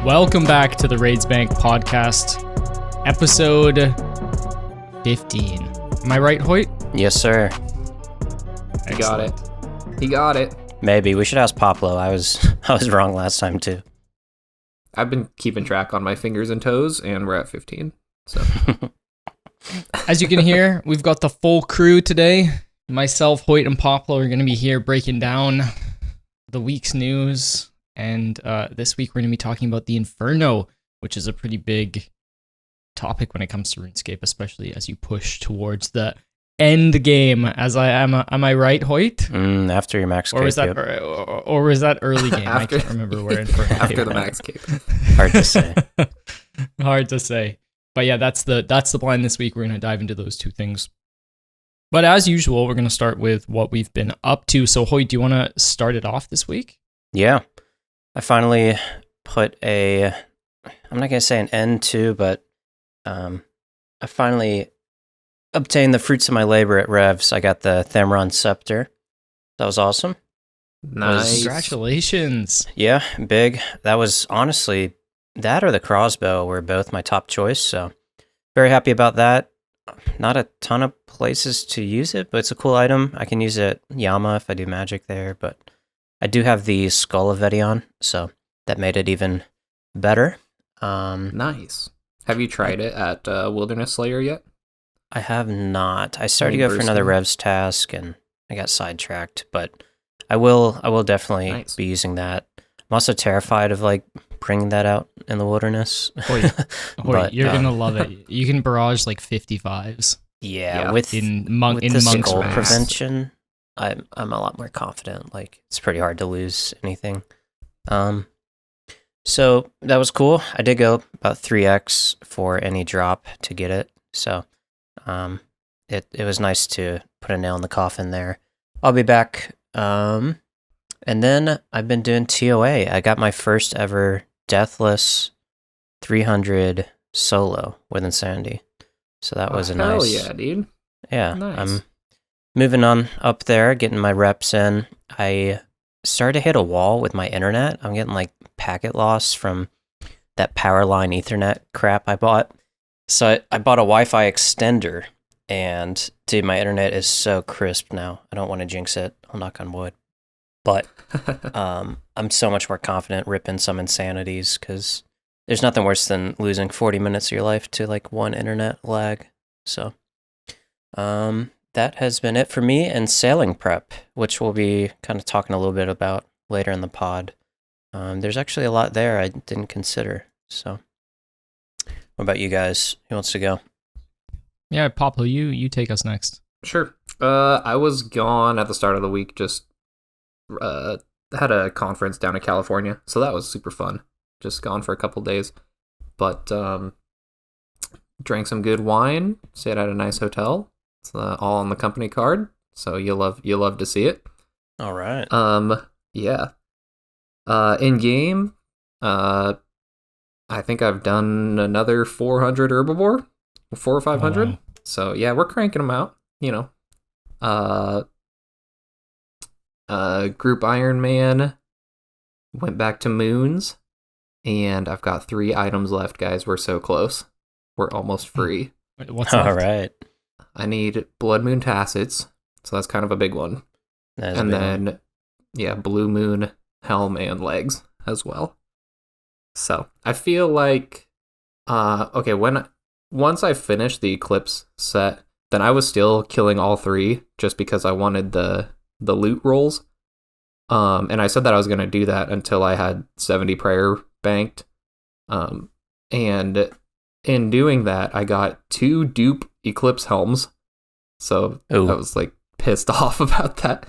Welcome back to the RaidzBank podcast, episode 15. Am I right, Hoyt? Yes, sir. You got it. He got it. Maybe. We should ask Poplo. I was wrong last time, too. I've been keeping track on my fingers and toes, and we're at 15. So, As you can hear, we've got the full crew today. Myself, Hoyt, and Poplo are going to be here breaking down the week's news. And this week we're going to be talking about the Inferno, which is a pretty big topic when it comes to RuneScape, especially as you push towards the end game. Am I right, Hoyt? After your max cape. Or was that early game? I can't remember where Inferno after the max cape. Hard to say. Hard to say. But yeah, that's the plan this week. We're going to dive into those two things. But as usual, we're going to start with what we've been up to. So Hoyt, do you want to start it off this week? Yeah. I finally put I'm not going to say an end to, but I finally obtained the fruits of my labor at Revs. I got the Thamron Scepter. That was awesome. Nice. Congratulations. Yeah, big. That was honestly, that or the crossbow were both my top choice, so very happy about that. Not a ton of places to use it, but it's a cool item. I can use it at Yama if I do magic there, but I do have the Skull of Vedion, so that made it even better. Nice. Have you tried it at Wilderness Slayer yet? I have not. I started to go for another Revs task, and I got sidetracked, but I will definitely be using that. I'm also terrified of bringing that out in the wilderness. Hoyt, you're gonna love it. You can barrage 55s. Yeah, with the Monk's skull Mask. prevention, I'm a lot more confident. It's pretty hard to lose anything. So that was cool. I did go about 3x for any drop to get it. So it was nice to put a nail in the coffin there. I'll be back. And then I've been doing TOA. I got my first ever Deathless 300 solo with Insanity. So that was a nice... Hell yeah, dude. Yeah, nice. I'm moving on up there, getting my reps in. I started to hit a wall with my internet. I'm getting packet loss from that Powerline Ethernet crap I bought. So I bought a Wi-Fi extender, and dude, my internet is so crisp now. I don't want to jinx it. I'll knock on wood. But I'm so much more confident ripping some insanities, because there's nothing worse than losing 40 minutes of your life to one internet lag. So that has been it for me, and sailing prep, which we'll be kind of talking a little bit about later in the pod. There's actually a lot there I didn't consider. So what about you guys? Who wants to go? Yeah, Poplo, you take us next. Sure. I was gone at the start of the week, just had a conference down in California, so that was super fun. Just gone for a couple days, but drank some good wine, stayed at a nice hotel. It's all on the company card, so you'll love to see it. All right. Yeah. In game, I think I've done another 400 herbivore, 400 or 500. Wow. So yeah, we're cranking them out. Group Iron Man went back to Moons, and I've got 3 items left, guys. We're so close. We're almost free. Wait, what's All left? Right. I need Blood Moon Tacets, so that's kind of a big one. And then, Blue Moon Helm and Legs as well. So I feel once I finished the Eclipse set, then I was still killing all 3 just because I wanted the loot rolls. And I said that I was going to do that until I had 70 prayer banked. And in doing that, I got 2 dupe Eclipse helms. So Ooh. I was pissed off about that.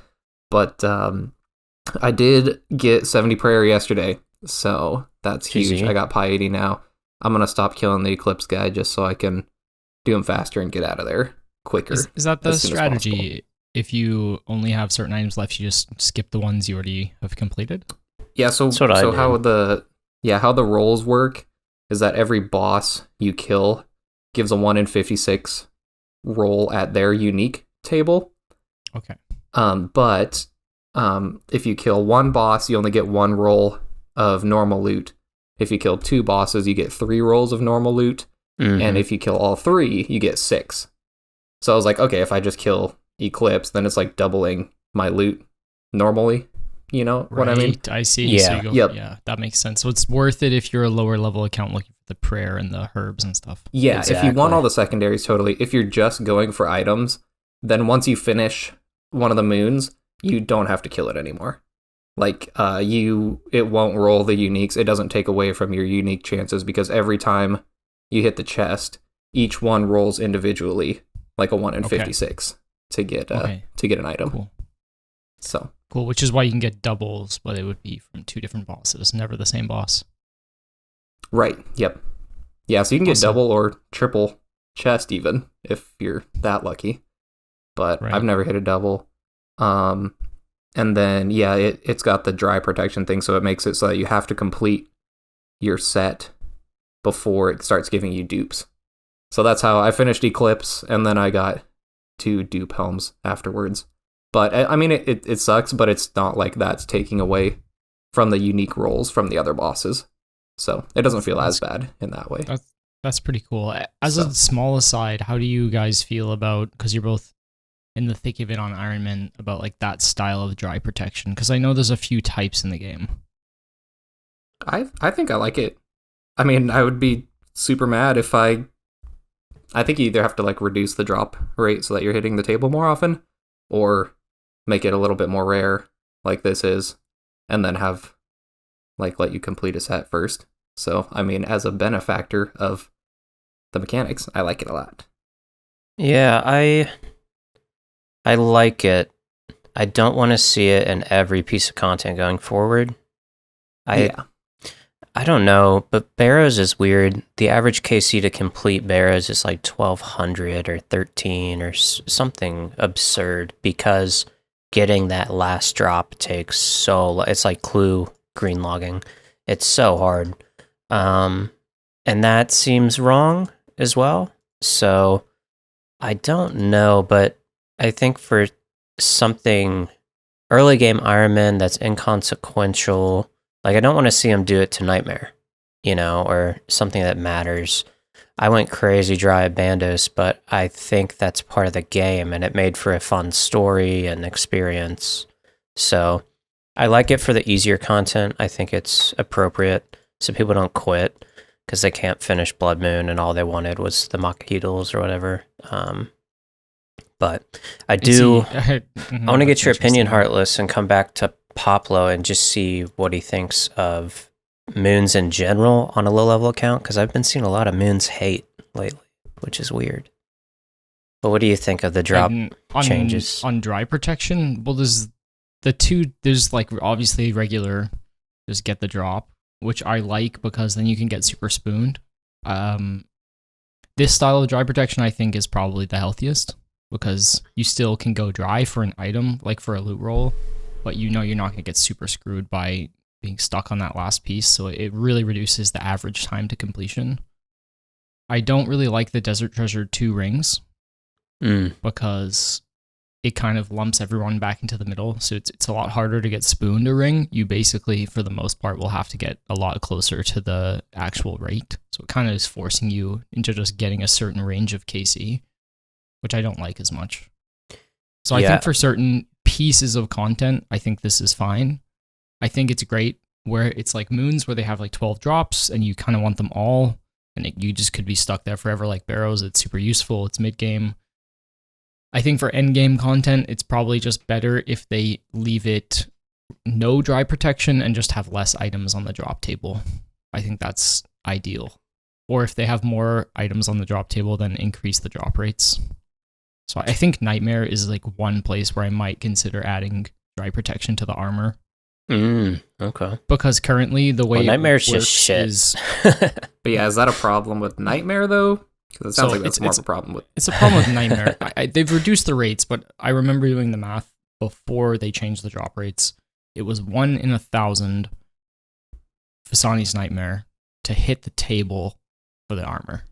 But I did get 70 prayer yesterday, so that's huge. I got Pi 80 now. I'm going to stop killing the Eclipse guy just so I can do him faster and get out of there quicker. Is that the strategy? If you only have certain items left, you just skip the ones you already have completed? Yeah, so how the rolls work is that every boss you kill gives a 1 in 56 roll at their unique table. Okay. But if you kill one boss, you only get 1 roll of normal loot. If you kill 2 bosses, you get 3 rolls of normal loot. And if you kill all 3, you get 6. So I was like, okay, if I just kill Eclipse, then it's like doubling my loot normally. You know what I mean? I see. Yeah. So you go, yeah, that makes sense. So it's worth it if you're a lower level account looking for the prayer and the herbs and stuff. Yeah, Exactly. if you want all the secondaries, totally. If you're just going for items, then once you finish one of the moons, you don't have to kill it anymore. Like, it won't roll the uniques. It doesn't take away from your unique chances because every time you hit the chest, each one rolls individually, like a 1 in 56 to get an item. Cool. So cool, which is why you can get doubles, but it would be from 2 different bosses, never the same boss. right, yep, yeah. So you can get Awesome. double or triple chest even if you're that lucky. But Right. I've never hit a double. And then yeah, it's got the dry protection thing, so it makes it so that you have to complete your set before it starts giving you dupes. So that's how I finished Eclipse, and then I got 2 dupe helms afterwards. But I mean, it sucks, but it's not like that's taking away from the unique rolls from the other bosses. So it doesn't feel as bad in that way. That's pretty cool. As a small aside, how do you guys feel about, because you're both in the thick of it on Iron Man, about like that style of dry protection? Because I know there's a few types in the game. I think I like it. I mean, I would be super mad if I think you either have to like reduce the drop rate so that you're hitting the table more often, or make it a little bit more rare like this is, and then have like let you complete a set first. So I mean, as a benefactor of the mechanics, I like it a lot. Yeah, I like it. I don't want to see it in every piece of content going forward. I don't know, but Barrows is weird. The average KC to complete Barrows is like 1200 or 13 or something absurd, because getting that last drop takes it's like clue green logging. It's so hard. And that seems wrong as well. So I don't know, but I think for something early game Iron Man that's inconsequential, like I don't want to see him do it to Nightmare, or something that matters. I went crazy dry at Bandos, but I think that's part of the game, and it made for a fun story and experience. So I like it for the easier content. I think it's appropriate so people don't quit because they can't finish Blood Moon and all they wanted was the Machitals or whatever. But I want to get your opinion, Heartless, and come back to Poplo and just see what he thinks of moons in general on a low-level account, because I've been seeing a lot of moons hate lately, which is weird. But what do you think of the drop changes? On dry protection? Well, there's like obviously regular, just get the drop, which I like because then you can get super spooned. This style of dry protection I think is probably the healthiest, because you still can go dry for an item, like for a loot roll, but you're not going to get super screwed by being stuck on that last piece, so it really reduces the average time to completion. I don't really like the Desert Treasure 2 rings, because it kind of lumps everyone back into the middle, so it's a lot harder to get spooned a ring. You basically, for the most part, will have to get a lot closer to the actual rate, so it kind of is forcing you into just getting a certain range of KC, which I don't like as much. So I think for certain pieces of content, I think this is fine. I think it's great where it's like moons where they have like 12 drops and you kind of want them all, and you just could be stuck there forever like Barrows. It's super useful. It's mid-game. I think for end-game content, it's probably just better if they leave it no dry protection and just have less items on the drop table. I think that's ideal. Or if they have more items on the drop table, then increase the drop rates. So I think Nightmare is like one place where I might consider adding dry protection to the armor. Okay. Because currently the way Nightmare's just shit. is... But yeah, is that a problem with Nightmare though? Because it sounds like that's more of a problem with... It's a problem with Nightmare. They've reduced the rates, but I remember doing the math before they changed the drop rates. It was 1 in 1,000 Fasani's Nightmare to hit the table for the armor.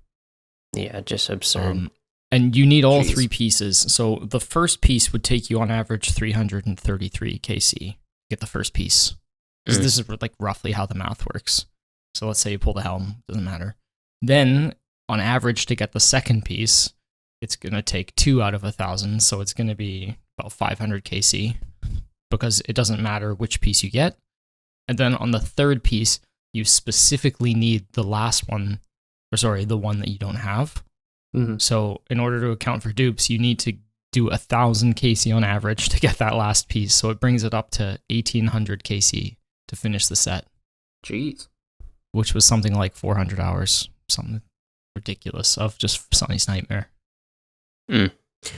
Yeah, just absurd. And you need all 3 pieces. So the first piece would take you on average 333 KC. Get the first piece. This is like roughly how the math works. So let's say you pull the helm, doesn't matter. Then, on average, to get the second piece, it's going to take 2 out of 1,000, so it's going to be about 500 KC, because it doesn't matter which piece you get. And then on the third piece, you specifically need the last one, the one that you don't have. Mm-hmm. So in order to account for dupes, you need to do 1,000 KC on average to get that last piece. So it brings it up to 1,800 KC to finish the set. Jeez. Which was something like 400 hours, something ridiculous of just Sunny's Nightmare. Mm.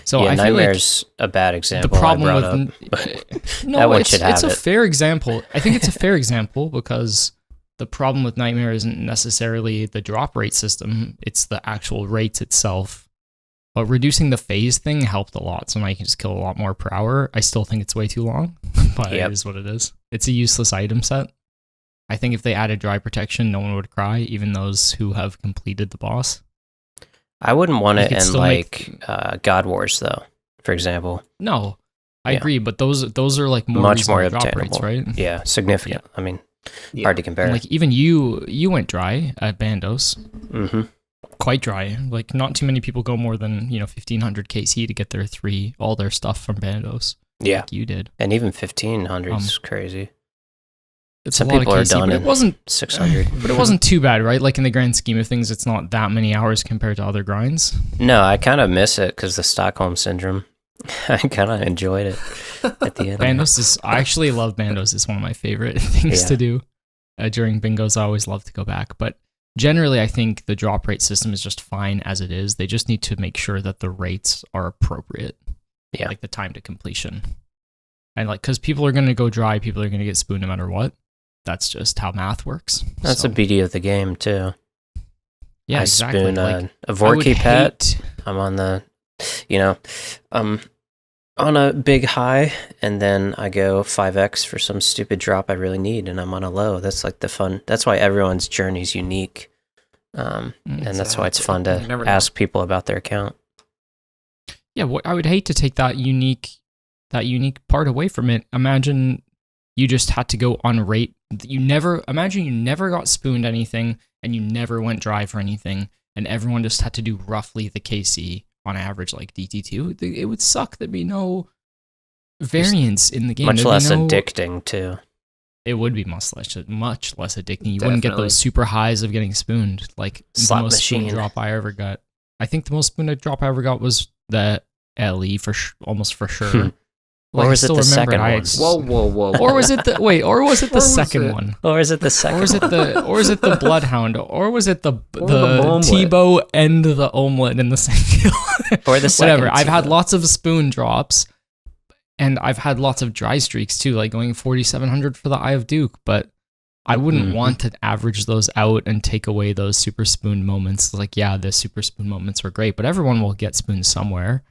So yeah, I feel Nightmare's a bad example. The problem I brought with up. no, that one it's should have a it. fair example. I think it's a fair example because the problem with Nightmare isn't necessarily the drop rate system; it's the actual rates itself. But reducing the phase thing helped a lot, so now you can just kill a lot more per hour. I still think it's way too long, but It is what it is. It's a useless item set. I think if they added dry protection, no one would cry, even those who have completed the boss. I wouldn't want it in still like God Wars, though, for example. No, I agree, but those are like much more drop rates, right? Yeah, significant. Yeah. I mean, hard to compare. And like even you went dry at Bandos. Mm-hmm. Quite dry. Like not too many people go more than 1,500 KC to get all their stuff from Bandos. Yeah, like you did, and even 1,500 is crazy. Some people are done. It wasn't 600, but it wasn't too bad, right? Like in the grand scheme of things, it's not that many hours compared to other grinds. No, I kind of miss it because the Stockholm syndrome. I kind of enjoyed it at the end. I actually love Bandos. It's one of my favorite things to do during bingos. I always love to go back, but generally, I think the drop rate system is just fine as it is. They just need to make sure that the rates are appropriate. Yeah, like the time to completion, and like because people are going to go dry, people are going to get spooned no matter what. That's just how math works. That's the beauty of the game, too. Yeah, I exactly. spoon like, a Vorky pet. I'm on the, on a big high, and then I go 5x for some stupid drop I really need, and I'm on a low. That's like the fun. That's why everyone's journey is unique. And that's why it's fun to ask people about their account. Yeah, I would hate to take that unique part away from it. Imagine you just had to go on rate. Imagine you never got spooned anything and you never went dry for anything, and everyone just had to do roughly the KC on average like DT2. It would suck. There'd be no variance in the game. Much less addicting, too. It would be much less addicting. You wouldn't get those super highs of getting spooned. Like slot the most machine spoon drop I ever got. I think the most spoon drop I ever got was the LE almost for sure. Or was it the second one? Whoa. Or was it the second one? Or is it the second one? Or is it the Bloodhound? Or was it the Tebow and the omelet in the same kill? Or the second Whatever. I've had lots of spoon drops, and I've had lots of dry streaks too, like going 4,700 for the Eye of Duke, but I wouldn't want to average those out and take away those super spoon moments. Like, yeah, the super spoon moments were great, but everyone will get spooned somewhere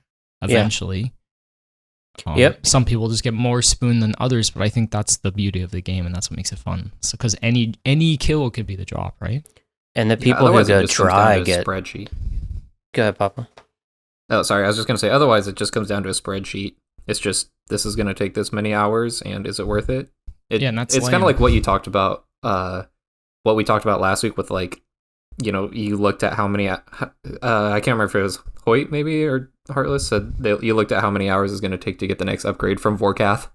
eventually. Some people just get more spoon than others, but I think that's the beauty of the game, and that's what makes it fun. So, because any kill could be the drop, right? And the people who go dry get spreadsheet. Go ahead, Papa. Oh, sorry. I was just gonna say. Otherwise, it just comes down to a spreadsheet. It's just this is gonna take this many hours, and is it worth it? And that's it's kind of like what you talked about. What we talked about last week with like, you looked at how many. I can't remember if it was Hoyt maybe or Heartless said you looked at how many hours it's going to take to get the next upgrade from Vorkath,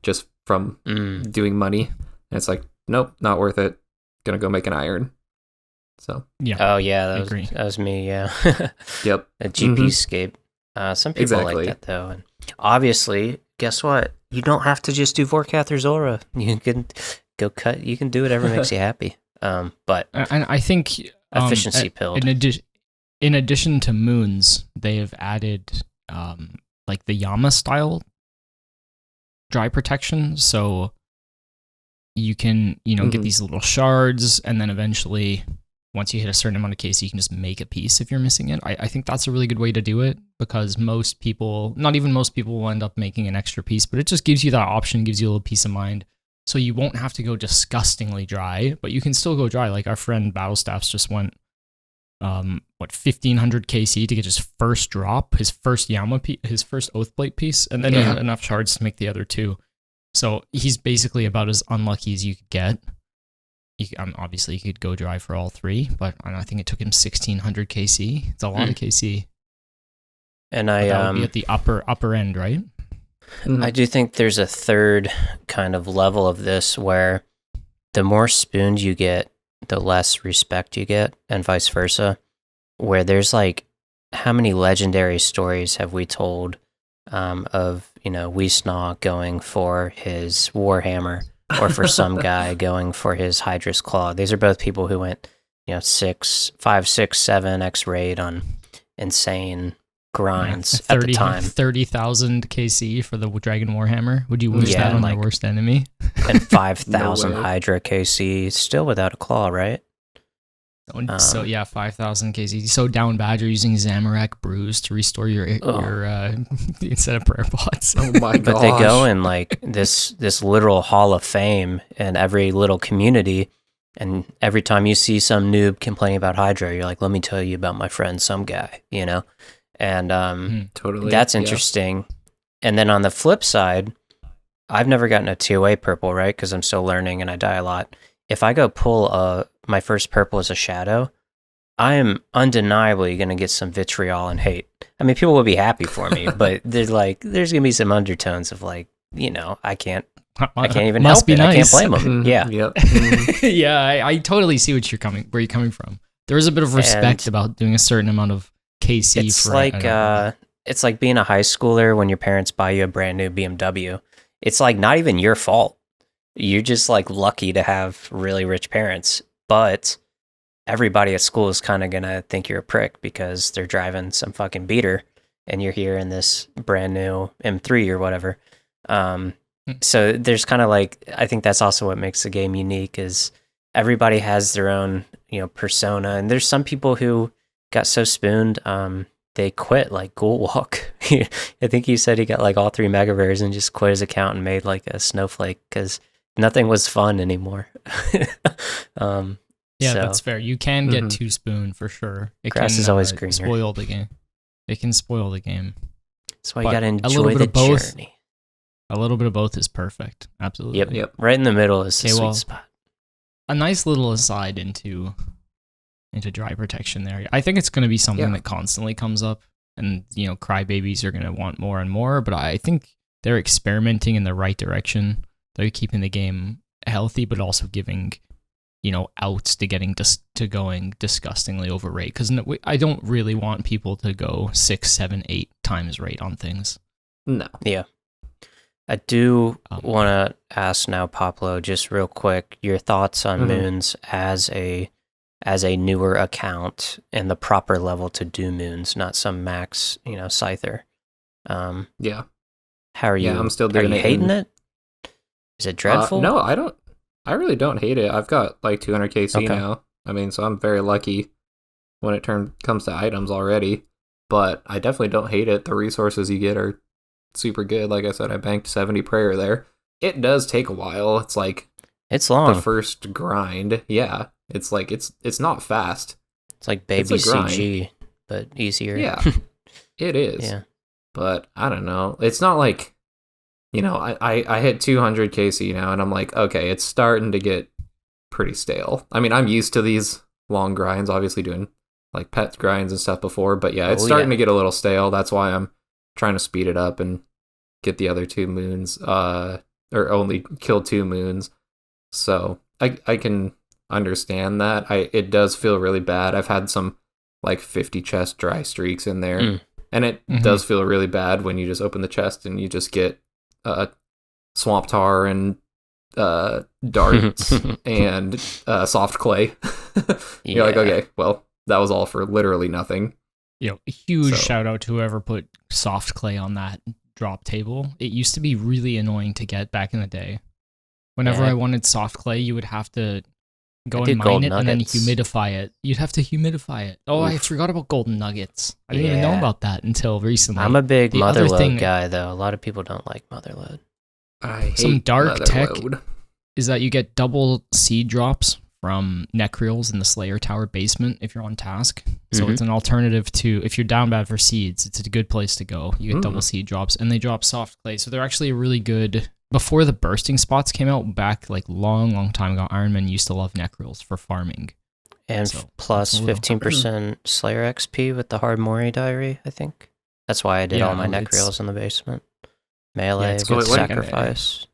just from doing money, and it's like, nope, not worth it. Gonna go make an iron. So yeah. Oh yeah, that was me. Yeah. Yep. A GP scape. Some people like that though, and obviously, guess what? You don't have to just do Vorkath or Zora. You can go cut. You can do whatever makes you happy. But and I think efficiency pilled. In addition to moons, they have added like the Yama style dry protection, so you can get these little shards, and then eventually, once you hit a certain amount of KC, you can just make a piece if you're missing it. I think that's a really good way to do it, because most people, not even most people, will end up making an extra piece, but it just gives you that option, gives you a little peace of mind. So you won't have to go disgustingly dry, but you can still go dry. Like our friend Battlestaffs just went 1,500 KC to get his first drop, his first Yama his first Oathblade piece, and then he had enough shards to make the other two. So he's basically about as unlucky as you could get. Obviously, he could go dry for all 3, but I think it took him 1,600 KC. It's a lot of KC. And but that would be at the upper end, right? I do think there's a third kind of level of this where the more spooned you get, the less respect you get, and vice versa. Where there's like, how many legendary stories have we told of, Weesnaw going for his Warhammer, or for some guy going for his Hydra's Claw? These are both people who went, 5, 6, 7 X raid on insane grinds at the time. 30,000 KC for the Dragon Warhammer. Would you wish that on your worst enemy? And 5,000 Hydra KC, still without a claw, right? So 5,000 KC. So down Badger using Zamorak Brews to restore your instead of prayer pots. Oh my god! But they go in like this literal hall of fame in every little community, and every time you see some noob complaining about Hydra, you're like, let me tell you about my friend, some guy, And totally, that's interesting. And then on the flip side, I've never gotten a TOA purple, right? Because I'm still learning and I die a lot. If I go pull my first purple as a shadow, I am undeniably going to get some vitriol and hate. I mean, people will be happy for me, but there's going to be some undertones of like, I can't even help it. Nice. I can't blame them. Yeah. Yep. Yeah, I totally see where you're coming from. There is a bit of respect about doing a certain amount of KC. It's like being a high schooler when your parents buy you a brand new BMW. It's like not even your fault. You're just like lucky to have really rich parents, but everybody at school is kind of gonna think you're a prick because they're driving some fucking beater and you're here in this brand new M3 or whatever. So there's kind of like, I think that's also what makes the game unique, is everybody has their own persona, and there's some people who got so spooned they quit, like Ghoulwalk. I think he said he got like all 3 mega rares and just quit his account and made like a snowflake because nothing was fun anymore. That's fair. You can get too spooned for sure. Grass is always greener. Spoil the game. It can spoil the game. That's why you gotta enjoy the journey. A little bit of both is perfect. Absolutely. Yep. Right in the middle is the sweet spot. A nice little aside into dry protection there. I think it's going to be something that constantly comes up, and crybabies are going to want more and more, but I think they're experimenting in the right direction. They're keeping the game healthy, but also giving outs to getting to going disgustingly over rate, because I don't really want people to go 6, 7, 8 times rate on things. No. Yeah. I do want to ask now, Poplo, just real quick, your thoughts on Moons as a newer account and the proper level to do Moons, not some max, scyther. Yeah. How are you? Yeah, I'm still doing it. Are you hating it? Is it dreadful? No, I don't. I really don't hate it. I've got like 200 KC now. I mean, so I'm very lucky when it comes to items already. But I definitely don't hate it. The resources you get are super good. Like I said, I banked 70 prayer there. It does take a while. It's like it's long. The first grind. Yeah. It's like it's not fast. It's like baby CG, but easier. Yeah. It is. Yeah. But I don't know. It's not like, I hit 200 KC now and I'm like, okay, it's starting to get pretty stale. I mean, I'm used to these long grinds, obviously doing like pet grinds and stuff before, but yeah, it's starting to get a little stale. That's why I'm trying to speed it up and get the other 2 moons, or only kill 2 moons. So I can understand that. It does feel really bad. I've had some like 50 chest dry streaks in there, and it does feel really bad when you just open the chest and you just get swamp tar and darts and soft clay. You're like, okay, well, that was all for literally nothing. Huge shout out to whoever put soft clay on that drop table. It used to be really annoying to get back in the day. Whenever I wanted soft clay, you would have to go and mine it and then humidify it. You'd have to humidify it. Oh, I forgot about golden nuggets. I didn't even know about that until recently. I'm a big motherload guy, though. A lot of people don't like motherload. I hate some dark tech motherload. Is that you get double seed drops from Necreals in the Slayer Tower basement if you're on task. So it's an alternative to, if you're down bad for seeds, it's a good place to go. You get double seed drops, and they drop soft clay. So they're actually a really good before the bursting spots came out back like long time ago, Iron Man used to love necrolls for farming. And So, plus that's a little- 15% Slayer XP with the Hard Mori Diary, I think. That's why I did all my Yeah, necrolls in the basement. Melee, it's with good. So wait, sacrifice.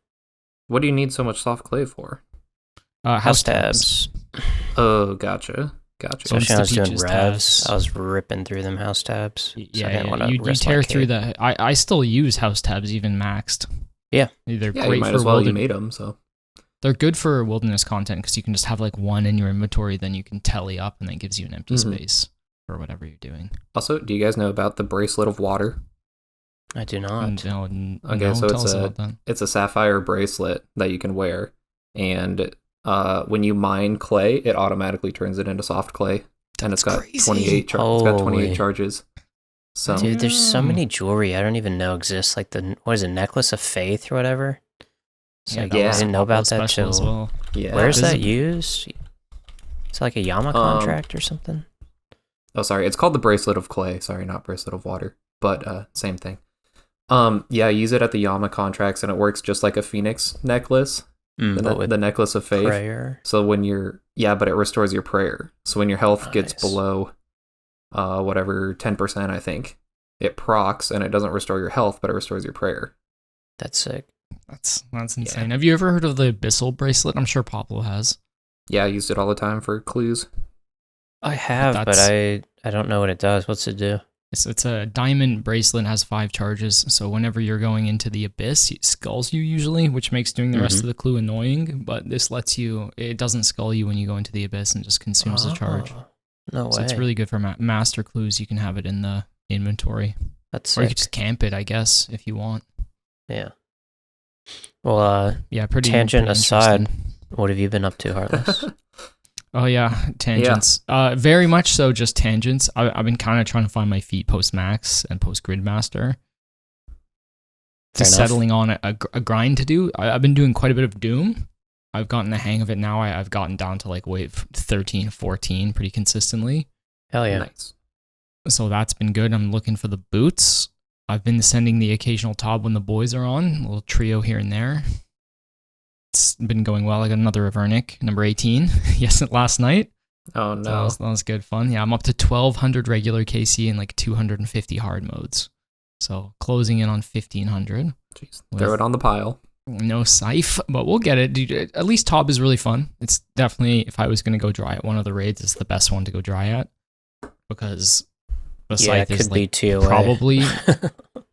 What do you need so much soft clay for? House tabs. Oh, gotcha. So Especially when I was doing Peaches revs, tabs. I was ripping through them house tabs. So I Yeah, didn't want to you risk tear my through cape. I still use house tabs even maxed. Yeah. They're Yeah, great you might for as well. You wilderness. made them, so. They're good for wilderness content because you can just have like one in your inventory, then you can tally up, and that gives you an empty Mhm. space for whatever you're doing. Also, do you guys know about the bracelet of water? I do not. Okay, so tell us it's about that. It's a sapphire bracelet that you can wear, and when you mine clay, it automatically turns it into soft clay, and it's got crazy. 28. It's got 28 Holy. charges. So Dude, there's so Yeah. many jewelry I don't even know exists. Like what is it, necklace of faith or whatever? It's like, that yeah. I was didn't know about that special till. as well. yeah. Where's This that is- used? It's like a Yama contract or something. Oh, sorry. It's called the bracelet of clay. Sorry, not bracelet of water, but same thing. Yeah, I use it at the Yama contracts, and it works just like a phoenix necklace, But with the necklace of faith. prayer. So when but it restores your prayer. So when your health gets Nice. below, whatever 10%, I think, it procs, and it doesn't restore your health, but it restores your prayer. That's sick. That's insane. Have you ever heard of the Abyssal bracelet? I'm sure Poplo has. Yeah, I used it all the time for clues. I have, but that's- I don't know what it does. What's it do? It's a diamond bracelet, has 5 charges. So whenever you're going into the abyss, it skulls you usually, which makes doing the rest Mhm. of the clue annoying. But this lets you, it doesn't skull you when you go into the abyss and just consumes the charge. Oh, no way. So it's really good for master clues. You can have it in the inventory. That's Or you sick. could just camp it, I guess, if you want. Yeah. Well, Yeah, pretty tangent pretty aside, interesting. what have you been up to, Heartless? Oh yeah, tangents. Very much so, just tangents. I've been kind of trying to find my feet post max and post gridmaster. Fair enough. Settling on a grind to do. I've been doing quite a bit of Doom. I've gotten the hang of it now. I've gotten down to like wave 13, 14 pretty consistently. Hell yeah. Nice. So that's been good. I'm looking for the boots. I've been sending the occasional Tob when the boys are on, a little trio here and there. It's been going well. I got another Avernic, number 18, yes, last night. Oh, So no. that was good fun. Yeah, I'm up to 1,200 regular KC and like 250 hard modes. So closing in on 1,500. Jeez. Throw with- it on the pile. No scythe, but we'll get it. Dude, at least Tob is really fun. It's definitely, if I was going to go dry at one of the raids, it's the best one to go dry at. Because the Yeah, it scythe could is be like TOA. probably...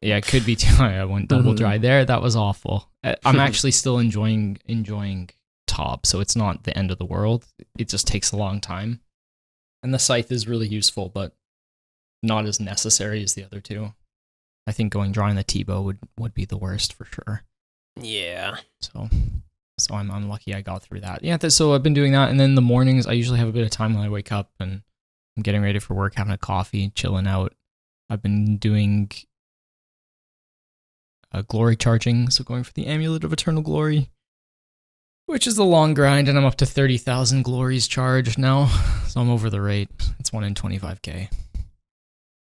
Yeah, it could be. I went double dry there. That was awful. I'm actually still enjoying Top, so it's not the end of the world. It just takes a long time, and the scythe is really useful, but not as necessary as the other two. I think going dry on the T-bow would be the worst for sure. Yeah. So I'm lucky I got through that. Yeah, so I've been doing that, and then the mornings I usually have a bit of time when I wake up and I'm getting ready for work, having a coffee, chilling out. I've been doing glory charging, so going for the Amulet of Eternal Glory, which is a long grind, and I'm up to 30,000 glories charged now, so I'm over the rate. It's 1 in 25k.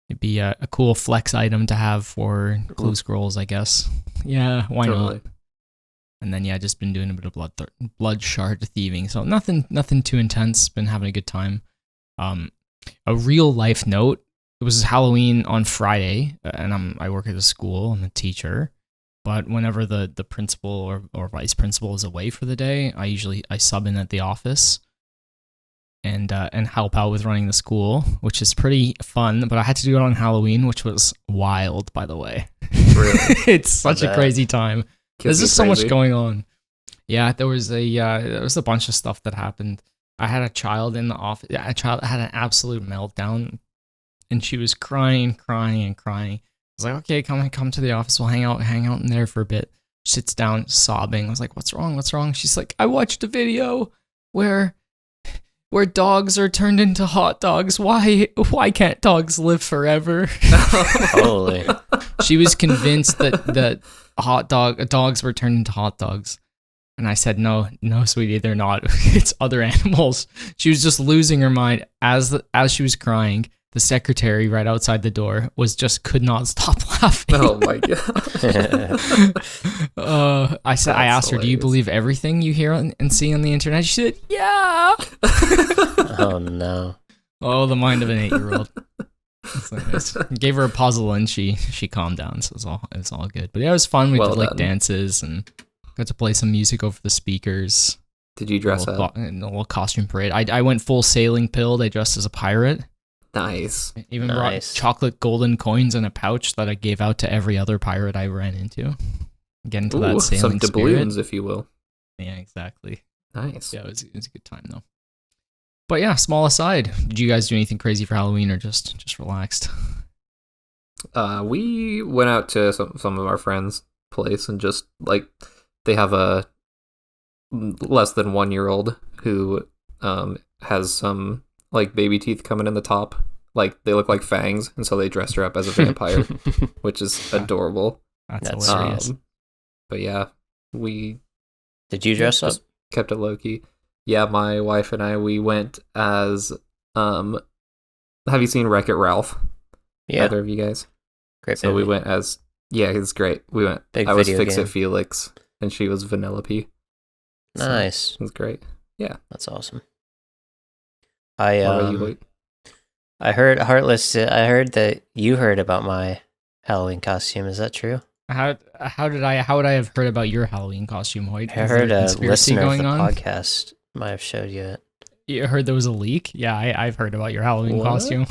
It'd be a cool flex item to have for clue scrolls, I guess. Yeah, why not? And then, yeah, just been doing a bit of blood shard thieving, so nothing too intense, been having a good time. A real life note, it was Halloween on Friday, and I work at a school. I'm a teacher, but whenever the principal or vice principal is away for the day, I sub in at the office and help out with running the school, which is pretty fun. But I had to do it on Halloween, which was wild, by the way. Really? It's such a bet. crazy time. Kids There's get just so much crazy. going on. Yeah, there was a bunch of stuff that happened. I had a child in the office. Yeah, a child had an absolute meltdown. And she was crying. I was like, okay, come to the office. We'll hang out in there for a bit. She sits down sobbing. I was like, what's wrong? She's like, I watched a video where dogs are turned into hot dogs. Why can't dogs live forever? Holy. She was convinced that dogs were turned into hot dogs. And I said, no, sweetie, they're not. It's other animals. She was just losing her mind as she was crying. the secretary right outside the door could not stop laughing. Oh my god. I asked her, "Do you hilarious. believe everything you hear and see on the internet?" She said, "Yeah." Oh no. Oh, the mind of an 8-year-old. So nice. Gave her a puzzle and she calmed down, so it was all good. But yeah, it was fun. We Well did like done. dances and got to play some music over the speakers. Did you dress up? A little costume parade. I went full sailing pilled. I dressed as a pirate. Nice. I even Nice. brought chocolate golden coins in a pouch that I gave out to every other pirate I ran into. Get into that Some sailing spirit. doubloons, if you will. Yeah, exactly. Nice. Yeah, it was a good time though. But yeah, small aside. Did you guys do anything crazy for Halloween or just relaxed? We went out to some of our friends' place and just like they have a less than 1-year-old who has some like baby teeth coming in the top, like they look like fangs, and so they dressed her up as a vampire, which is adorable. That's That's hilarious. But yeah, we Did you dress up? just kept it low key. Yeah, my wife and we went as have you seen Wreck-It Ralph? Yeah. Either of you guys? Great. So we movie. went as it's great. We went. Big I was video Fix game. It Felix, and she was Vanellope. So Nice. it was great. That's awesome. What about you, Hoyt? I heard Heartless. I heard that you heard about my Halloween costume. Is that true? How would I have heard about your Halloween costume, Hoyt? I Is there heard a conspiracy listener of going the on? podcast might have showed you it. You heard there was a leak? Yeah, I've heard about your Halloween What? costume.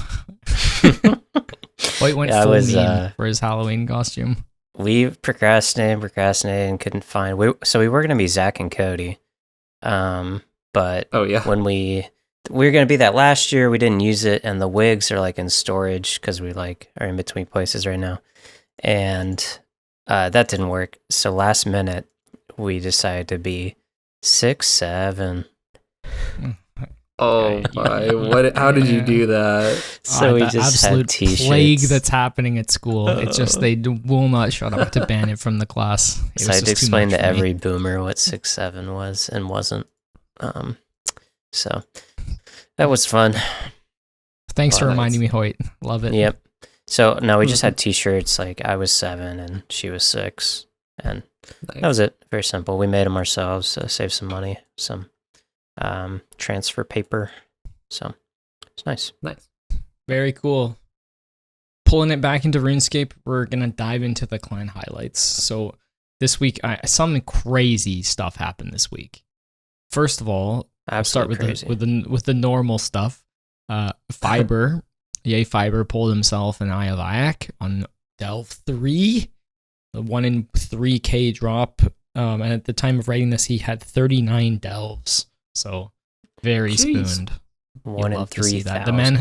Hoyt went Yeah, I full was, meme for his Halloween costume. We procrastinated, and couldn't find. We were gonna be Zach and Cody, but Oh yeah. when we were gonna be that last year, we didn't use it, and the wigs are like in storage because we like are in between places right now, and that didn't work. So last minute, we decided to be 6'7". Oh my! What? How did you do that? So we the just had absolute t-shirts. plague that's happening at school. It's just they will not shut up to ban it from the class. It So was I had to just too explain much to for me. every boomer what 6'7" was and wasn't. So that was fun. Thanks for Oh, reminding nice. me, Hoyt. Love it. Yep. So no, we just had T-shirts. Like I was 7 and she was 6, and Nice. that was it. Very simple. We made them ourselves to save some money, some transfer paper. So it's nice. Nice. Very cool. Pulling it back into RuneScape, we're gonna dive into the clan highlights. So this week, some crazy stuff happened this week. First of all, I'll start Absolutely with the normal stuff. Fiber, Yay Fiber pulled himself an Eye of Iac on Delve 3, the 1 in 3K drop. And at the time of writing this, he had 39 delves. So very Jeez. spooned. 1 in Love to see 3,000. that. The man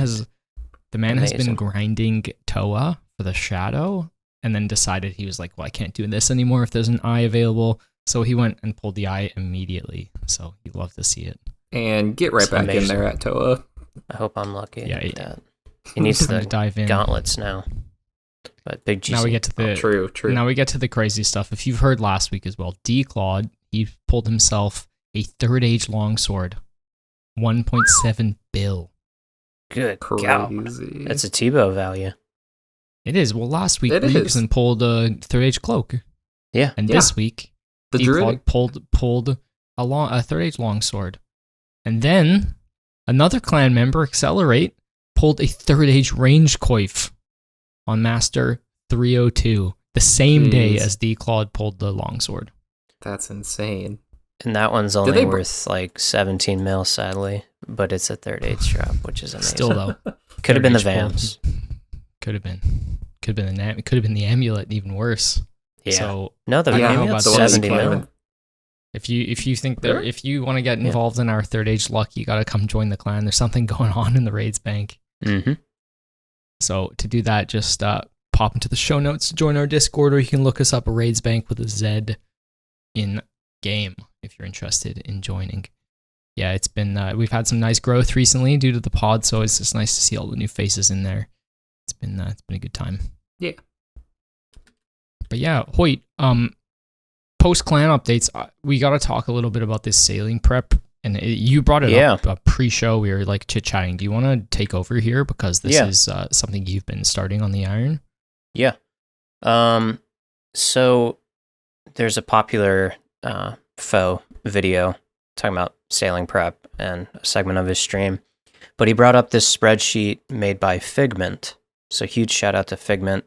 has been Amazing. grinding Toa for the Shadow, and then decided he was like, well, I can't do this anymore if there's an eye available. So he went and pulled the eye immediately. So you'd love to see it. And get right It's back in amazing. there at Toa. I hope I'm lucky. Yeah, at that. He needs Time to the dive in. gauntlets now. But big GC. Now we get to the True. Now we get to the crazy stuff. If you've heard last week as well, D-Claude, he pulled himself a 3rd Age longsword, 1.7 bill. Good God. Crazy. That's a Tebow value. It is. Well, last week It is. Reeves pulled a 3rd Age cloak, Yeah. and Yeah. this week the D-Claude druidic. pulled a 3rd Age longsword, and then another clan member, Accelerate, pulled a 3rd Age range coif on Master 302, the same day Jeez. as D-Claude pulled the longsword. That's insane. And that one's Did only they- worth like 17 mil, sadly. But it's a 3rd Age drop, which is amazing. Still though, Could have been the 3rd Age Vams. Could have been. Could have been the amulet, even worse. Yeah. So No, the I don't know Amulet's about the one 70 that mil. came if you think that Really? if you want to get Yeah. involved in our 3rd Age luck, you got to come join the clan. There's something going on in the RaidsBank. Mm-hmm. So to do that, just pop into the show notes, join our Discord, or you can look us up RaidsBank with a Z in game if you're interested in joining. Yeah, it's been we've had some nice growth recently due to the pod, so it's just nice to see all the new faces in there. It's been a good time. Yeah. But yeah, Hoyt, post clan updates, we got to talk a little bit about this sailing prep And you brought it Yeah. up pre-show. We were like chit-chatting. Do you want to take over here? Because this is something you've been starting on the Iron. Yeah. So there's a popular foe video talking about sailing prep and a segment of his stream. But he brought up this spreadsheet made by Figment. So huge shout out to Figment.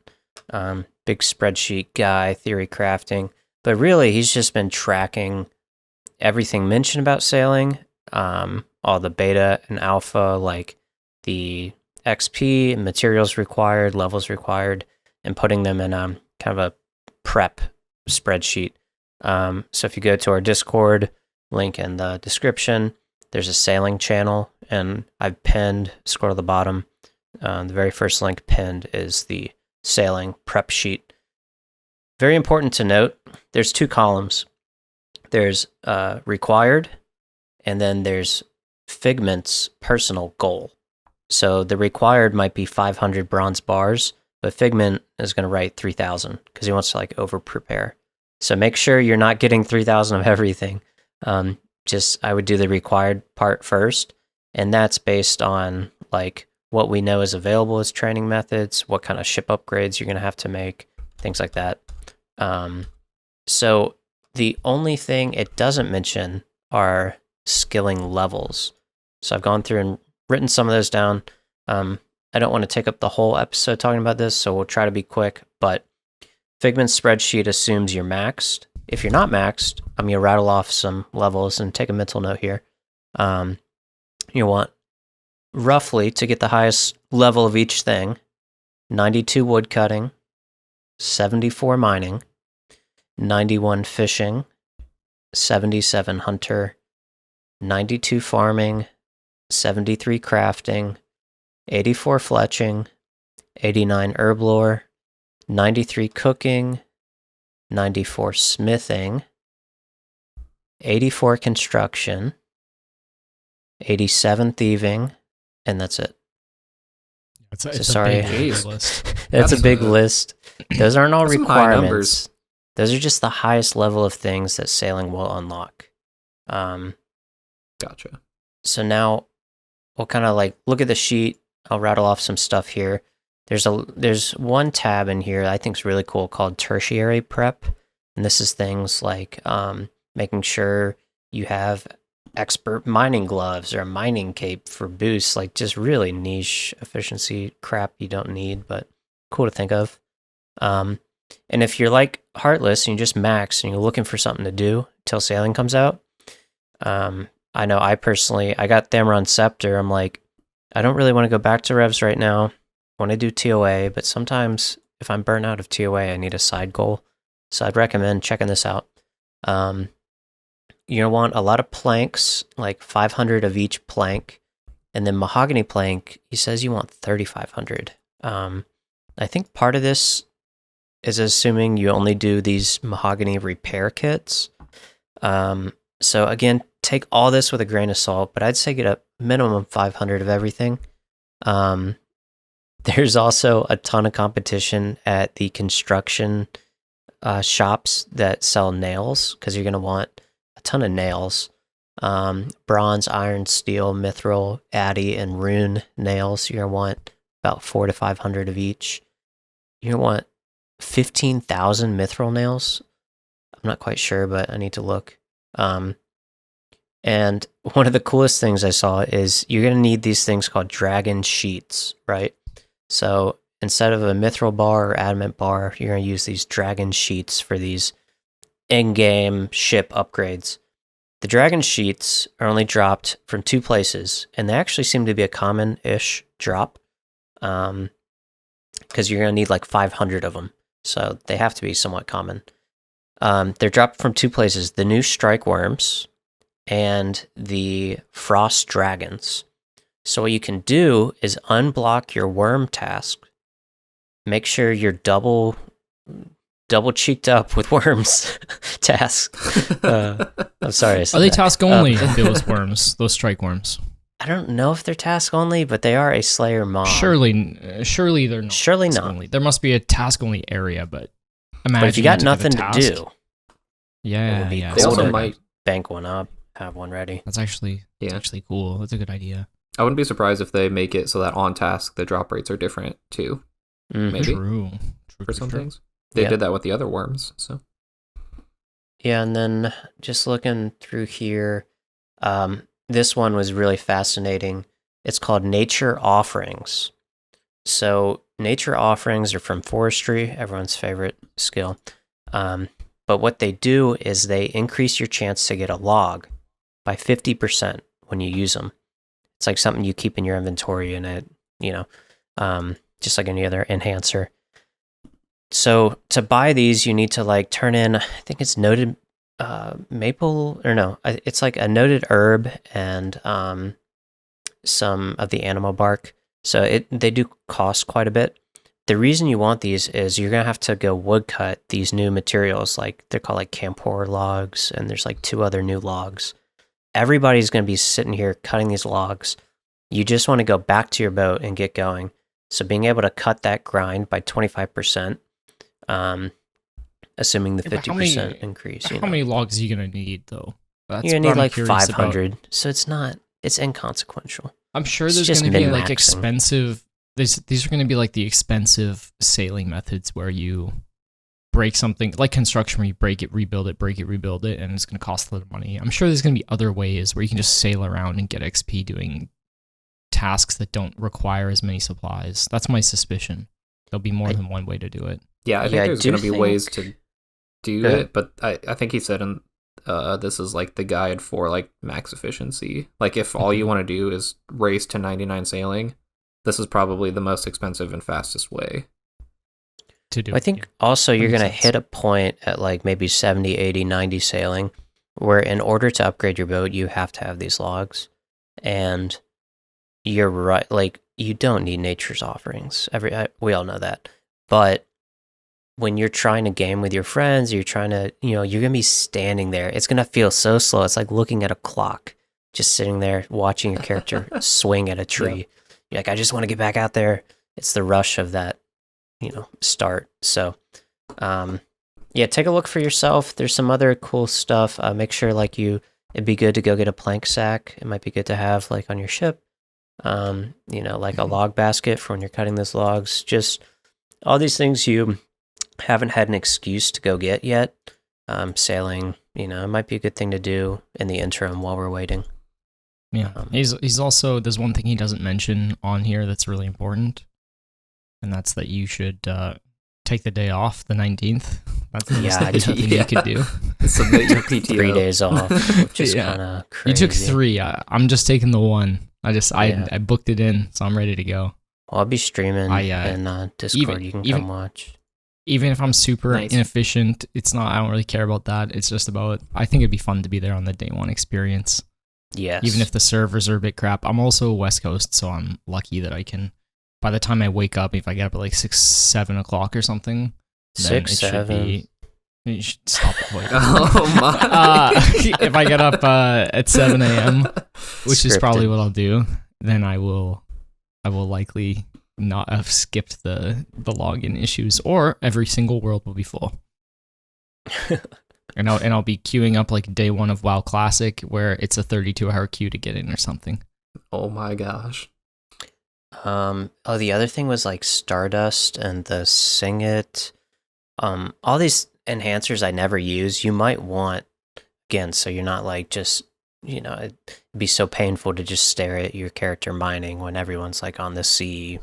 Big spreadsheet guy, theory crafting. But really, he's just been tracking everything mentioned about sailing, all the beta and alpha, like the XP, materials required, levels required, and putting them in kind of a prep spreadsheet. So if you go to our Discord, link in the description, there's a sailing channel, and I've pinned, scroll to the bottom, the very first link pinned is the sailing prep sheet. Very important to note, there's 2 columns. There's required, and then there's Figment's personal goal. So the required might be 500 bronze bars, but Figment is going to write 3,000 because he wants to like over prepare. So make sure you're not getting 3,000 of everything. I would do the required part first, and that's based on like what we know is available as training methods, what kind of ship upgrades you're going to have to make, things like that. So the only thing it doesn't mention are skilling levels. So I've gone through and written some of those down. I don't want to take up the whole episode talking about this, so we'll try to be quick, but Figment's spreadsheet assumes you're maxed. If you're not maxed, I'm going to rattle off some levels and take a mental note here. You want, roughly, to get the highest level of each thing, 92 wood cutting, 74 mining, 91 fishing, 77 hunter, 92 farming, 73 crafting, 84 fletching, 89 herb lore, 93 cooking, 94 smithing, 84 construction, 87 thieving, and that's it. It's a big list. That's a big list. Those aren't all That's some high requirements. numbers. Those are just the highest level of things that sailing will unlock. Gotcha. So now we'll kind of like look at the sheet. I'll rattle off some stuff here. There's one tab in here I think is really cool called tertiary prep, and this is things like making sure you have expert mining gloves or a mining cape for boosts, like just really niche efficiency crap you don't need, but cool to think of. And if you're like Heartless and you just max and you're looking for something to do till sailing comes out, I know I got Thamron Scepter. I'm like, I don't really want to go back to Revs right now. I want to do TOA, but sometimes if I'm burnt out of TOA, I need a side goal. So I'd recommend checking this out. You're going to want a lot of planks, like 500 of each plank. And then mahogany plank, he says you want 3,500. I think part of this is assuming you only do these mahogany repair kits. So again, take all this with a grain of salt, but I'd say get a minimum 500 of everything. There's also a ton of competition at the construction shops that sell nails, because you're going to want a ton of nails. Bronze, iron, steel, mithril, addy, and rune nails. You're going to want about 400 to 500 of each. You're going to want 15,000 mithril nails. I'm not quite sure, but I need to look. And one of the coolest things I saw is you're going to need these things called dragon sheets, right? So instead of a mithril bar or adamant bar, you're going to use these dragon sheets for these in-game ship upgrades. The dragon sheets are only dropped from 2 places, and they actually seem to be a common-ish drop, because you're going to need like 500 of them, so they have to be somewhat common. They're dropped from 2 places, the new strike worms and the frost dragons. So what you can do is unblock your worm task, make sure you're double cheeked up with worms task. I'm sorry. Are they task only, those worms, those strike worms? I don't know if they're task only, but they are a Slayer mob. Surely they're not. Surely task not. Only. There must be a task only area, but imagine But if you got nothing to do, yeah, it would be yeah. cool also to might bank one up. have one ready. That's actually cool. That's a good idea. I wouldn't be surprised if they make it so that on task the drop rates are different too. Maybe True. for some things. They did that with the other worms. So yeah, and then just looking through here, this one was really fascinating. It's called Nature Offerings. So nature offerings are from forestry, everyone's favorite skill. But what they do is they increase your chance to get a log by 50% when you use them. It's like something you keep in your inventory and it, just like any other enhancer. So to buy these, you need to like turn in, I think it's noted maple, or no, it's like a noted herb and some of the animal bark. So they do cost quite a bit. The reason you want these is you're going to have to go woodcut these new materials, like they're called like camphor logs, and there's like 2 other new logs. Everybody's going to be sitting here cutting these logs. You just want to go back to your boat and get going. So being able to cut that grind by 25%, assuming the 50% increase. How many logs are you going to need, though? You're going to need like 500. So it's inconsequential. I'm sure there's going to be like expensive... These are going to be like the expensive sailing methods where you break something, like construction, where you break it, rebuild it, and it's going to cost a lot of money. I'm sure there's going to be other ways where you can just sail around and get XP doing tasks that don't require as many supplies. That's my suspicion. There'll be more than one way to do it. Yeah, I think there's going to be ways to do it, but I think he said this is like the guide for like max efficiency. Like if all you want to do is race to 99 sailing, this is probably the most expensive and fastest way to do it. I think also you're going to hit a point at like maybe 70, 80, 90 sailing where in order to upgrade your boat, you have to have these logs. And you're right, like you don't need nature's offerings. We all know that. But when you're trying to game with your friends, you're trying to, you're going to be standing there. It's going to feel so slow. It's like looking at a clock, just sitting there watching your character swing at a tree. Yep. You're like, I just want to get back out there. It's the rush of that, start. So, take a look for yourself. There's some other cool stuff. Make sure it'd be good to go get a plank sack. It might be good to have like on your ship. Like a log basket for when you're cutting those logs. Just all these things you haven't had an excuse to go get yet. Sailing, it might be a good thing to do in the interim while we're waiting. Yeah, he's also, there's one thing he doesn't mention on here that's really important, and that's that you should take the day off, the 19th. That's something you could do. Submit your PTO. 3 days off, which is kind of crazy. You took 3. I'm just taking the 1. I booked it in, so I'm ready to go. Well, I'll be streaming in Discord. You can come watch. Even if I'm super inefficient, it's not. I don't really care about that. It's just about. I think it'd be fun to be there on the day 1 experience. Yes. Even if the servers are a bit crap. I'm also West Coast, so I'm lucky that I can. By the time I wake up, if I get up at like 6, 7 o'clock or something, 6, 7. You should stop it. Oh my! If I get up at 7 a.m., which is probably what I'll do, then I will likely not have skipped the login issues, or every single world will be full. And I'll be queuing up like day 1 of WoW Classic, where it's a 32-hour queue to get in or something. Oh my gosh. The other thing was like Stardust and the Sing It. All these enhancers I never use, you might want, again, so you're not like just, it'd be so painful to just stare at your character mining when everyone's like on the sea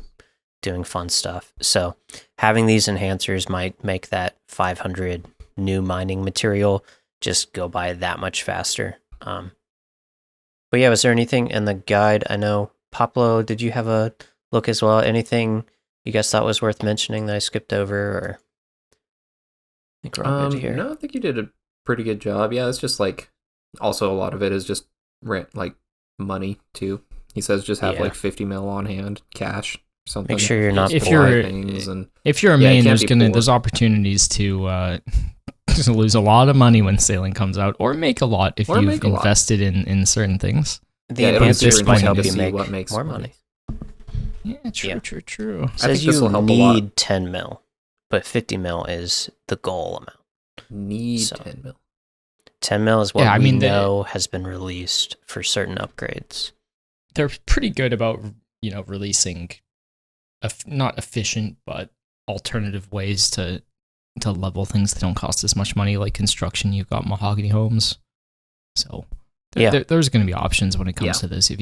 doing fun stuff. So having these enhancers might make that 500 new mining material just go by that much faster. But yeah, was there anything in the guide? I know, Poplo, did you have a look as well? Anything you guys thought was worth mentioning that I skipped over? Or I think we're all good here. No, I think you did a pretty good job. Yeah, it's just like, also a lot of it is just rent, like money too. He says just have like 50 mil on hand, cash. Something. Make sure you're not. If you're a main, there's opportunities to lose a lot of money when sailing comes out, or make a lot if you've invested in certain things. The enhancers might help you make more money. Yeah, true. It says you need 10 mil, but 50 mil is the goal amount. 10 mil. 10 mil is what Yeah, I we mean, know has been released for certain upgrades. They're pretty good about, releasing not efficient but alternative ways to level things that don't cost as much money, like construction. You've got mahogany homes, so there's going to be options when it comes to this. If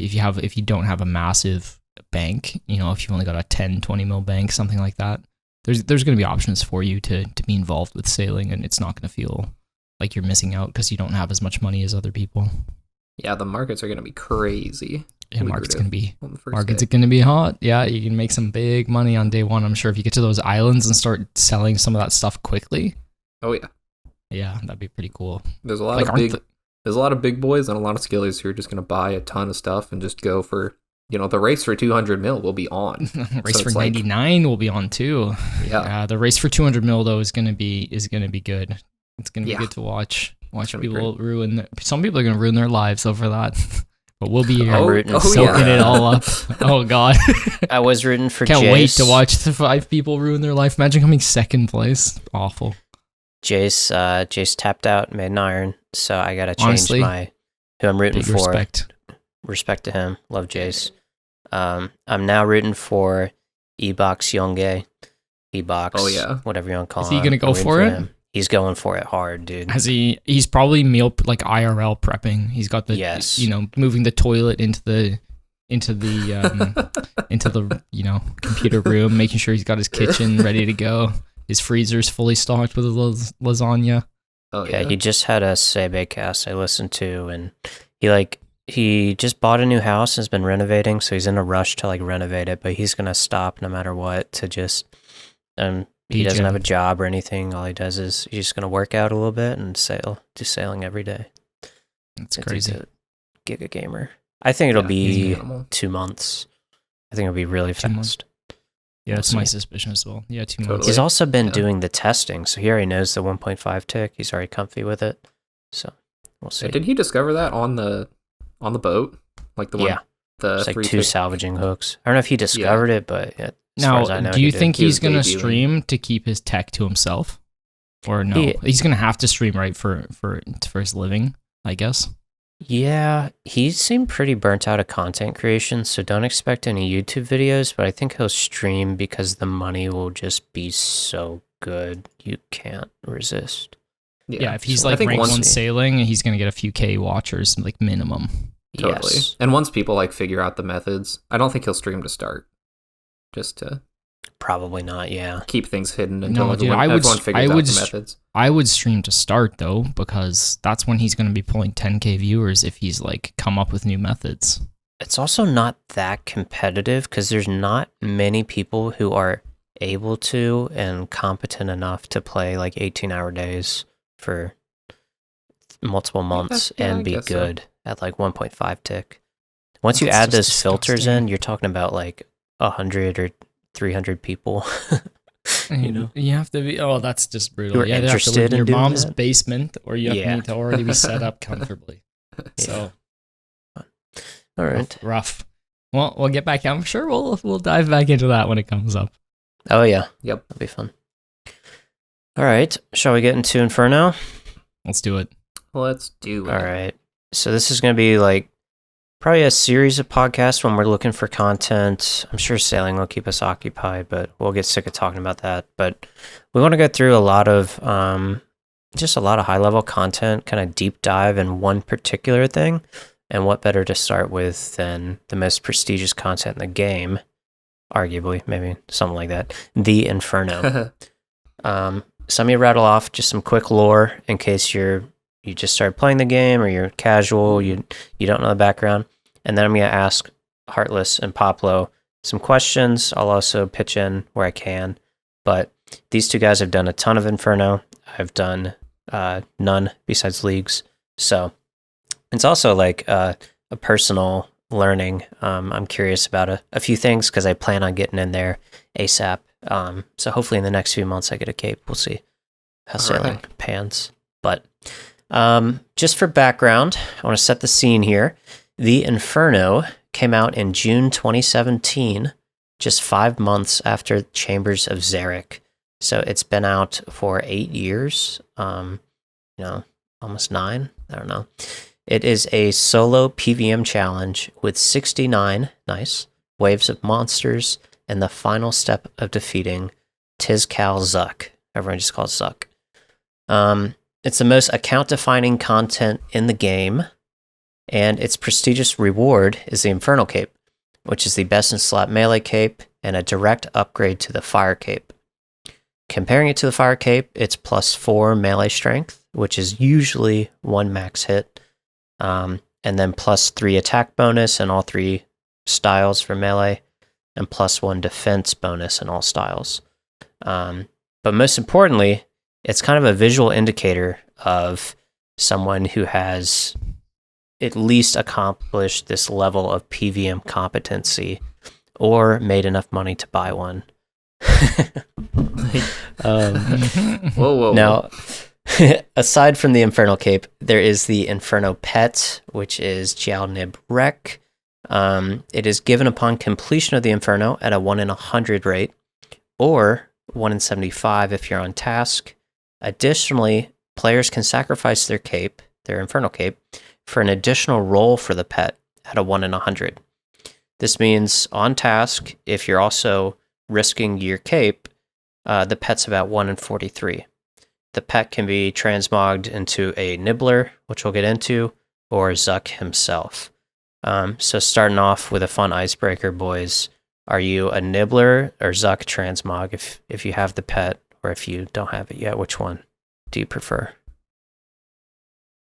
you don't have a massive bank, if you've only got a 10-20 mil bank, something like that, there's going to be options for you to be involved with sailing, and it's not going to feel like you're missing out because you don't have as much money as other people. Yeah, the markets are going to be crazy. Yeah, market's going to be hot. Yeah, you can make some big money on day one. I'm sure if you get to those islands and start selling some of that stuff quickly. Oh yeah. Yeah, that'd be pretty cool. There's a lot of big boys and a lot of skillies who are just going to buy a ton of stuff and just go for, the race for 200 mil will be on. Race for 99 will be on too. Yeah. The race for 200 mil though is going to be good. It's going to be good to watch. People some people are going to ruin their lives over that. But we'll be here soaking it all up. Oh, God. I was rooting for Can't Jace. wait to watch the 5 people ruin their life. Imagine coming second place. Awful. Jace tapped out, made an iron, so I got to change who I'm rooting for. Respect to him. Love Jace. I'm now rooting for E-Box Yonge. E-Box, whatever you want to call him. Is he going to go for it? Him. He's going for it hard, dude. He's probably meal like IRL prepping. He's got the moving the toilet into the computer room, making sure he's got his kitchen ready to go. His freezer's fully stocked with lasagna. Oh yeah, he just had a Sebe cast I listened to, and he just bought a new house and has been renovating, so he's in a rush to renovate it, but he's gonna stop no matter what to just he doesn't have a job or anything. All he does is he's just going to work out a little bit and do sailing every day. That's crazy. He's a giga gamer. I think it'll be 2 months. I think it'll be really fast. Yeah, that's my suspicion as well. Yeah, 2 months. Totally. He's also been doing the testing, so he already knows the 1.5 tick. He's already comfy with it. So we'll see. Did he discover that on the boat? Like the one? It's like 2 salvaging hooks. I don't know if he discovered it, but now, do you think he's going to stream to keep his tech to himself? Or no? He's going to have to stream, right, for his living, I guess? Yeah, he seemed pretty burnt out of content creation, so don't expect any YouTube videos, but I think he'll stream because the money will just be so good, you can't resist. Yeah, if he's rank 1 sailing, he's going to get a few K watchers, minimum. Totally. Yes. And once people figure out the methods, I don't think he'll stream to start. Just to probably not, keep things hidden until everyone figures out the methods. I would stream to start though, because that's when he's going to be pulling 10K viewers if he's come up with new methods. It's also not that competitive because there's not many people who are able to and competent enough to play 18-hour days for multiple months and be good at 1.5 tick. Once you add those filters in, you're talking about 100 or 300 people. You have to be. That's just brutal. You're interested in your mom's basement, or you need to already be set up comfortably. So, all right, rough. Well, we'll get back. I'm sure we'll dive back into that when it comes up. Oh yeah, yep, that'll be fun. All right, shall we get into Inferno? Let's do it. Let's do it. All right. So this is going to be probably a series of podcasts when we're looking for content. I'm sure sailing will keep us occupied, but we'll get sick of talking about that. But we want to go through a lot of just a lot of high-level content, kind of deep dive in one particular thing. And what better to start with than the most prestigious content in the game, arguably, maybe something like that, the Inferno. So let me rattle off just some quick lore in case you just started playing the game or you're casual, you don't know the background. And then I'm going to ask Heartless and Poplo some questions. I'll also pitch in where I can. But these two guys have done a ton of Inferno. I've done none besides leagues. So it's also a personal learning. I'm curious about a few things because I plan on getting in there ASAP. So hopefully in the next few months I get a cape. We'll see how sailing pans. But just for background, I want to set the scene here. The Inferno came out in June 2017, just 5 months after Chambers of Xeric. So it's been out for 8 years. almost 9. I don't know. It is a solo PVM challenge with 69 waves of monsters and the final step of defeating Tizcal Zuck. Everyone just calls Zuck. It's the most account-defining content in the game, and its prestigious reward is the Infernal Cape, which is the best in slot melee cape and a direct upgrade to the Fire Cape. Comparing it to the Fire Cape, it's plus 4 melee strength, which is usually 1 max hit, and then plus 3 attack bonus in all 3 styles for melee, and plus 1 defense bonus in all styles. But most importantly, it's kind of a visual indicator of someone who has at least accomplished this level of PVM competency or made enough money to buy one. Whoa. Now, aside from the Infernal Cape, there is the Inferno Pet, which is Gielinor Wreck. It is given upon completion of the Inferno at a 1 in 100 rate, or 1 in 75 if you're on task. Additionally, players can sacrifice their cape, their Infernal Cape, for an additional roll for the pet at a 1 in 100. This means on task, if you're also risking your cape, the pet's about 1 in 43. The pet can be transmogged into a Nibbler, which we'll get into, or Zuck himself. So starting off with a fun icebreaker, boys. Are you a Nibbler or Zuck transmog if you have the pet, or if you don't have it yet? Which one do you prefer?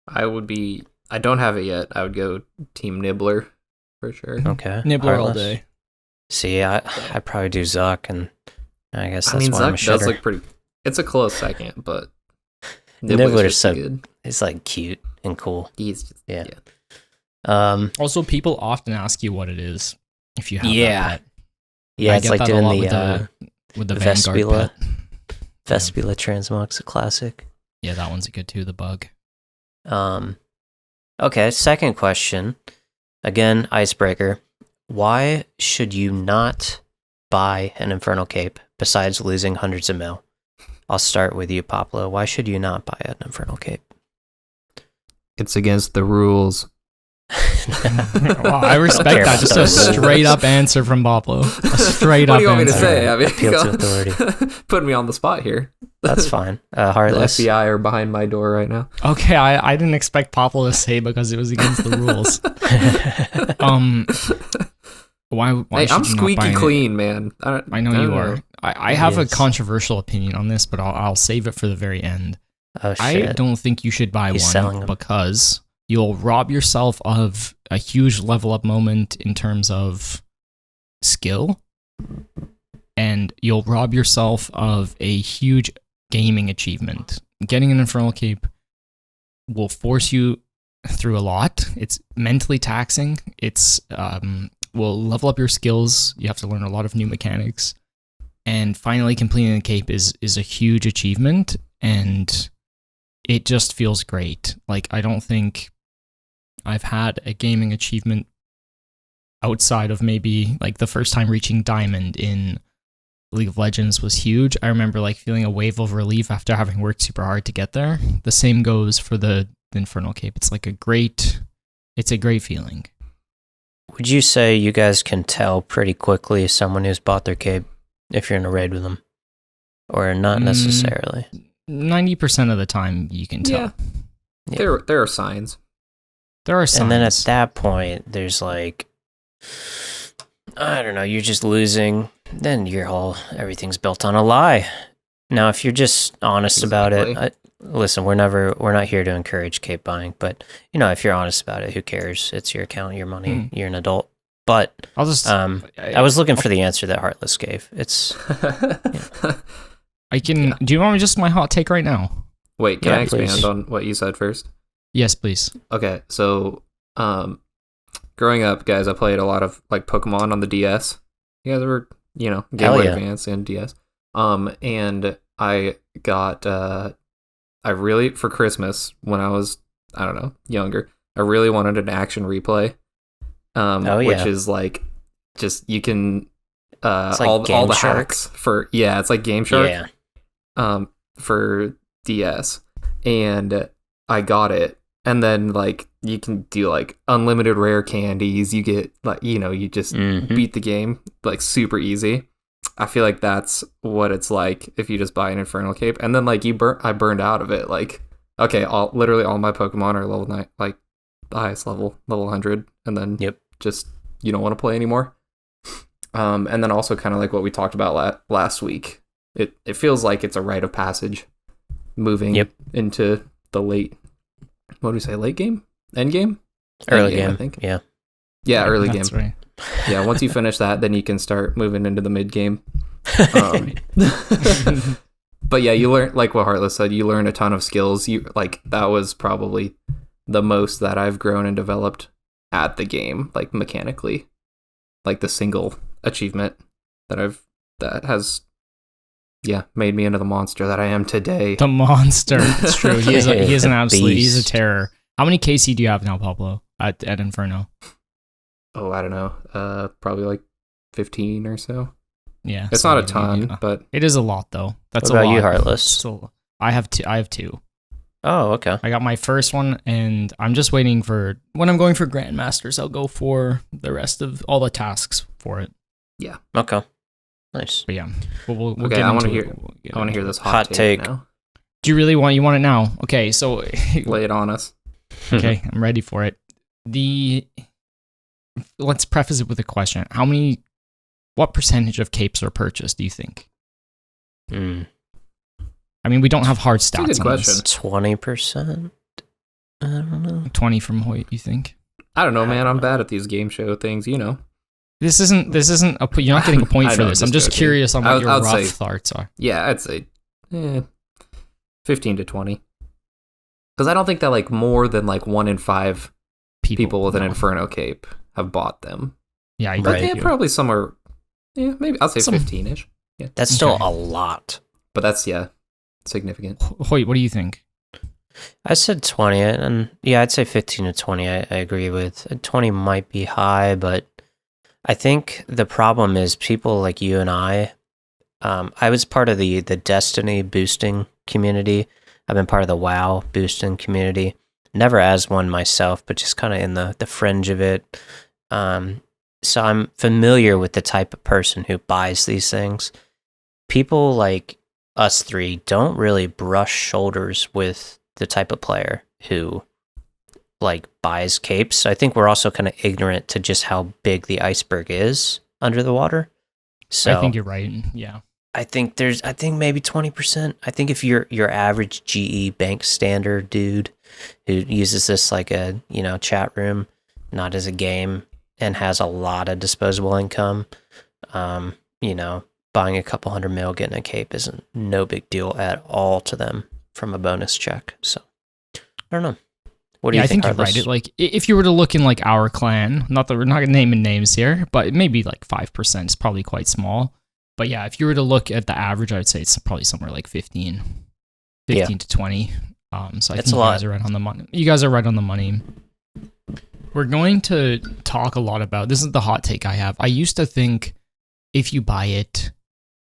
I don't have it yet. I would go Team Nibbler for sure. Okay. Nibbler all Heartless. day. See, I'd probably do Zuck, and I guess that's why Zuck I'm a shitter. does look pretty. It's a close second, but Nibbler's just so good. It's like cute and cool. He's just, Yeah. Also, people often ask you what it is if you have Yeah. that pet. Yeah, I it's get like that a doing lot the with the Vanguard Vespula. pet. Vespula transmog's a classic. Yeah, that one's good too, the bug. Okay, second question. Again, icebreaker. Why should you not buy an Infernal Cape besides losing hundreds of mil? I'll start with you, Poplo. Why should you not buy an Infernal Cape? It's against the rules. Wow, I respect that. Just a straight up answer from Poplo. A straight What up do you want me to answer. say? I mean, Appeal to authority. Putting me on the spot here. That's fine. The Heartless. FBI are behind my door right now. Okay, I didn't expect Poplo to say because it was against the rules. Why Hey, should I'm you not squeaky buy it? clean, man. I know you are. I have a Yes. controversial opinion on this, but I'll save it for the very end. Oh, I shit. don't think you should buy He's selling one them. because you'll rob yourself of a huge level up moment in terms of skill, and you'll rob yourself of a huge gaming achievement. Getting an Infernal Cape will force you through a lot. It's mentally taxing. It's will level up your skills. You have to learn a lot of new mechanics. And finally completing the cape is a huge achievement, and it just feels great. Like, I don't think I've had a gaming achievement outside of maybe like the first time reaching Diamond in League of Legends was huge. I remember like feeling a wave of relief after having worked super hard to get there. The same goes for the Infernal Cape. It's like a great feeling. Would you say you guys can tell pretty quickly someone who's bought their cape if you're in a raid with them? Or not necessarily? 90% of the time you can tell. Yeah. There are signs. There are signs. And then at that point, there's like, I don't know, you're just losing. Then everything's built on a lie. Now, if you're just honest about it, listen, we're not here to encourage cape buying, but if you're honest about it, who cares? It's your account, your money, you're an adult. But I'll just. I was looking for the answer that Heartless gave. It's. I can. Yeah. Do you want me just my hot take right now? Wait, can I expand please. on what you said first? Yes, please. Okay, so growing up, guys, I played a lot of like Pokemon on the DS. You guys were, Game Boy Advance and DS. And I got I really, for Christmas when I was, I don't know, younger, I really wanted an action replay. Which is like just you can it's like all the Shark. hacks for it's like Game Shark. Yeah. For DS. And I got it. And then like you can do like unlimited rare candies. You get like, you just beat the game like super easy. I feel like that's what it's like if you just buy an Infernal Cape. And then like I burned out of it. Like, okay, literally all my Pokemon are level 9, like the highest level 100. And then just you don't want to play anymore. And then also kind of like what we talked about last week. It feels like it's a rite of passage moving into the late, what do we say, late game? End game? Early game, I think. Yeah, early game. That's right. Yeah, once you finish that, then you can start moving into the mid game. But yeah, you learn, like what Heartless said, you learn a ton of skills. That was probably the most that I've grown and developed at the game, like mechanically. Like the single achievement that has made me into the monster that I am today. The monster. It's true. He is an absolute, he's a terror. How many KC do you have now, Poplo, at Inferno? Oh, I don't know. Probably like 15 or so. Yeah. It's not a ton, but it is a lot though. That's what a about lot. you, Heartless? So I have two. Oh, okay. I got my first one, and I'm just waiting for when I'm going for Grandmasters. I'll go for the rest of all the tasks for it. Yeah. Okay. Nice. But yeah, we'll okay. get I want to into hear. it. I want to hear this Hot take. now. Do you really want it now? Okay, so Lay it on us. Okay, I'm ready for it. Let's preface it with a question. What percentage of capes are purchased, do you think? I mean, we don't have hard stats. That's a good question. 20%? I don't know. 20 from Hoyt, you think? I don't know, man. I'm bad at these game show things, This isn't you're not getting a point for this. I'm just joking. curious on what your I'd rough say, thoughts are. Yeah, I'd say 15 to 20. Because I don't think that like more than like 1 in 5 people with an Inferno cape have bought them. Yeah, but yeah, probably somewhere. Yeah, maybe I'll say 15-ish. Yeah, that's still a lot. But that's significant. Hoyt, what do you think? I said 20, and yeah, I'd say 15 to 20. I agree with 20 might be high, but I think the problem is people like you and I was part of the Destiny boosting community. I've been part of the WoW boosting community. Never as one myself, but just kind of in the fringe of it. So I'm familiar with the type of person who buys these things. People like us three don't really brush shoulders with the type of player who like buys capes. I think we're also kind of ignorant to just how big the iceberg is under the water. So I think you're right. Yeah. I think maybe 20%. I think if you're your average GE bank standard dude who uses this like a, chat room, not as a game, and has a lot of disposable income, buying a couple $100 mil, getting a cape isn't no big deal at all to them from a bonus check. So I don't know. What do you think? I think you're right. Like if you were to look in like our clan, not that we're not naming names here, but maybe like 5% is probably quite small. But yeah, if you were to look at the average, I would say it's probably somewhere like 15 to 20. So I think you guys are right on the money. You guys are right on the money. We're going to talk a lot about, this is the hot take I have. I used to think if you buy it,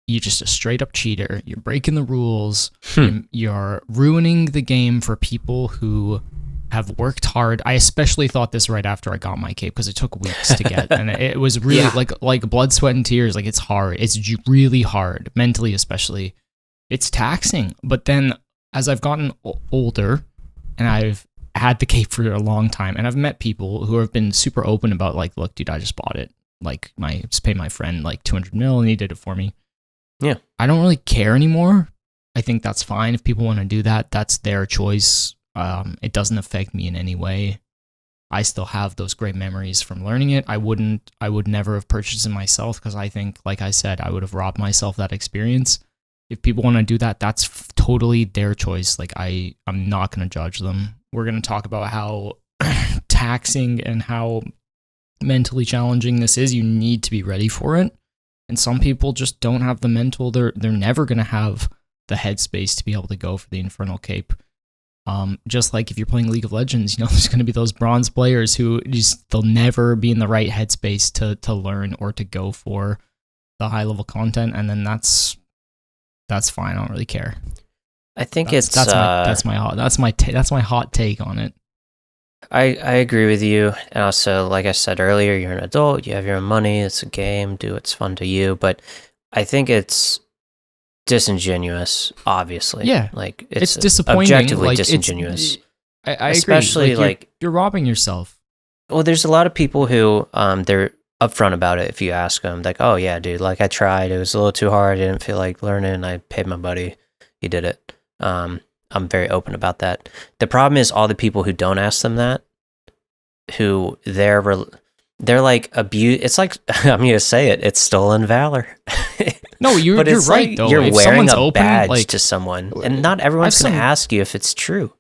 you're just a straight up cheater. You're breaking the rules. You're ruining the game for people who have worked hard. I especially thought this right after I got my cape because it took weeks to get, and it was really like blood, sweat, and tears. Like it's hard. It's really hard, mentally especially. It's taxing. But then as I've gotten older, and I've had the cape for a long time, and I've met people who have been super open about like, look, dude, I just bought it. Like just paid my friend like 200 mil, and he did it for me. Yeah, I don't really care anymore. I think that's fine if people want to do that. That's their choice. It doesn't affect me in any way. I still have those great memories from learning it. I would never have purchased it myself because I think, like I said, I would have robbed myself that experience. If people want to do that, that's totally their choice. Like I'm not going to judge them. We're going to talk about how taxing and how mentally challenging this is. You need to be ready for it. And some people just don't have the mental. They're never going to have the headspace to be able to go for the Infernal Cape. Just like if you're playing League of Legends, there's going to be those bronze players who they'll never be in the right headspace to learn or to go for the high level content, and then that's fine. I don't really care. I think that's my hot take on it. I agree with you. And also, like I said earlier, you're an adult, you have your own money, it's a game, do what's fun to you. But I think it's disingenuous, obviously. Yeah. Like It's disappointing. Objectively like, disingenuous. I Especially agree. like you're robbing yourself. well, there's a lot of people who they're upfront about it. If you ask them, like, "Oh yeah, dude, like I tried. It was a little too hard. I didn't feel like learning. I paid my buddy. He did it." I'm very open about that. The problem is all the people who don't ask them that, who they're like abuse. It's like I'm gonna say it. It's stolen valor. No, you're right like though. You're if wearing a open, badge to someone, and not everyone's gonna ask you if it's true.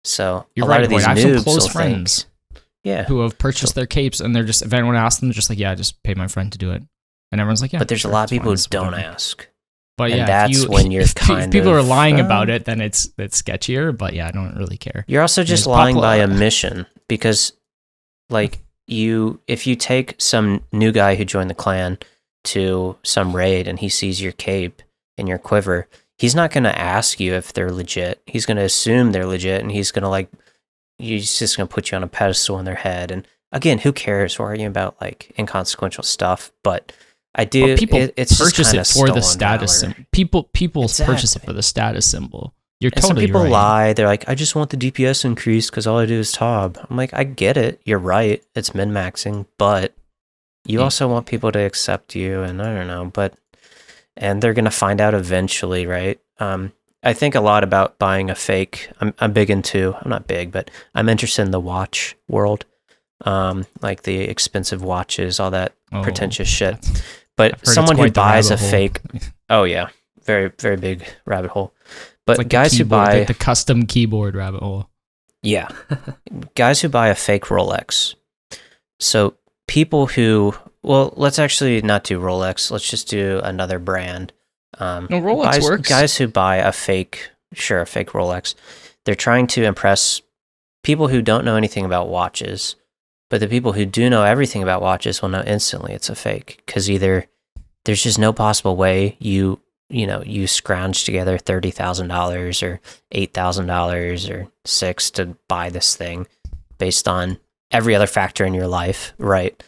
So you're a lot right, of these I have noobs some close will friends who have purchased their capes, and they're just, if anyone asks them, they're just like, yeah, I just paid my friend to do it, and everyone's like, yeah. But there's sure, a lot of people who fine, don't whatever. ask. But and yeah, that's when you're if people are lying about it, then it's sketchier. But yeah, I don't really care. You're also just lying by omission, because like if you take some new guy who joined the clan to some raid and he sees your cape and your quiver, he's not going to ask you if they're legit. He's going to assume they're legit, and he's going to he's just going to put you on a pedestal in their head. And again, who cares? We're arguing about like inconsequential stuff, but I do. But people it's purchase it for the status valor. symbol. People purchase it for the status symbol. You're and totally some people right. lie. They're like, I just want the DPS increase because all I do is Tob. I'm like, I get it. You're right. It's min-maxing, but you also want people to accept you, and I don't know, and they're gonna find out eventually, right? I think a lot about buying a fake. I'm big into. I'm not big, but I'm interested in the watch world, like the expensive watches, all that pretentious shit. But someone who buys a fake, oh yeah, very very big rabbit hole. But like guys who buy the custom keyboard rabbit hole. Yeah, guys who buy a fake Rolex. So people who, well, let's actually not do Rolex. Let's just do another brand. No, Rolex works. Guys who buy a fake Rolex, they're trying to impress people who don't know anything about watches. But the people who do know everything about watches will know instantly it's a fake, because either there's just no possible way you scrounge together $30,000 or $8,000 or $6,000 to buy this thing based on every other factor in your life, right?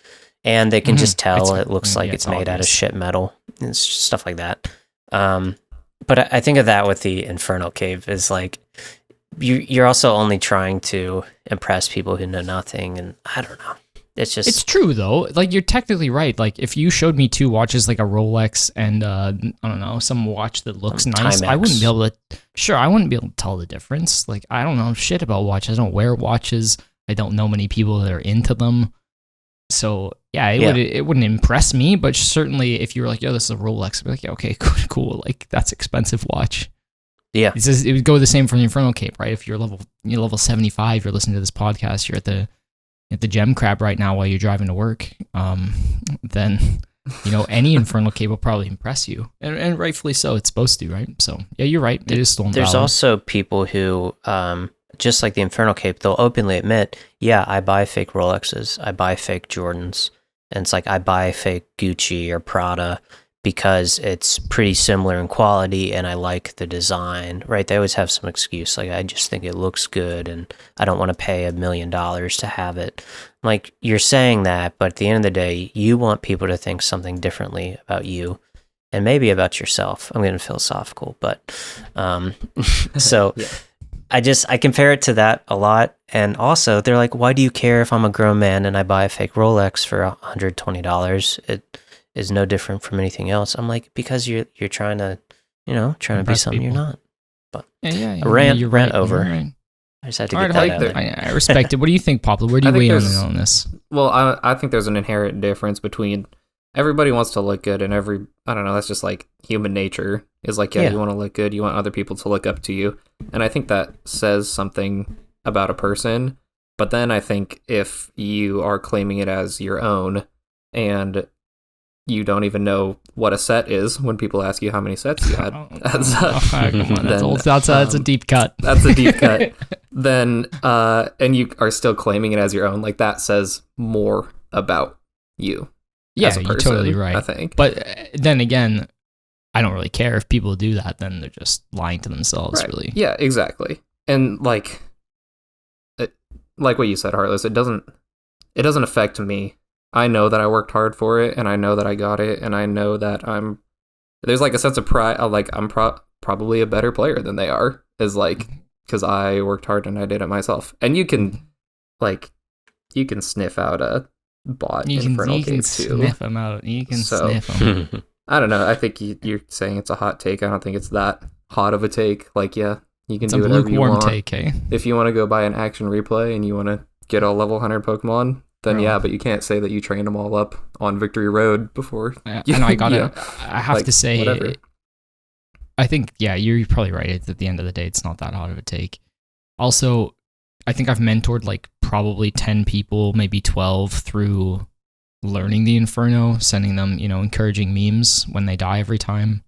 And they can just tell it looks like it's made out of shit metal and stuff like that. But I think of that with the Infernal cave is like you're also only trying to impress people who know nothing, and I don't know. It's true though. Like, you're technically right. Like, if you showed me two watches, like a Rolex and I don't know, some watch that looks nice, I wouldn't be able to tell the difference. Like, I don't know shit about watches. I don't wear watches. I don't know many people that are into them. So yeah, it wouldn't impress me. But certainly, if you were like, "Yo, this is a Rolex," I'd be like, yeah, "Okay, cool. Like, that's expensive watch." Yeah, it would go the same for the Infernal cape, right? If you're level 75, you're listening to this podcast, you're at the gem crab right now while you're driving to work, then any Infernal cape will probably impress you, and rightfully so. It's supposed to, right? So yeah, you're right. It is stolen. There's also people who, just like the Infernal cape, they'll openly admit, yeah, I buy fake Rolexes, I buy fake Jordans, and it's like I buy fake Gucci or Prada because it's pretty similar in quality and I like the design, right? They always have some excuse, like I just think it looks good and I don't want to pay $1 million to have it. Like, you're saying that, but at the end of the day, you want people to think something differently about you and maybe about yourself. I'm getting philosophical, but so yeah. I compare it to that a lot. And also, they're like, why do you care if I'm a grown man and I buy a fake Rolex for $120? It is no different from anything else. I'm like, because you're trying to, trying to be something people. You're not. But yeah, rant over. Right. I just had to get that out there. I respect it. What do you think, Poplo? Where do you weigh in on this? Well, I think there's an inherent difference between everybody wants to look good, and I don't know, that's just like human nature. Is like, you want to look good, you want other people to look up to you. And I think that says something about a person. But then I think if you are claiming it as your own and you don't even know what a set is when people ask you how many sets you had, that's a deep cut. That's a deep cut. Then, and you are still claiming it as your own, like, that says more about you. Yeah, you're totally right. I think. But then again, I don't really care if people do that. Then they're just lying to themselves, Right. really. Yeah, exactly. And like what you said, Heartless, it doesn't affect me. I know that I worked hard for it, and I know that I got it, and I know that there's like a sense of pride. Like I'm probably a better player than they are, is like, because I worked hard and I did it myself. And you can sniff out a bot Infernal cave too. Sniff them out. You can So- sniff them. I don't know. I think you're saying it's a hot take. I don't think it's that hot of a take. Like, yeah, you can It's do a whatever you lukewarm want. take, hey? If you want to go buy an action replay and you want to get all level 100 Pokemon, then Bro. yeah, but you can't say that you trained them all up on Victory Road before. I know, I gotta. Yeah. I have Like, to say, whatever. I think, yeah, you're probably right. At the end of the day, it's not that hot of a take. Also, I think I've mentored like probably 10 people, maybe 12 through learning the Inferno, sending them, encouraging memes when they die every time,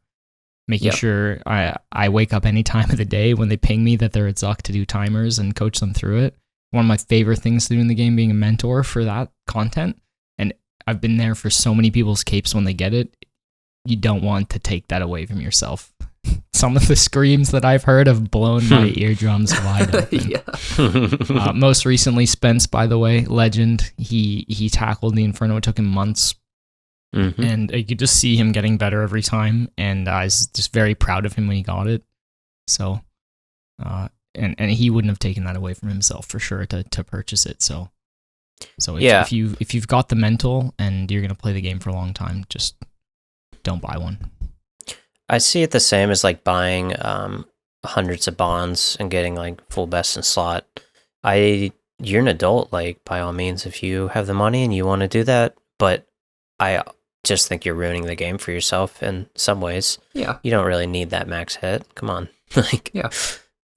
making Yep. sure I wake up any time of the day when they ping me that they're at Zuck to do timers and coach them through it. One of my favorite things to do in the game, being a mentor for that content. And I've been there for so many people's capes when they get it. You don't want to take that away from yourself. Some of the screams that I've heard have blown my eardrums wide open. Yeah. Most recently, Spence, by the way, legend. He tackled the Inferno. It took him months, Mhm. and you could just see him getting better every time. And I was just very proud of him when he got it. So, and he wouldn't have taken that away from himself for sure to purchase it. So Yeah. if you've got the mental and you're gonna play the game for a long time, just don't buy one. I see it the same as like buying hundreds of bonds and getting like full best in slot. You're an adult, like by all means, if you have the money and you want to do that. But I just think you're ruining the game for yourself in some ways. Yeah. You don't really need that max hit. Come on, like Yeah.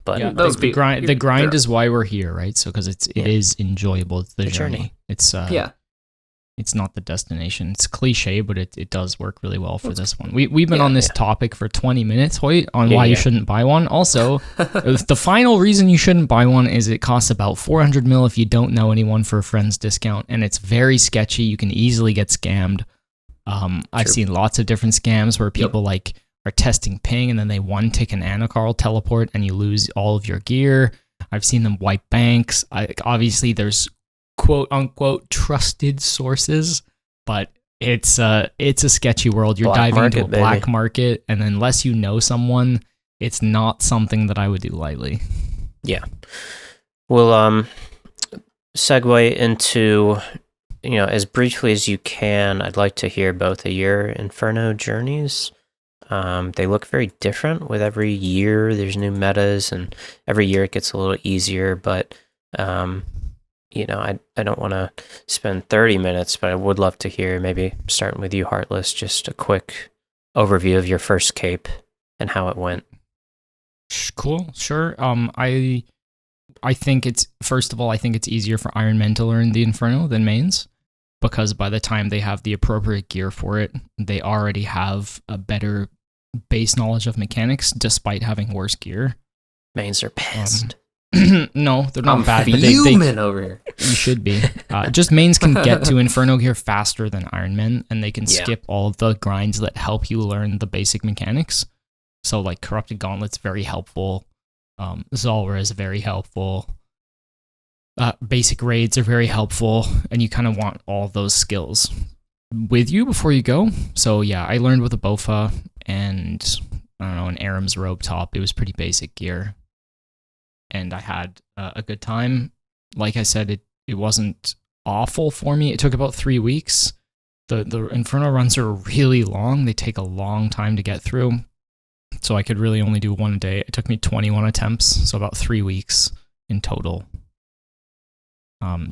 But Yeah, those the be- grind. The grind they're- is why we're here, right? So because it Yeah. is enjoyable. It's the The journey. journey. It's Yeah. It's not the destination. It's cliche, but it does work really well for That's- this one. We've been yeah, on this yeah. topic for 20 minutes, Hoyt, on Yeah, why you yeah. shouldn't buy one. Also, the final reason you shouldn't buy one is it costs about 400 mil if you don't know anyone for a friend's discount, and it's very sketchy. You can easily get scammed. I've True. seen lots of different scams where people like are testing ping and then they one tick an Anacarl teleport and you lose all of your gear. I've seen them wipe banks. Obviously, there's quote unquote trusted sources, but it's a sketchy world. You're Black diving into a market, black baby. market, and unless you know someone, it's not something that I would do lightly. we'll segue into, as briefly as you can. I'd like to hear both of your Inferno journeys. They look very different with every year. There's new metas, and every year it gets a little easier. But I don't want to spend 30 minutes, but I would love to hear, maybe starting with you, Heartless, just a quick overview of your first cape and how it went. Cool, sure. I think it's, first of all, I think it's easier for Iron Men to learn the Inferno than mains, because by the time they have the appropriate gear for it, they already have a better base knowledge of mechanics, despite having worse gear. Mains are pissed. No, they're not I'm bad, but fuming over here. you should be. Just mains can get to Inferno gear faster than Iron Men, and they can Yeah. skip all of the grinds that help you learn the basic mechanics. So, like, Corrupted Gauntlet's very helpful. Zolra is very helpful. Basic raids are very helpful, and you kind of want all those skills with you before you go. So, yeah, I learned with a Bofa and, I don't know, an Aram's robe top. It was pretty basic gear. And I had a good time. Like I said, it wasn't awful for me. It took about 3 weeks. The Inferno runs are really long. They take a long time to get through. So I could really only do one a day. It took me 21 attempts, so about 3 weeks in total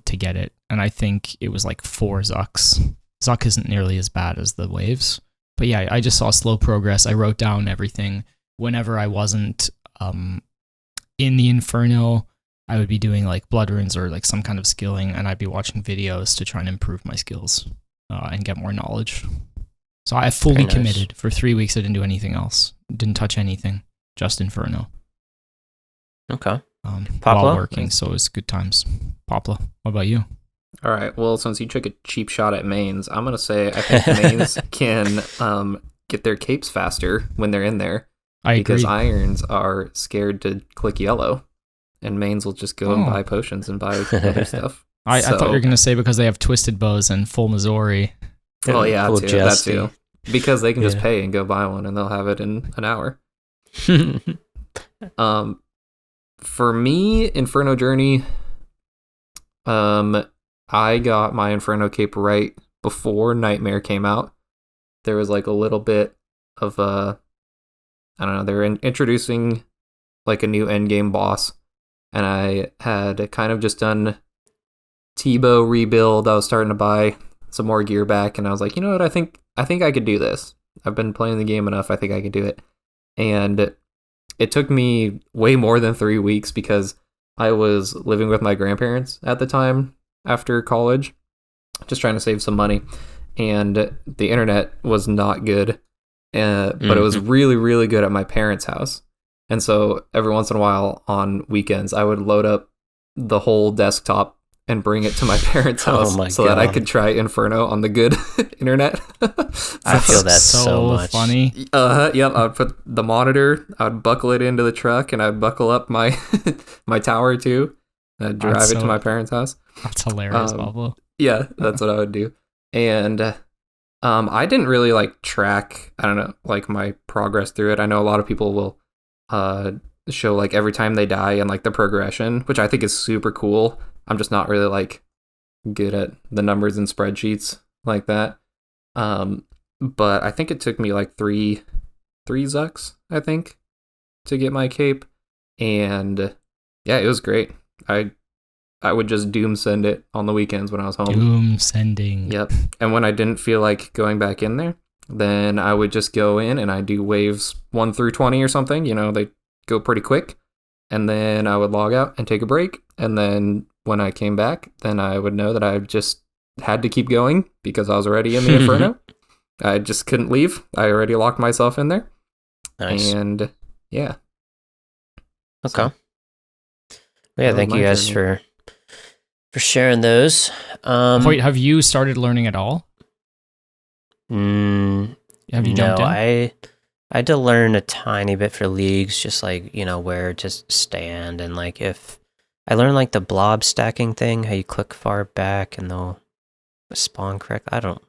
to get it. And I think it was like 4 Zucks. Zuck isn't nearly as bad as the waves. But yeah, I just saw slow progress. I wrote down everything. Whenever I wasn't in the Inferno, I would be doing like blood runes or like some kind of skilling, and I'd be watching videos to try and improve my skills and get more knowledge. So I fully Very nice. committed. For 3 weeks, I didn't do anything else. Didn't touch anything. Just Inferno. Okay. While Poplo? working, so it was good times. Poplo, what about you? All right. Well, since you took a cheap shot at mains, I'm gonna say I think mains can get their capes faster when they're in there. I because agree. irons are scared to click yellow, and mains will just go and buy potions and buy other stuff. I thought you were gonna say because they have twisted bows and full Missouri. Oh yeah, Full too, that jesty. too. Because they can just Yeah. pay and go buy one, and they'll have it in an hour. For me, Inferno Journey, I got my Inferno cape right before Nightmare came out. There was like a little bit of I don't know, they're introducing like a new endgame boss, and I had kind of just done Tebow rebuild. I was starting to buy some more gear back, and I was like, you know what, I think I could do this. I've been playing the game enough, I think I could do it. And it took me way more than 3 weeks because I was living with my grandparents at the time after college, just trying to save some money, and the internet was not good, but it was really, really good at my parents' house. And so every once in a while on weekends, I would load up the whole desktop and bring it to my parents' house so that I could try Inferno on the good internet. I feel that so so much. funny. Yep, I would put the monitor, I would buckle it into the truck, and I'd buckle up my my tower too. I'd drive it to my parents' house. That's hilarious, Pablo. Yeah, that's what I would do. And I didn't really like track, I don't know, like my progress through it. I know a lot of people will show like every time they die and like the progression, which I think is super cool. I'm just not really like good at the numbers and spreadsheets like that. But I think it took me like three zucks, I think, to get my cape. And yeah, it was great. I would just doom send it on the weekends when I was home. Doom sending. Yep. And when I didn't feel like going back in there, then I would just go in and I'd do waves 1 through 20 or something. You know, they go pretty quick. And then I would log out and take a break. And then when I came back, then I would know that I just had to keep going because I was already in the Inferno. I just couldn't leave. I already locked myself in there. Nice. And yeah. Okay. So, yeah, thank you guys for sharing those. Wait, have you started learning at all? Have you jumped in? I had to learn a tiny bit for leagues, just like, you know, where to stand, and like if I learned like the blob stacking thing, how you click far back and they'll spawn correct. I don't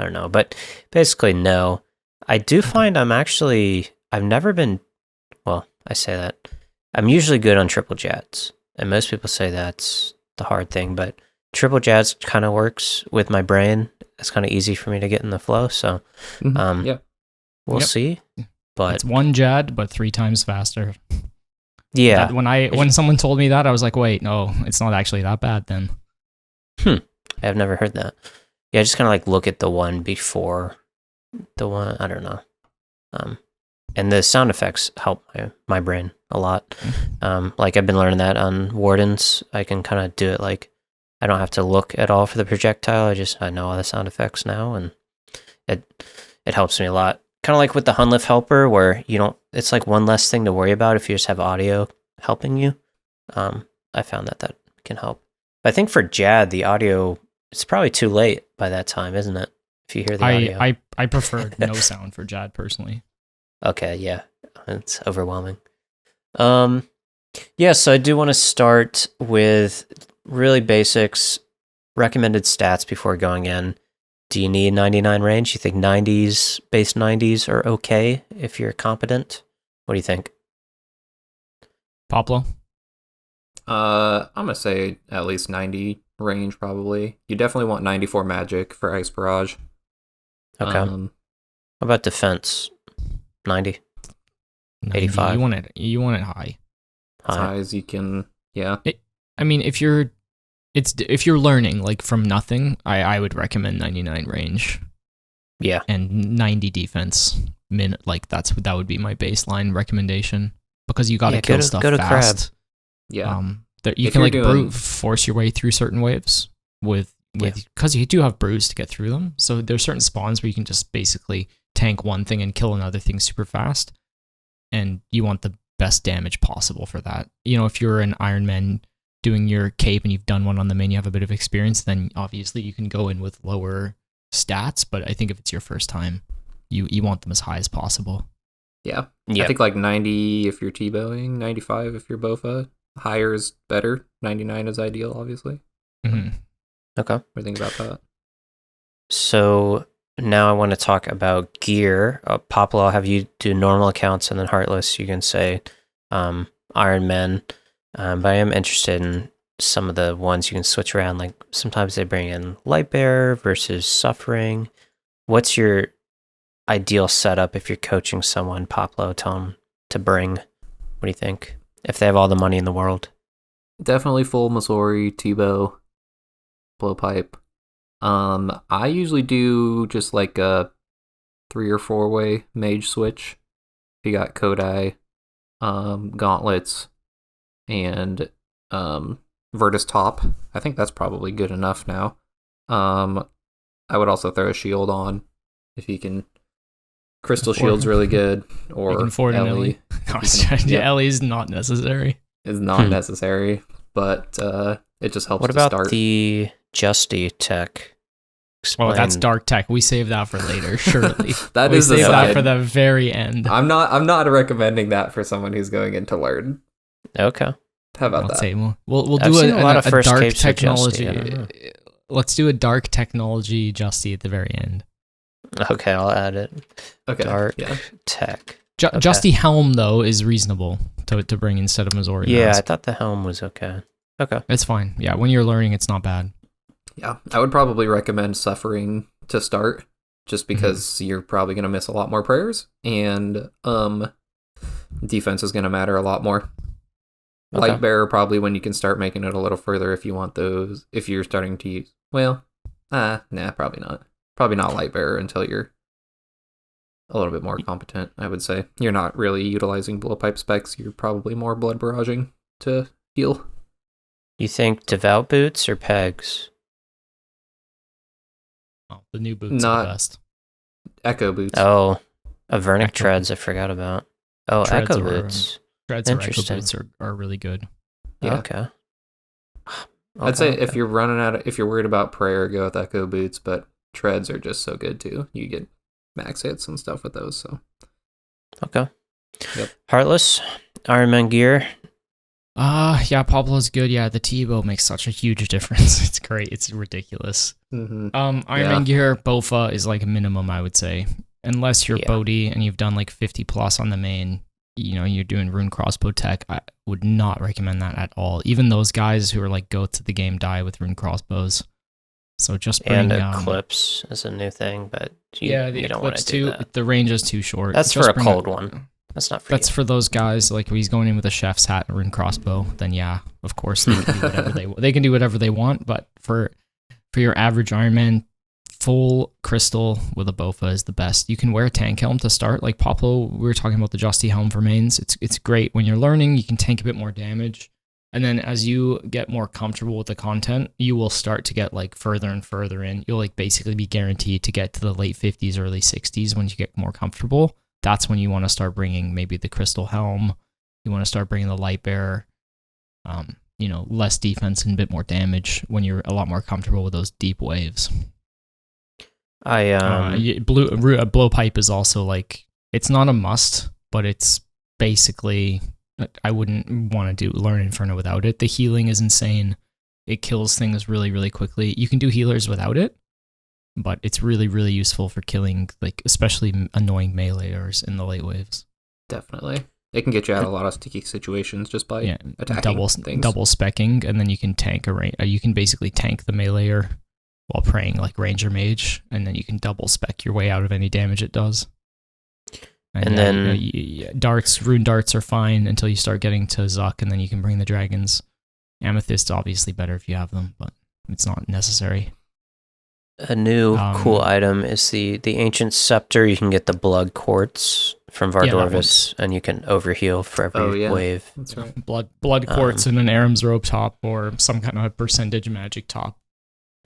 know, but basically no. I do find I've never been, well, I say that I'm usually good on triple jets, and most people say that's the hard thing, but triple jets kind of works with my brain. It's kind of easy for me to get in the flow, so we'll see. But it's one Jad, but 3 times faster. Yeah. When someone told me that, I was like, wait, no, it's not actually that bad then. I've never heard that. Yeah, just kind of like look at the one before the one. I don't know. And the sound effects help my brain a lot. Like I've been learning that on Wardens. I can kind of do it like I don't have to look at all for the projectile. I know all the sound effects now, and it helps me a lot. Kind of like with the Hunlift helper, where you don't. It's like one less thing to worry about if you just have audio helping you. I found that can help. But I think for Jad, the audio, it's probably too late by that time, isn't it? If you hear the audio. I prefer no sound for Jad personally. Okay, yeah. It's overwhelming. Yeah, so I do want to start with really basics, recommended stats before going in. Do you need 99 range? You think 90s, base 90s are okay if you're competent? What do you think? Poplo? I'm going to say at least 90 range, probably. You definitely want 94 magic for Ice Barrage. Okay. How about defense? 90? 85? You want it high. As high as you can, yeah. I mean, if you're learning like from nothing, I would recommend 99 range. Yeah. And 90 defense. That would be my baseline recommendation, because you got to kill stuff fast. Yeah. You can brute force your way through certain waves because you do have brews to get through them. So there's certain spawns where you can just basically tank one thing and kill another thing super fast, and you want the best damage possible for that. You know, if you're an Iron Man doing your cape and you've done one on the main, you have a bit of experience, then obviously you can go in with lower stats. But I think if it's your first time, You want them as high as possible. Yeah. Yep. I think like 90 if you're T-bowing, 95 if you're Bofa. Higher is better. 99 is ideal, obviously. Mm-hmm. Okay. What do you think about that? So now I want to talk about gear. Poplo, I'll have you do normal accounts, and then Heartless, you can say Iron Men. But I am interested in some of the ones you can switch around. Like sometimes they bring in Lightbearer versus Suffering. What's your ideal setup if you're coaching someone, Poplo? Tell them to bring. What do you think? If they have all the money in the world. Definitely full Missouri, T-bow, blowpipe. I usually do just like a 3 or 4 way mage switch. If you got Kodai, gauntlets, and Virtus top. I think that's probably good enough now. I would also throw a shield on if you can. Crystal Shield's really good, or You can afford an Ellie. Yeah, Ellie is not necessary. Is not necessary, but it just helps What to about start. the Justy tech? Well, that's Explain- dark tech. We save that for later, surely. That we is the save that side. for the very end. I'm not recommending that for someone who's going in to learn. Okay. How about I'll that? say we'll I've do seen a lot of a first dark capes with technology. Justy, I don't know. Let's do a dark technology Justy at the very end. Okay, I'll add it. Okay. Dark Yeah. tech. Okay. Justy helm though is reasonable to bring instead of Missouri. Yeah, I mask. thought the helm was okay. Okay. It's fine. Yeah, when you're learning, it's not bad. Yeah. I would probably recommend Suffering to start, just because you're probably going to miss a lot more prayers, and defense is going to matter a lot more. Okay. Lightbearer probably when you can start making it a little further if you want those. If you're starting to use, probably not. Probably not Lightbearer until you're a little bit more competent. I would say you're not really utilizing blowpipe specs. You're probably more blood barraging to heal. You think devout boots or pegs? Oh, the new boots are Not- the best. Echo boots. Oh, Avernic Echo. treads I forgot about. Oh, Treads echo are- boots. Threads or echo Interesting. boots are really good. Yeah. Okay. I'd say Okay, if you're worried about prayer, go with echo boots, but treads are just so good too. You get max hits and stuff with those. So Okay. Yep. Heartless, Iron Man gear. Yeah, Poplo's good. Yeah, the T-bow makes such a huge difference. It's great. It's ridiculous. mm-hmm. Iron Man gear, Bofa is like a minimum, I would say. Unless you're Yeah. Bodhi and you've done like 50 plus on the main, you're doing rune crossbow tech, I would not recommend that at all. Even those guys who are like goats at the game die with rune crossbows. So just bring... And Eclipse is a new thing, but you don't want to do too. that. The range is too short. That's Just for a bring cold one. That's not for That's you. for those guys. Like if he's going in with a chef's hat and a rune crossbow, then yeah, of course they can do whatever they can do whatever they want. But for your average Iron Man, full crystal with a Bofa is the best. You can wear a tank helm to start. Like Poplo, we were talking about the Justy helm for mains. It's great when you're learning. You can tank a bit more damage, and then as you get more comfortable with the content, you will start to get like further and further in. You'll like basically be guaranteed to get to the late 50s, early 60s when you get more comfortable. That's when you want to start bringing maybe the crystal helm. You want to start bringing the light bearer. Less defense and a bit more damage when you're a lot more comfortable with those deep waves. Blowpipe is also like, it's not a must, but it's basically, I wouldn't want to learn Inferno without it. The healing is insane. It kills things really, really quickly. You can do healers without it, but it's really, really useful for killing, like, especially annoying meleeers in the late waves. Definitely. It can get you out of a lot of sticky situations just by attacking double specking, and then you can tank you can basically tank the meleeer while praying like Ranger Mage, and then you can double spec your way out of any damage it does. And then rune darts are fine until you start getting to Zuck, and then you can bring the dragons. Amethyst's obviously better if you have them, but it's not necessary. A new cool item is the Ancient Scepter. You can get the Blood Quartz from Vardorvis, and you can overheal for every wave. That's right. Blood Quartz and an Aram's Robe top, or some kind of percentage magic top.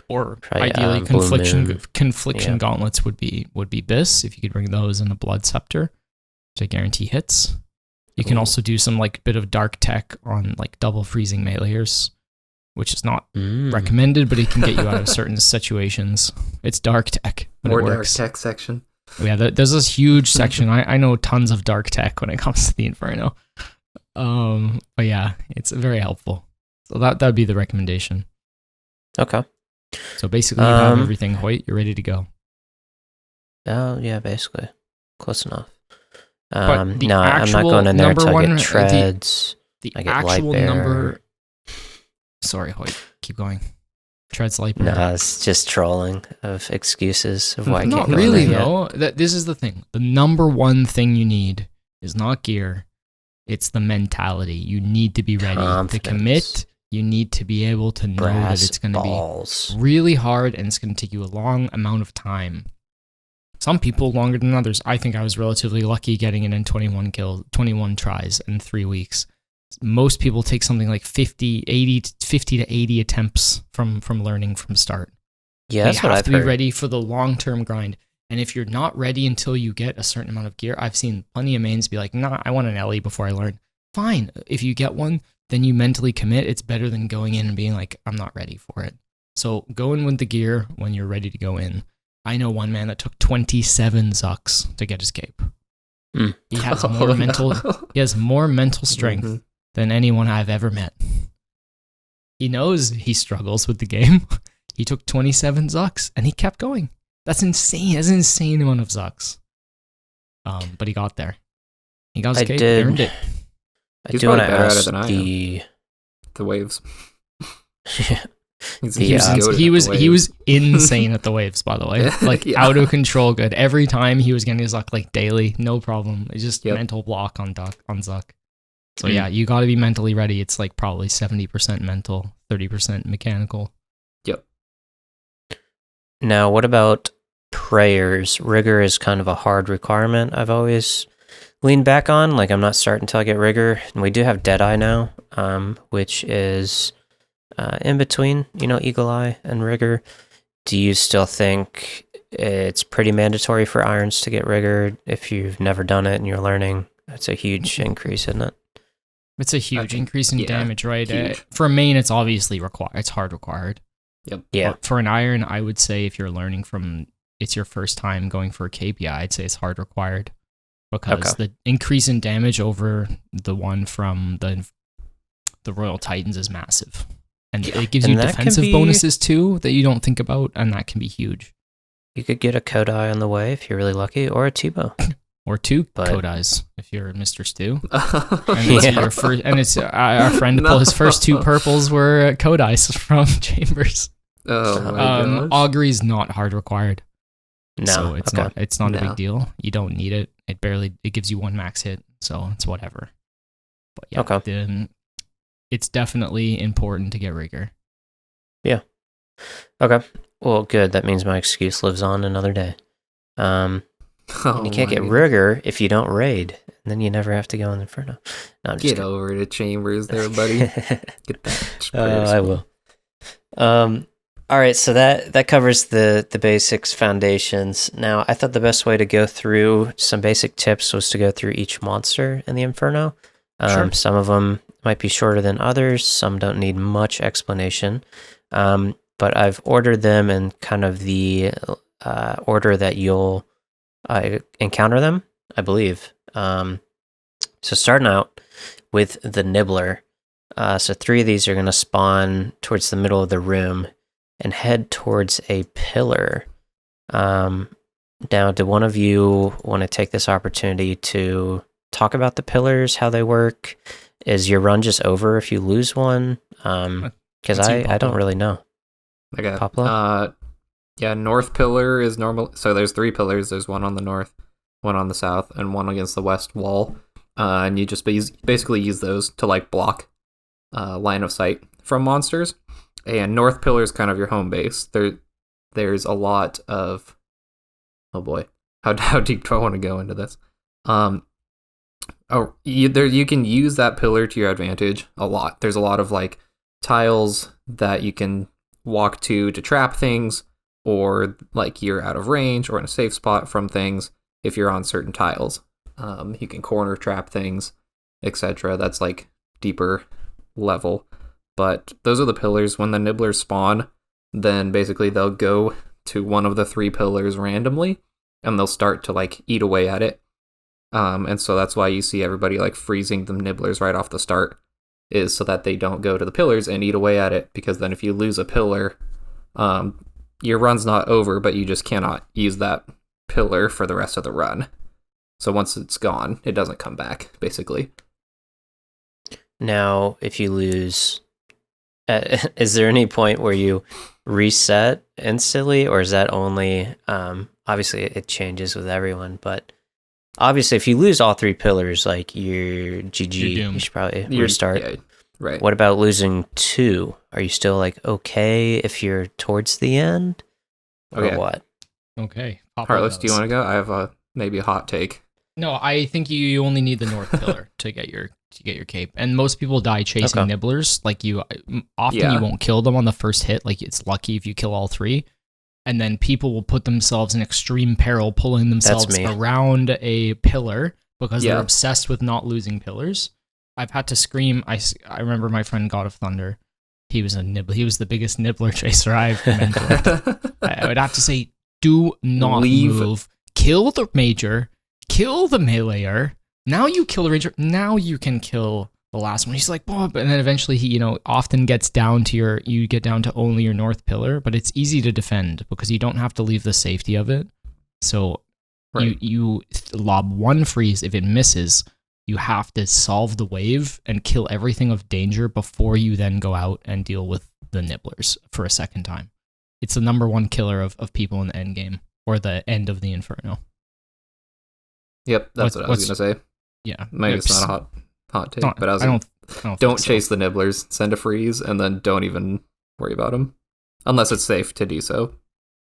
Or ideally, confliction gauntlets would be Biss if you could bring those, and a blood scepter to guarantee hits. You can also do some like bit of dark tech on like double freezing meleeers, which is not recommended, but it can get you out of certain situations. It's dark tech, but More it dark works. tech section. Yeah, there's this huge section. I know tons of dark tech when it comes to the Inferno. But yeah, it's very helpful. So that'd be the recommendation. Okay. So basically, you have everything, Hoyt. You're ready to go. Oh yeah, basically, close enough. But the No, I'm not going in there until I get treads. The I get actual light bear. number. Sorry, Hoyt. Keep going. Treads light bear. No, it's just trolling of excuses of why I can't Not go really, in there yet. though. This is the thing. The number one thing you need is not gear. It's the mentality. You need to be ready to commit. You need to be able to know that it's going to be really hard and it's going to take you a long amount of time. Some people longer than others. I think I was relatively lucky getting it in 21 tries in 3 weeks. Most people take something like 50 to 80 attempts from learning from start. Yeah, that's you what have I've to heard. be ready for the long-term grind. And if you're not ready until you get a certain amount of gear, I've seen plenty of mains be like, nah, I want an LE before I learn. Fine. If you get one, then you mentally commit. It's better than going in and being like, I'm not ready for it. So go in with the gear when you're ready to go in. I know one man that took 27 Zucks to get his cape. Mm. He has more mental. He has more mental strength than anyone I've ever met. He knows he struggles with the game. He took 27 Zucks and he kept going. That's insane. That's an insane amount of Zucks. But he got there. He got his cape. He earned it. I do want to ask the waves. He was insane at the waves, by the way. Like out of control good. Every time he was getting his luck like daily, no problem. It's just mental block on Zuck. So yeah, you got to be mentally ready. It's like probably 70% mental, 30% mechanical. Yep. Now, what about prayers? Rigor is kind of a hard requirement. I've always leaned back on. Like, I'm not starting until I get rigor. And we do have Deadeye now, which is in between, Eagle Eye and rigor. Do you still think it's pretty mandatory for irons to get rigor if you've never done it and you're learning? That's a huge increase, isn't it? It's a huge increase in damage, right? For a main, it's obviously required. It's hard required. Yep. Yeah. For an iron, I would say if you're learning it's your first time going for a KPI, I'd say it's hard required because the increase in damage over the one from the Royal Titans is massive. And it gives you defensive bonuses too that you don't think about, and that can be huge. You could get a Kodai on the way if you're really lucky, or a Tebow. Or two Kodais if you're Mr. Stu. And it's our friend his first two purples were Kodais from Chambers. Oh my gosh. Augury's not hard required. No, so it's not a big deal. You don't need it. It gives you one max hit, so it's whatever. But yeah, it's definitely important to get rigor. Yeah. Okay. Well, good. That means my excuse lives on another day. And you can't get rigor if you don't raid, and then you never have to go in Inferno. No, I'm just Get kidding. over to Chambers there, buddy. Get that. I will. All right, so that covers the basics, foundations. Now, I thought the best way to go through some basic tips was to go through each monster in the Inferno. Sure. Some of them might be shorter than others. Some don't need much explanation. But I've ordered them in kind of the order that you'll encounter them, I believe. So starting out with the Nibbler. So 3 of these are going to spawn towards the middle of the room and head towards a pillar. Now, do one of you want to take this opportunity to talk about the pillars, how they work? Is your run just over if you lose one? Because I don't really know. Okay. Poplo? Yeah, north pillar is normal. So there's 3 pillars. There's one on the north, one on the south, and one against the west wall. And you just basically use those to like block line of sight from monsters. And north pillar is kind of your home base. There's a lot of... Oh boy. How deep do I want to go into this? You can use that pillar to your advantage a lot. There's a lot of like tiles that you can walk to trap things, or like you're out of range or in a safe spot from things if you're on certain tiles. You can corner trap things, etc. That's like deeper level. But those are the pillars. When the Nibblers spawn, then basically they'll go to one of the 3 pillars randomly, and they'll start to like eat away at it. And so that's why you see everybody like freezing the nibblers right off the start, is so that they don't go to the pillars and eat away at it, because then if you lose a pillar, your run's not over, but you just cannot use that pillar for the rest of the run. So once it's gone, it doesn't come back, basically. Now, if you lose, is there any point where you reset instantly, or is that only, obviously it changes with everyone, but obviously if you lose all 3 pillars, like you're GG, you should probably restart. Yeah, right. What about losing 2? Are you still like okay if you're towards the end? Or what? Okay. Heartless, do you want to go? I have maybe a hot take. No, I think you only need the north pillar to get your cape, and most people die chasing nibblers. Like you won't kill them on the first hit. Like it's lucky if you kill all 3, and then people will put themselves in extreme peril, pulling themselves around a pillar because they're obsessed with not losing pillars. I've had to scream. I remember my friend God of Thunder. He was the biggest nibbler chaser I've mentored. I would have to say, do not move. Kill the major. Kill the meleeer. Now you kill the ranger. Now you can kill the last one. He's like, oh, and then eventually he, often gets down to you get down to only your north pillar, but it's easy to defend because you don't have to leave the safety of it. So you lob 1 freeze. If it misses, you have to solve the wave and kill everything of danger before you then go out and deal with the nibblers for a second time. It's the number 1 killer of people in the end game, or the end of the Inferno. Yep, that's what I was going to say. Yeah. Maybe it's not a hot take, but I don't chase the nibblers, send a freeze, and then don't even worry about them. Unless it's safe to do so.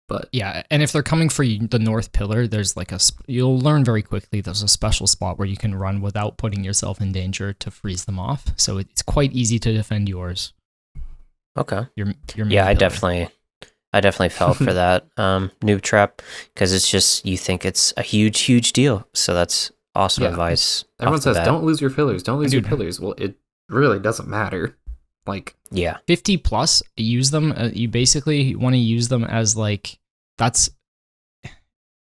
But yeah, and if they're coming for you, the north pillar, there's like you'll learn very quickly there's a special spot where you can run without putting yourself in danger to freeze them off. So it's quite easy to defend yours. Okay. Your yeah, I definitely fell for that noob trap, because it's just, you think it's a huge deal. So that's awesome advice. Everyone says, don't lose your pillars. Don't lose your pillars. Well, it really doesn't matter. Like, 50 plus, use them. You basically want to use them as like, that's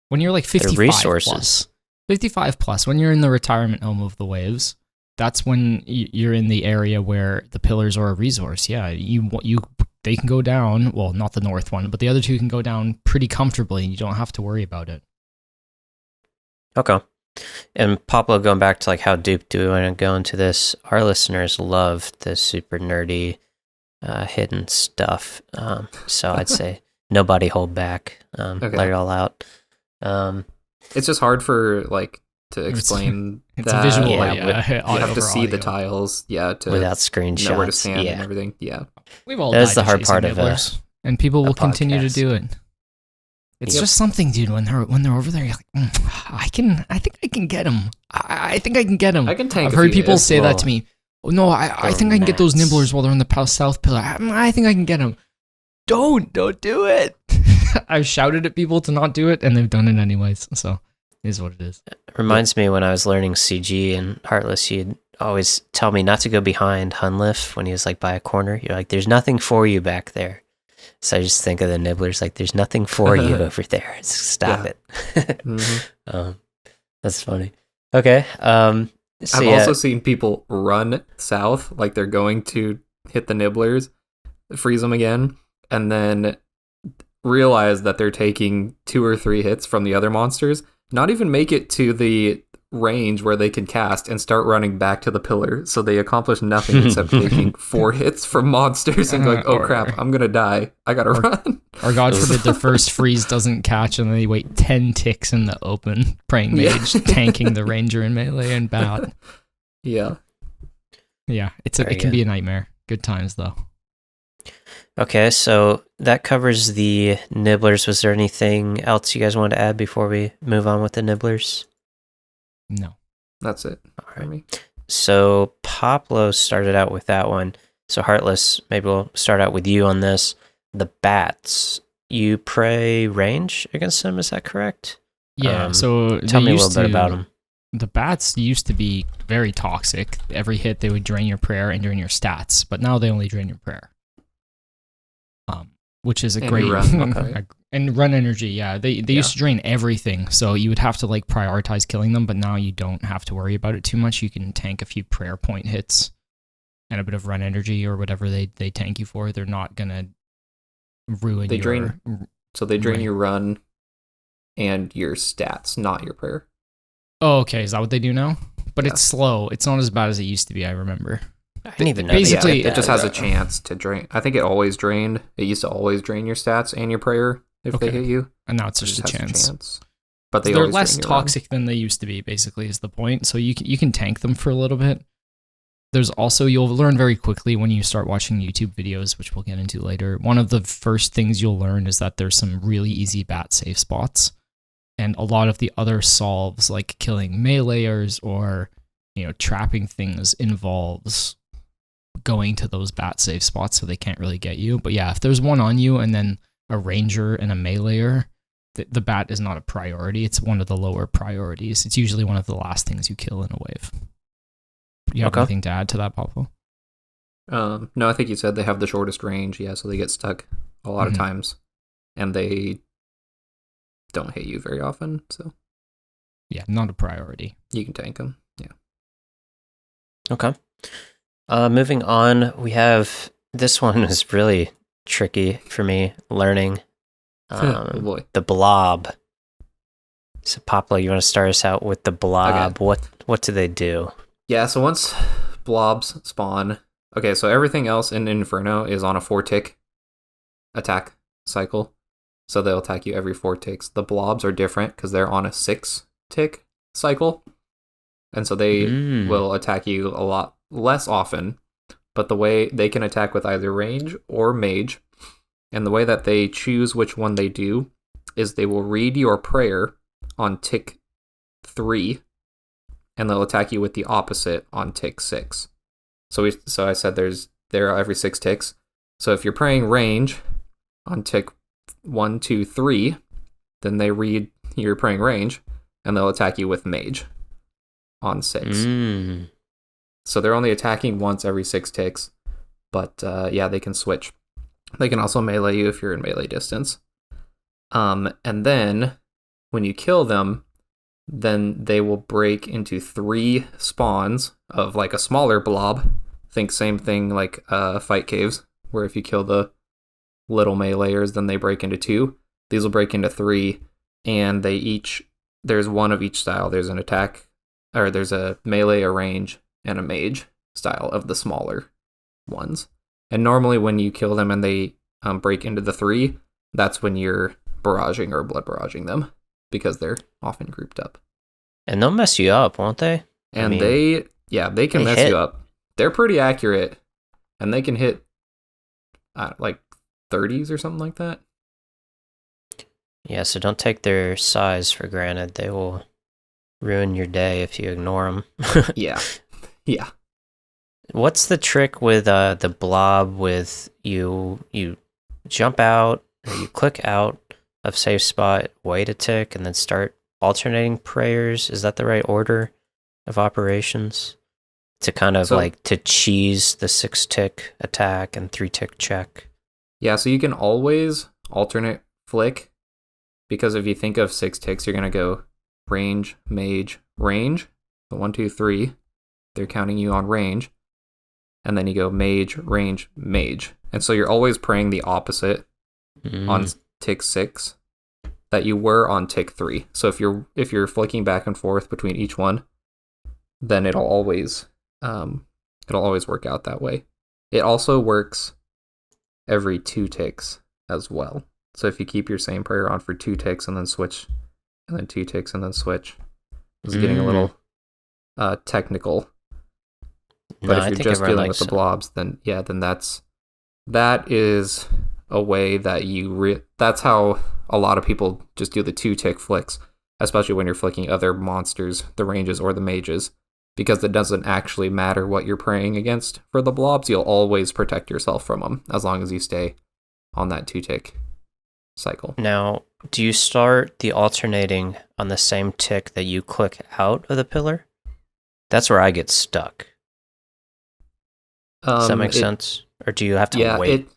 when you're like 55 resources. Plus. 55 plus, when you're in the retirement home of the waves, that's when you're in the area where the pillars are a resource. Yeah, they can go down. Well, not the north one, but the other 2 can go down pretty comfortably, and you don't have to worry about it. Okay. And Poplo, going back to like how deep do we want to go into this? Our listeners love the super nerdy, hidden stuff. So I'd say nobody hold back. Let it all out. It's just hard for like to explain. It's a visual. You have to see the tiles. Yeah, to without screenshots. Know where to stand and everything. Yeah, we've all. That's the hard part of it. And people will continue to do it. It's just something, dude. When they're over there, you're like, I think I can get him. I think I can get him. I can tank. I've heard people say that to me. Oh, no, I think I can get those nibblers while they're in the south pillar. I think I can get him. Don't do it. I've shouted at people to not do it, and they've done it anyways. So it is what it is. It reminds me when I was learning CG and Heartless, he'd always tell me not to go behind Hunliff when he was like by a corner. You're like, there's nothing for you back there. So I just think of the nibblers like, there's nothing for you over there. Stop it. Mm-hmm. That's funny. Okay. I've also seen people run south, like they're going to hit the nibblers, freeze them again, and then realize that they're taking 2 or 3 hits from the other monsters, not even make it to the range where they can cast, and start running back to the pillar. So they accomplish nothing except taking 4 hits from monsters and going, oh crap, I'm gonna die, I gotta run. Or God forbid their first freeze doesn't catch, and they wait 10 ticks in the open, praying mage, tanking the ranger in melee and bat. Yeah, it can be a nightmare. Good times though. Okay, so that covers the nibblers. Was there anything else you guys wanted to add before we move on with the nibblers? No. That's it. All right. So Poplo started out with that one. So Heartless, maybe we'll start out with you on this. The bats. You pray range against them, is that correct? Yeah, so tell me a little bit about them. The bats used to be very toxic. Every hit, they would drain your prayer and drain your stats, but now they only drain your prayer. which is a And great you run, okay. and run energy. Yeah, they Yeah. used to drain everything, so you would have to like prioritize killing them. But now you don't have to worry about it too much. You can tank a few prayer point hits and a bit of run energy or whatever they tank you for. They're not gonna ruin They your. drain. So they drain Right. your run and your stats, not your prayer. Oh, okay. Is that what they do now? But Yeah. it's slow. It's not as bad as it used to be. I remember. I didn't even know. they Basically, did It just that. has a chance to drain. I think it always drained. It used to always drain your stats and your prayer if they Okay. hit you. And now it's It just a has chance. But So they they're always less drain your run. toxic than they used to be. Basically, is the point. So you can tank them for a little bit. There's also, you'll learn very quickly when you start watching YouTube videos, which we'll get into later. One of the first things you'll learn is that there's some really easy bat safe spots. And a lot of the other solves, like killing meleeers or, trapping things, involves going to those bat safe spots so they can't really get you. But yeah, if there's one on you and then a ranger and a meleeer, the bat is not a priority. It's one of the lower priorities. It's usually one of the last things you kill in a wave. Do you have Okay. anything to add to that, Poplo? No, I think you said they have the shortest range. Yeah, so they get stuck a lot of Mhm. times, and they don't hit you very often. So Yeah, not a priority. you can tank them. Yeah. Okay. Moving on, we have this one is really tricky for me learning. Oh boy. The blob. So Poplo, you want to start us out with the blob? Okay. What do they do? Yeah, so once blobs spawn, okay, so everything else in Inferno is on a 4-tick attack cycle. So they'll attack you every 4 ticks. The blobs are different because they're on a 6-tick cycle. And so they will attack you a lot less often. But the way they can attack with either range or mage, and the way that they choose which one they do is they will read your prayer on tick 3, and they'll attack you with the opposite on tick 6. So I said they're every 6 ticks. So if you're praying range on tick 1, 2, 3, then they read you're praying range, and they'll attack you with mage on 6. So they're only attacking once every 6 ticks, but yeah, they can switch. They can also melee you if you're in melee distance. And then when you kill them, then they will break into 3 spawns of like a smaller blob. Think same thing like fight caves, where if you kill the little meleeers, then they break into 2. These will break into 3, and there's one of each style. There's an attack, or there's a melee, a range, and a mage style of the smaller ones. And normally when you kill them and they break into the 3, that's when you're barraging or blood barraging them, because they're often grouped up. And they'll mess you up, won't they? And they can mess you up. They're pretty accurate, and they can hit like 30s or something like that. Yeah, so don't take their size for granted. They will ruin your day if you ignore them. Yeah. What's the trick with the blob with you jump out, or you click out of safe spot, wait a tick, and then start alternating prayers? Is that the right order of operations? To kind of to cheese the 6-tick attack and 3-tick check? Yeah, so you can always alternate flick, because if you think of 6 ticks, you're going to go range, mage, range. So 1, 2, 3, they're counting you on range. And then you go mage, range, mage. And so you're always praying the opposite on tick 6 that you were on tick 3. So if you're flicking back and forth between each one, then it'll always work out that way. It also works every 2 ticks as well. So if you keep your same prayer on for 2 ticks and then switch, and then 2 ticks and then switch, it's getting a little technical. But if you're just dealing with the blobs, then that is a way that that's how a lot of people just do the 2-tick flicks, especially when you're flicking other monsters, the ranges or the mages, because it doesn't actually matter what you're praying against for the blobs. You'll always protect yourself from them as long as you stay on that 2-tick cycle. Now, do you start the alternating on the same tick that you click out of the pillar? That's where I get stuck. Does that make sense? Or do you have to wait?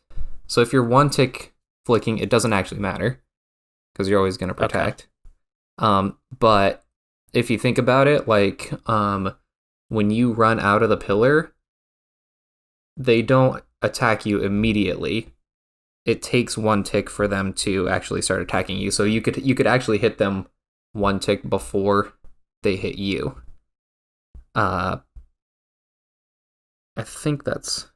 So if you're 1 tick flicking, it doesn't actually matter because you're always going to protect. But if you think about it, like when you run out of the pillar, they don't attack you immediately. It takes 1 tick for them to actually start attacking you. So you could actually hit them 1 tick before they hit you. I think that's...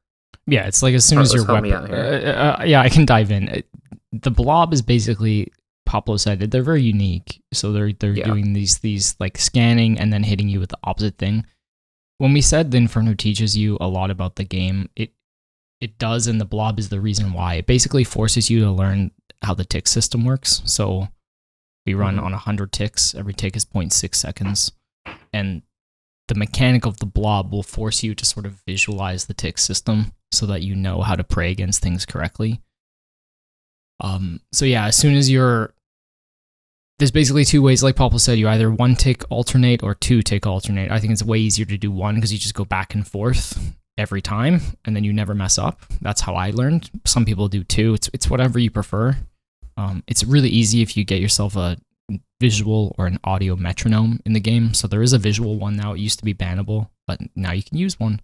Yeah, it's like as soon as your weapon... yeah, I can dive in. The blob is basically, Poplo said, they're very unique. So they're doing these like scanning and then hitting you with the opposite thing. When we said the Inferno teaches you a lot about the game, it does, and the blob is the reason why. It basically forces you to learn how the tick system works. So we run on 100 ticks. Every tick is 0.6 seconds. And the mechanic of the blob will force you to sort of visualize the tick system so that you know how to pray against things correctly. So yeah, as soon as there's basically 2 ways, like Poplo said, you either 1 tick alternate or 2 tick alternate. I think it's way easier to do 1 because you just go back and forth every time and then you never mess up. That's how I learned. Some people do 2. It's whatever you prefer. It's really easy if you get yourself a visual or an audio metronome in the game. So there is a visual one now. It used to be bannable, but now you can use one.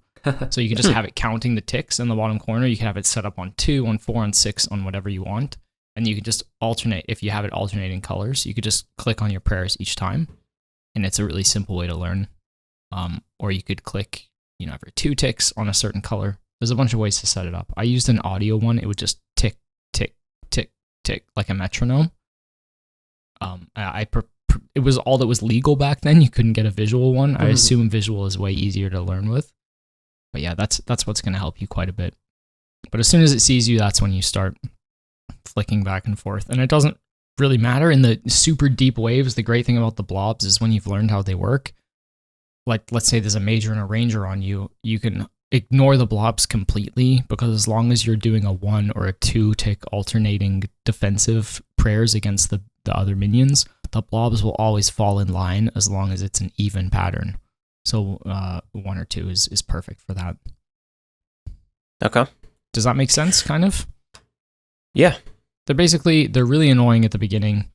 So you can just have it counting the ticks in the bottom corner. You can have it set up on 2, on 4, on 6, on whatever you want. And you can just alternate. If you have it alternating colors, you could just click on your prayers each time. And it's a really simple way to learn. Or you could click, every 2 ticks on a certain color. There's a bunch of ways to set it up. I used an audio one. It would just tick, tick, tick, tick, like a metronome. It was all that was legal back then. You couldn't get a visual one. I assume visual is way easier to learn with. But yeah, that's what's going to help you quite a bit. But as soon as it sees you, that's when you start flicking back and forth. And it doesn't really matter in the super deep waves. The great thing about the blobs is when you've learned how they work, like let's say there's a major and a ranger on you, you can ignore the blobs completely, because as long as you're doing a 1 or a 2 tick alternating defensive prayers against the other minions, the blobs will always fall in line as long as it's an even pattern. So 1 or 2 is perfect for that. Okay. Does that make sense, kind of? Yeah. They're really annoying at the beginning,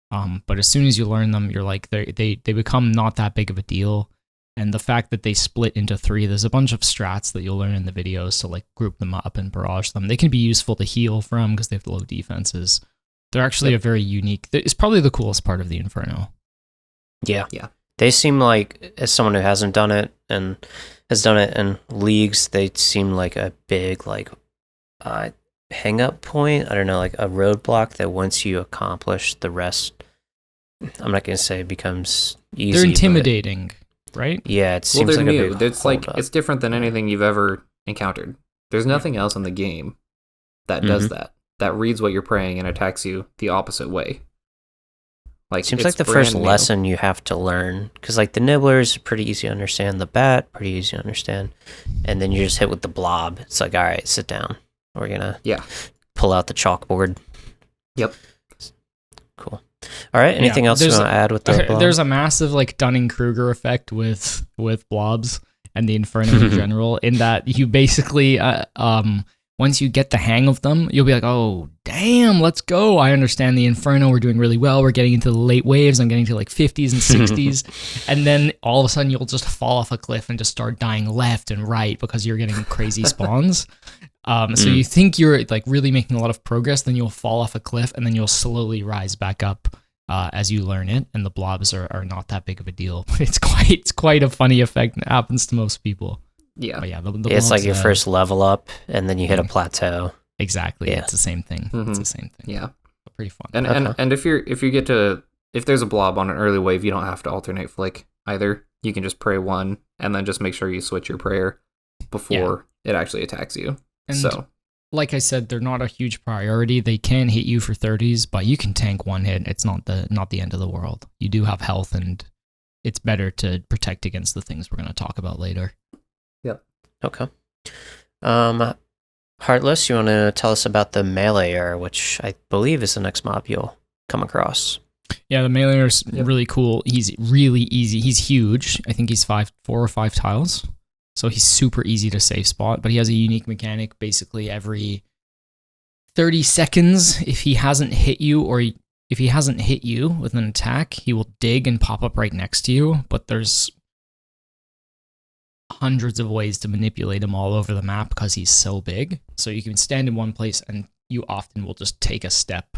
but as soon as you learn them, you're like, they become not that big of a deal. And the fact that they split into 3, there's a bunch of strats that you'll learn in the videos, so like group them up and barrage them. They can be useful to heal from because they have low defenses. They're actually a very unique... It's probably the coolest part of the Inferno. Yeah. They seem like, as someone who hasn't done it and has done it in leagues, they seem like a big hang-up point. I don't know, like a roadblock that once you accomplish the rest, I'm not going to say it becomes easy. They're intimidating, right? Yeah, it seems they're like new. a big It's like hold up. it's different than anything you've ever encountered. There's nothing else in the game that does that reads what you're praying and attacks you the opposite way. Like, seems like the first lesson you have to learn, because like the nibblers pretty easy to understand, the bat pretty easy to understand, and then you just hit with the blob. It's like, all right, sit down. We're gonna pull out the chalkboard. Yep. Cool. All right. Anything else you want to add with the blob? There's a massive like Dunning-Kruger effect with blobs and the Inferno in general, in that you basically once you get the hang of them, you'll be like, oh, damn, let's go. I understand the Inferno. We're doing really well. We're getting into the late waves. I'm getting to like 50s and 60s. And then all of a sudden you'll just fall off a cliff and just start dying left and right because you're getting crazy spawns. So you think you're like really making a lot of progress, then you'll fall off a cliff and then you'll slowly rise back up as you learn it. And the blobs are not that big of a deal. It's quite a funny effect. It happens to most people. Yeah. But yeah, the it's blobs, like your first level up and then you hit a plateau. Exactly. Yeah. It's the same thing. It's the same thing. Yeah. But pretty fun. And if there's a blob on an early wave, you don't have to alternate flick either. You can just pray 1 and then just make sure you switch your prayer before it actually attacks you. And so, like I said, they're not a huge priority. They can hit you for 30s, but you can tank 1 hit. It's not the end of the world. You do have health, and it's better to protect against the things we're going to talk about later. Yep. Okay. Heartless, you want to tell us about the melee error, which I believe is the next mob you'll come across. Yeah, the melee error is really cool. He's really easy. He's huge. I think he's 4 or 5 tiles. So he's super easy to safe spot, but he has a unique mechanic. Basically, every 30 seconds. If he hasn't hit you if he hasn't hit you with an attack, he will dig and pop up right next to you, but there's hundreds of ways to manipulate him all over the map because he's so big. So you can stand in one place and you often will just take a step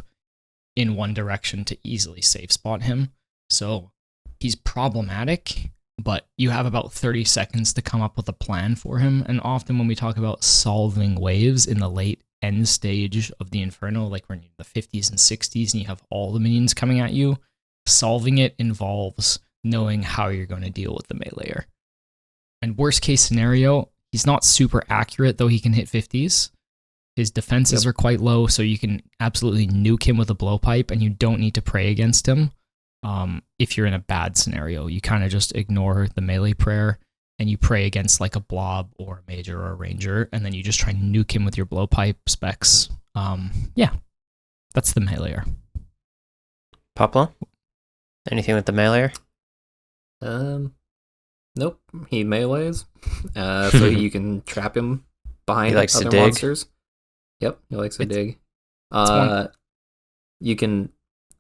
in one direction to easily safe spot him. So he's problematic, but you have about 30 seconds to come up with a plan for him. And often when we talk about solving waves in the late end stage of the Inferno, like when you're in the 50s and 60s and you have all the minions coming at you, solving it involves knowing how you're going to deal with the meleeer. And worst case scenario, he's not super accurate, though he can hit 50s. His defenses are quite low, so you can absolutely nuke him with a blowpipe, and you don't need to pray against him. If you're in a bad scenario, you kind of just ignore the melee prayer, and you pray against like a blob or a major or a ranger, and then you just try and nuke him with your blowpipe specs. That's the meleeer. Poplo? Anything with the meleeer? Nope. He melees, so you can trap him behind other monsters. Yep, he likes to dig. You can,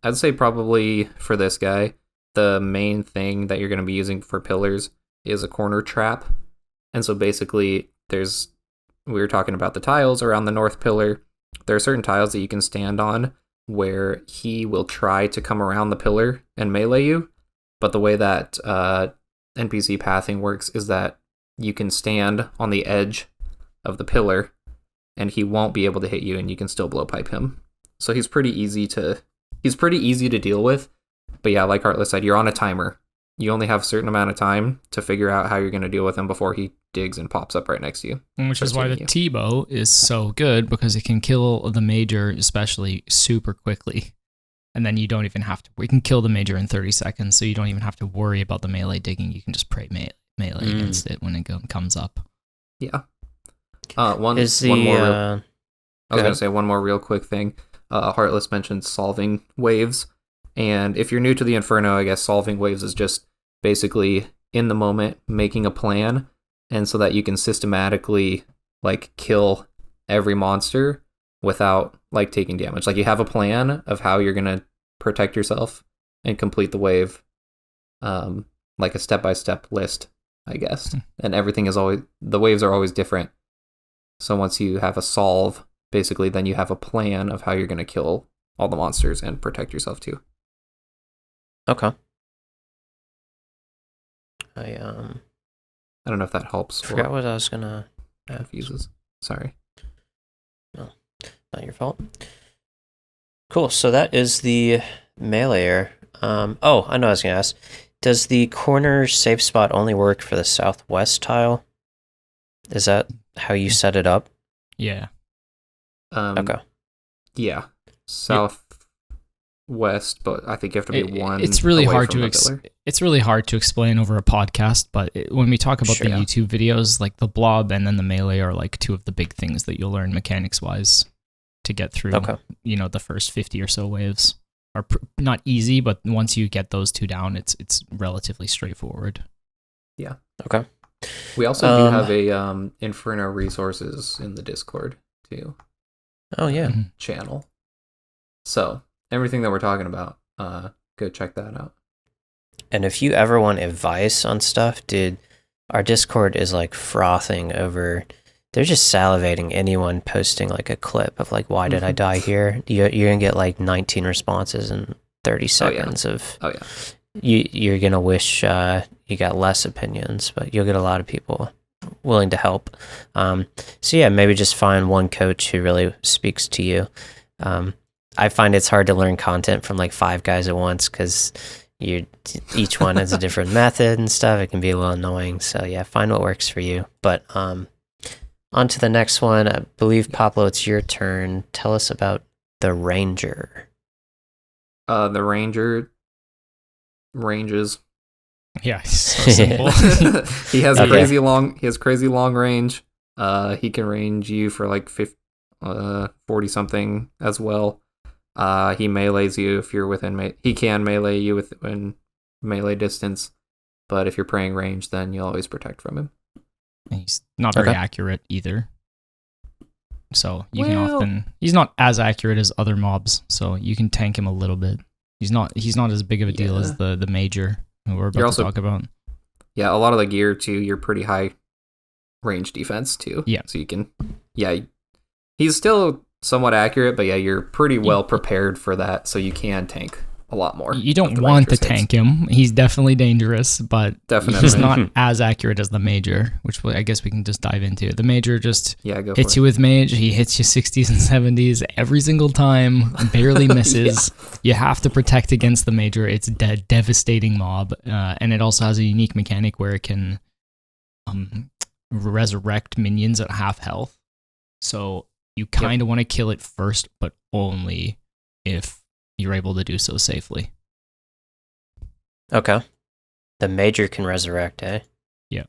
I'd say probably for this guy, the main thing that you're going to be using for pillars is a corner trap. And so basically, we were talking about the tiles around the north pillar. There are certain tiles that you can stand on where he will try to come around the pillar and melee you. But the way that NPC pathing works is that you can stand on the edge of the pillar and he won't be able to hit you and you can still blowpipe him. So he's pretty easy to deal with. But yeah, like Heartless said, you're on a timer. You only have a certain amount of time to figure out how you're going to deal with him before he digs and pops up right next to you. Which is why the T-bow is so good, because it can kill the major especially super quickly. And then you don't even have to, we can kill the major in 30 seconds, so you don't even have to worry about the melee digging. You can just pray melee against it when it comes up. Yeah. One more real quick thing. Heartless mentioned solving waves. And if you're new to the Inferno, I guess solving waves is just basically in the moment making a plan, and so that you can systematically like kill every monster without like taking damage. Like you have a plan of how you're gonna protect yourself and complete the wave, like a step-by-step list, I guess. And the waves are always different. So once you have a solve, basically, then you have a plan of how you're gonna kill all the monsters and protect yourself too. Okay. I don't know if that helps. Forgot what I was gonna. Confuses. Sorry. No, not your fault. Cool. So that is the meleeer. I know I was gonna ask. Does the corner safe spot only work for the southwest tile? Is that how you set it up? Yeah. Okay. Yeah. Southwest, but I think you have to be one. It's really hard to it's really hard to explain over a podcast. But when we talk about the YouTube videos, like the blob and then the melee are like two of the big things that you'll learn mechanics wise to get through. Okay. The first 50 or so waves are not easy, but once you get those two down, it's relatively straightforward. Yeah. Okay. We also do have a Inferno resources in the Discord too. Oh yeah. Channel. So everything that we're talking about, go check that out. And if you ever want advice on stuff, dude, our Discord is like frothing over. They're just salivating anyone posting like a clip of like, why did I die here? You're gonna get like 19 responses in 30 seconds of. Oh yeah. You're gonna wish you got less opinions, but you'll get a lot of people willing to help. So yeah, maybe just find one coach who really speaks to you. I find it's hard to learn content from like 5 guys at once because each one has a different method and stuff. It can be a little annoying. So yeah, find what works for you. But on to the next one. I believe, Poplo, it's your turn. Tell us about the Ranger. The Ranger ranges. Yeah, it's so simple. He has crazy long range. He can range you for like 40 something as well. He melees you if you're within he can melee you within melee distance, but if you're praying range, then you'll always protect from him. He's not very accurate either. So you can often, he's not as accurate as other mobs, so you can tank him a little bit. He's not as big of a deal as the major who we're about to talk about. Yeah, a lot of the gear too, you're pretty high range defense too. Yeah. So you can, he's still somewhat accurate, but yeah, you're pretty well prepared for that, so you can tank a lot more. You don't want to tank him. He's definitely dangerous, but he's not as accurate as the major, which I guess we can just dive into. The major just hits you with mage. He hits you 60s and 70s every single time, barely misses. You have to protect against the major. It's a devastating mob, and it also has a unique mechanic where it can resurrect minions at half health. So you kind of want to kill it first, but only if you're able to do so safely. Okay. The major can resurrect, eh? Yeah.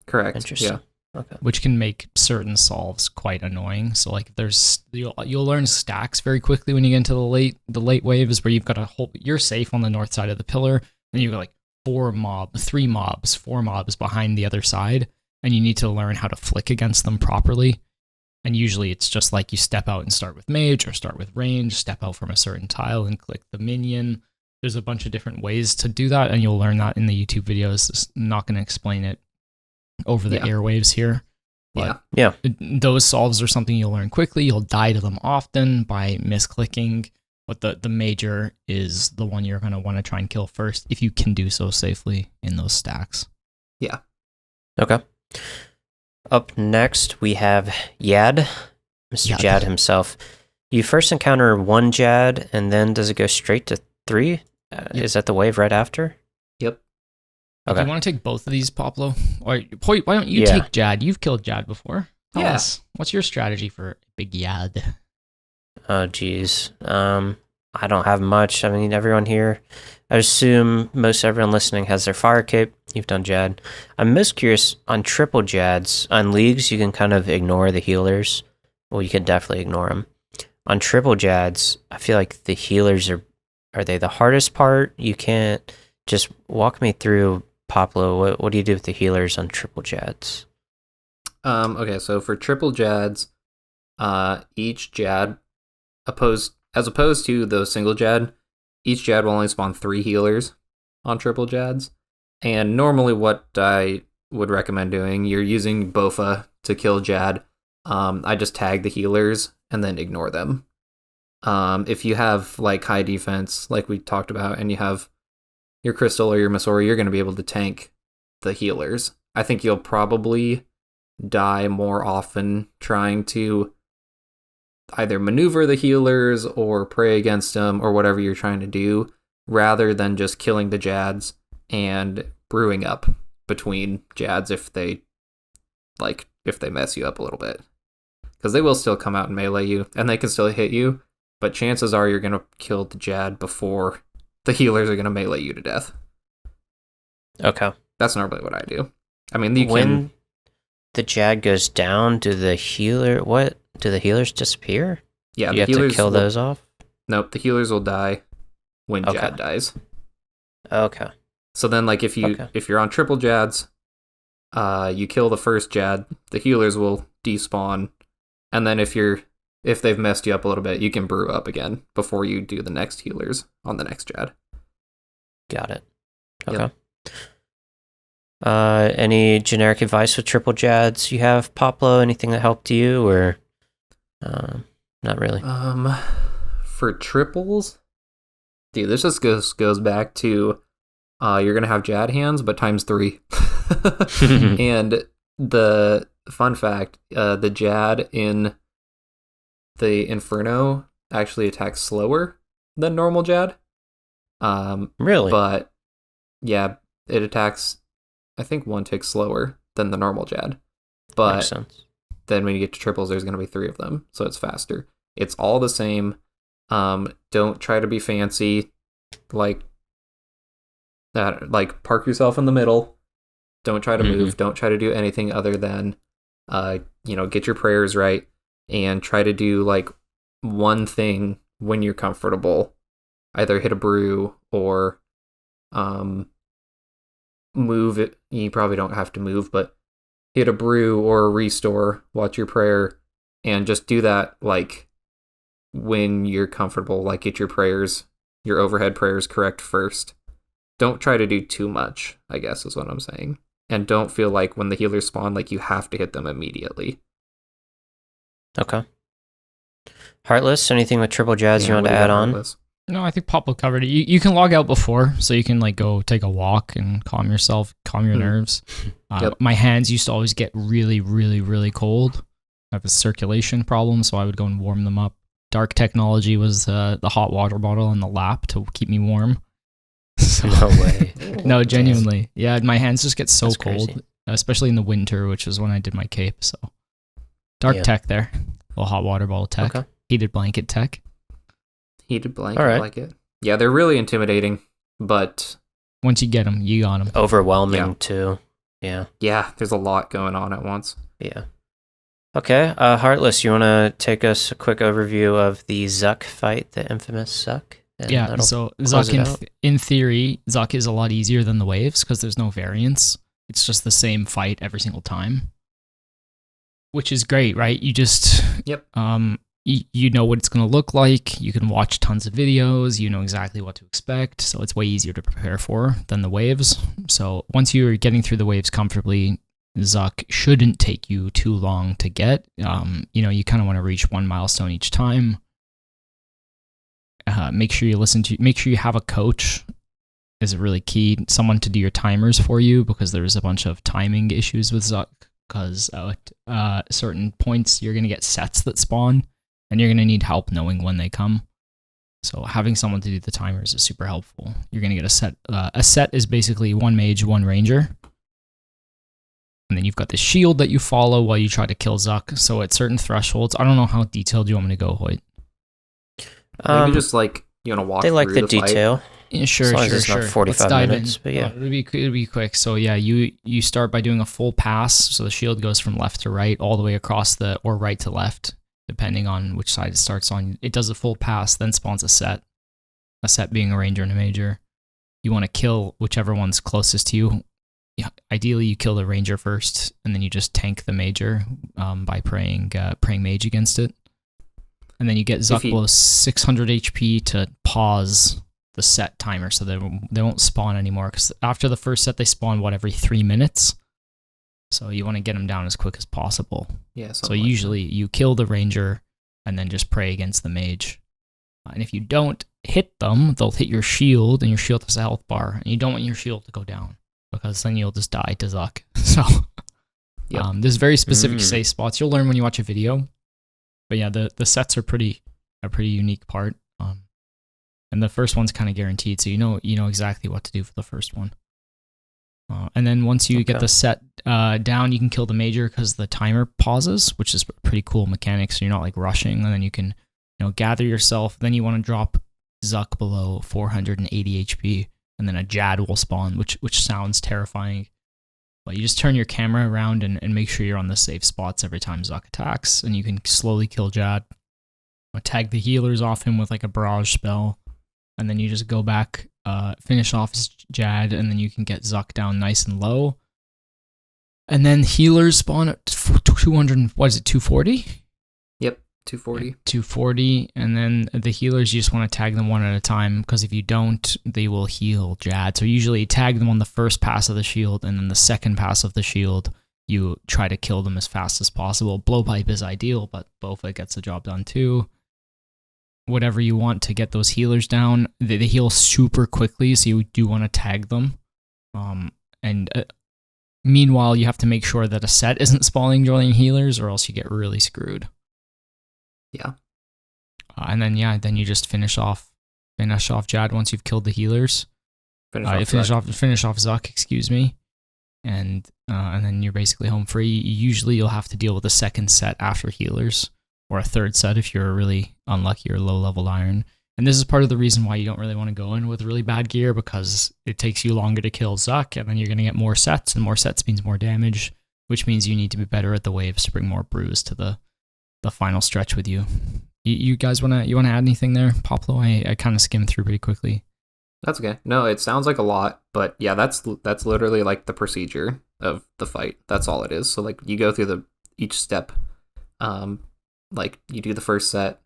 Correct. Interesting. Yeah. Okay. Which can make certain solves quite annoying. So like you'll learn stacks very quickly when you get into the late waves where you've got you're safe on the north side of the pillar, and you've got like 4 mobs behind the other side, and you need to learn how to flick against them properly. And usually it's just like you step out and start with mage or start with range, step out from a certain tile and click the minion. There's a bunch of different ways to do that, and you'll learn that in the YouTube videos. Just not going to explain it over the airwaves here. But those solves are something you'll learn quickly. You'll die to them often by misclicking, but the major is the one you're going to want to try and kill first if you can do so safely in those stacks. Yeah. Okay. Up next, we have Yad, Mr. Jad himself. You first encounter 1 Jad, and then does it go straight to 3? Is that the wave right after? Yep. Okay. Do you want to take both of these, Poplo? Or Hoyt, why don't you take Jad? You've killed Jad before. Tell us, what's your strategy for Big Yad? Oh, geez. I don't have much. I mean, everyone here, I assume most everyone listening has their fire cape. You've done Jad. I'm most curious on triple Jads. On leagues, you can kind of ignore the healers. Well, you can definitely ignore them. On triple Jads, I feel like the healers are they the hardest part? You can't just walk me through, Poplo. What do you do with the healers on triple Jads? Okay, so for triple Jads, each Jad as opposed to the single Jad, each Jad will only spawn 3 healers on triple Jads. And normally what I would recommend doing, you're using Bofa to kill Jad. I just tag the healers and then ignore them. If you have like high defense, like we talked about, and you have your Crystal or your Masori, you're going to be able to tank the healers. I think you'll probably die more often trying to either maneuver the healers or pray against them or whatever you're trying to do, rather than just killing the Jads and brewing up between Jads if they mess you up a little bit. Because they will still come out and melee you, and they can still hit you, but chances are you're going to kill the Jad before the healers are going to melee you to death. Okay. That's normally what I do. I mean, when the Jad goes down, do the healers disappear? Yeah, you have to kill those off? Nope, the healers will die when Jad dies. Okay. So then, like, if you're on triple Jads, you kill the first Jad, the healers will despawn, and then if they've messed you up a little bit, you can brew up again before you do the next healers on the next Jad. Got it. Okay. Yep. Any generic advice with triple Jads you have, Poplo? Anything that helped you, or not really? For triples, dude, this just goes back to you're gonna have Jad hands, but times 3. And the fun fact, the Jad in the Inferno actually attacks slower than normal Jad. Really? But yeah, it attacks, I think, 1 tick slower than the normal Jad. But makes sense. Then when you get to triples, there's going to be 3 of them, so it's faster. It's all the same. Don't try to be fancy, like that. Like, park yourself in the middle. Don't try to move. Don't try to do anything other than, get your prayers right, and try to do like one thing when you're comfortable. Either hit a brew or move it. You probably don't have to move, but hit a brew or a restore, watch your prayer, And just do that like when you're comfortable, like get your overhead prayers correct first. Don't try to do too much, I guess is what I'm saying. And don't feel like when the healers spawn, like you have to hit them immediately. Okay. Heartless, anything with triple jazz you want to add on? Heartless? No, I think Poplo covered it. You can log out before, so you can like go take a walk and calm yourself, calm your nerves. Yep. My hands used to always get really, really, really cold. I have a circulation problem, so I would go and warm them up. Dark technology was the hot water bottle on the lap to keep me warm. So, No way. no, genuinely. Yeah, my hands just get so That's cold, crazy. especially in the winter, which is when I did my cape. So, dark tech there. Little hot water bottle tech. Okay. Heated blanket tech. Heated blanket, All right. I like it. Yeah, they're really intimidating, but Once you get them, you got them. Overwhelming too. Yeah. yeah, there's a lot going on at once. Yeah. Okay. Heartless, you want to take us a quick overview of the Zuck fight, the infamous Zuck? And Yeah, that'll so close it Zuck, out. in theory, Zuck is a lot easier than the waves because there's no variance. It's just the same fight every single time, which is great, right? You just, Yep. you know what it's going to look like. You can watch tons of videos. You know exactly what to expect. So it's way easier to prepare for than the waves. So once you're getting through the waves comfortably, Zuck shouldn't take you too long to get. You know, you kind of want to reach one milestone each time. Make sure you have a coach is really key. Someone to do your timers for you, because there's a bunch of timing issues with Zuck, because at certain points you're going to get sets that spawn and you're going to need help knowing when they come. So having someone to do the timers is super helpful. You're going to get a set. A set is basically one mage, one ranger. And then you've got the shield that you follow while you try to kill Zuck. So at certain thresholds, I don't know how detailed you want me to go, Hoyt. Maybe just like you want to walk. They like through the fight. detail. Yeah, sure, As long sure, as it's sure. not 45 Let's dive minutes, but yeah. It'll be quick. So yeah, you start by doing a full pass. So the shield goes from left to right, all the way across or right to left, depending on which side it starts on. It does a full pass, then spawns a set. A set being a ranger and a major. You want to kill whichever one's closest to you. Yeah, ideally, you kill the ranger first, and then you just tank the major by praying mage against it. And then you get Zuck below 600 HP to pause the set timer, so they won't spawn anymore. Because after the first set, they spawn every 3 minutes. So you want to get them down as quick as possible. Yeah. So usually you kill the ranger and then just pray against the mage. And if you don't hit them, they'll hit your shield, and your shield has a health bar, and you don't want your shield to go down, because then you'll just die to Zuck. So Yep. there's very specific safe spots. You'll learn when you watch a video. But yeah, the sets are a pretty unique part. And the first one's kind of guaranteed, so you know exactly what to do for the first one. And then once you get the set down, you can kill the major because the timer pauses, which is a pretty cool mechanic. So you're not like rushing, and then you can gather yourself. Then you want to drop Zuck below 480 HP, and then a Jad will spawn, which sounds terrifying. But you just turn your camera around and make sure you're on the safe spots every time Zuck attacks, and you can slowly kill Jad. Tag the healers off him with like a barrage spell, and then you just go back, finish off his Jad, and then you can get Zuck down nice and low. And then healers spawn at 200, what is it, 240? Yep, 240. 240, and then the healers, you just want to tag them one at a time, because if you don't, they will heal Jad. So usually tag them on the first pass of the shield, and then the second pass of the shield, you try to kill them as fast as possible. Blowpipe is ideal, but Blowpipe gets the job done too. Whatever you want to get those healers down, they heal super quickly, so you do want to tag them. Meanwhile, you have to make sure that a set isn't spawning during healers, or else you get really screwed. Yeah. And then you just finish off Jad once you've killed the healers. Finish off Zuck, excuse me. And then you're basically home free. Usually you'll have to deal with a second set after healers, or a third set if you're really unlucky or low level iron. And this is part of the reason why you don't really want to go in with really bad gear, because it takes you longer to kill Zuck, and then you're going to get more sets, and more sets means more damage, which means you need to be better at the waves to bring more brews to the final stretch with you. You guys want to add anything there, Poplo? I kind of skimmed through pretty quickly. That's okay. No, it sounds like a lot, but yeah, that's literally like the procedure of the fight. That's all it is. So like you go through each step. like you do the first set,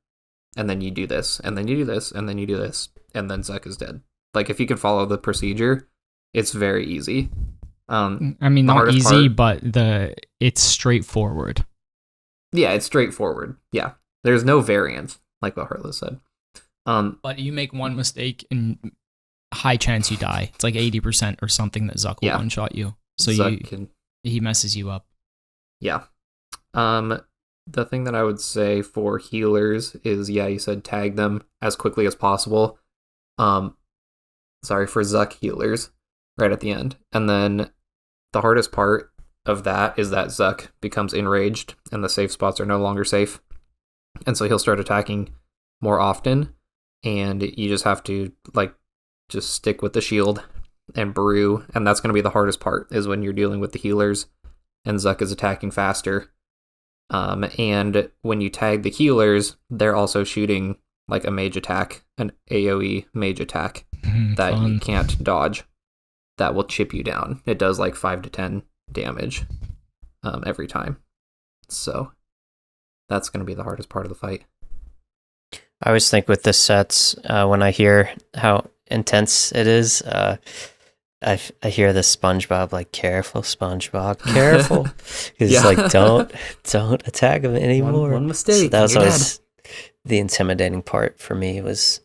and then you do this, and then you do this, and then you do this, and then Zuck is dead. Like if you can follow the procedure, it's very easy. I mean, not easy, but it's straightforward. Yeah, it's straightforward. Yeah, there's no variance, like what Heartless said. But you make one mistake and high chance you die. It's like 80% or something that Zuck will one-shot you. So he messes you up. Yeah. The thing that I would say for healers is, you said tag them as quickly as possible. For Zuck healers right at the end. And then the hardest part of that is that Zuck becomes enraged and the safe spots are no longer safe. And so he'll start attacking more often. And you just have to just stick with the shield and brew. And that's going to be the hardest part, is when you're dealing with the healers and Zuck is attacking faster. And when you tag the healers, they're also shooting like a mage attack, an AoE mage attack that you can't dodge. That will chip you down. It does like 5 to 10 damage every time. So that's going to be the hardest part of the fight. I always think with the sets, when I hear how intense it is, I hear the SpongeBob, like, careful, SpongeBob, careful. He's like, don't attack him anymore. One mistake. So that was always the intimidating part for me. Was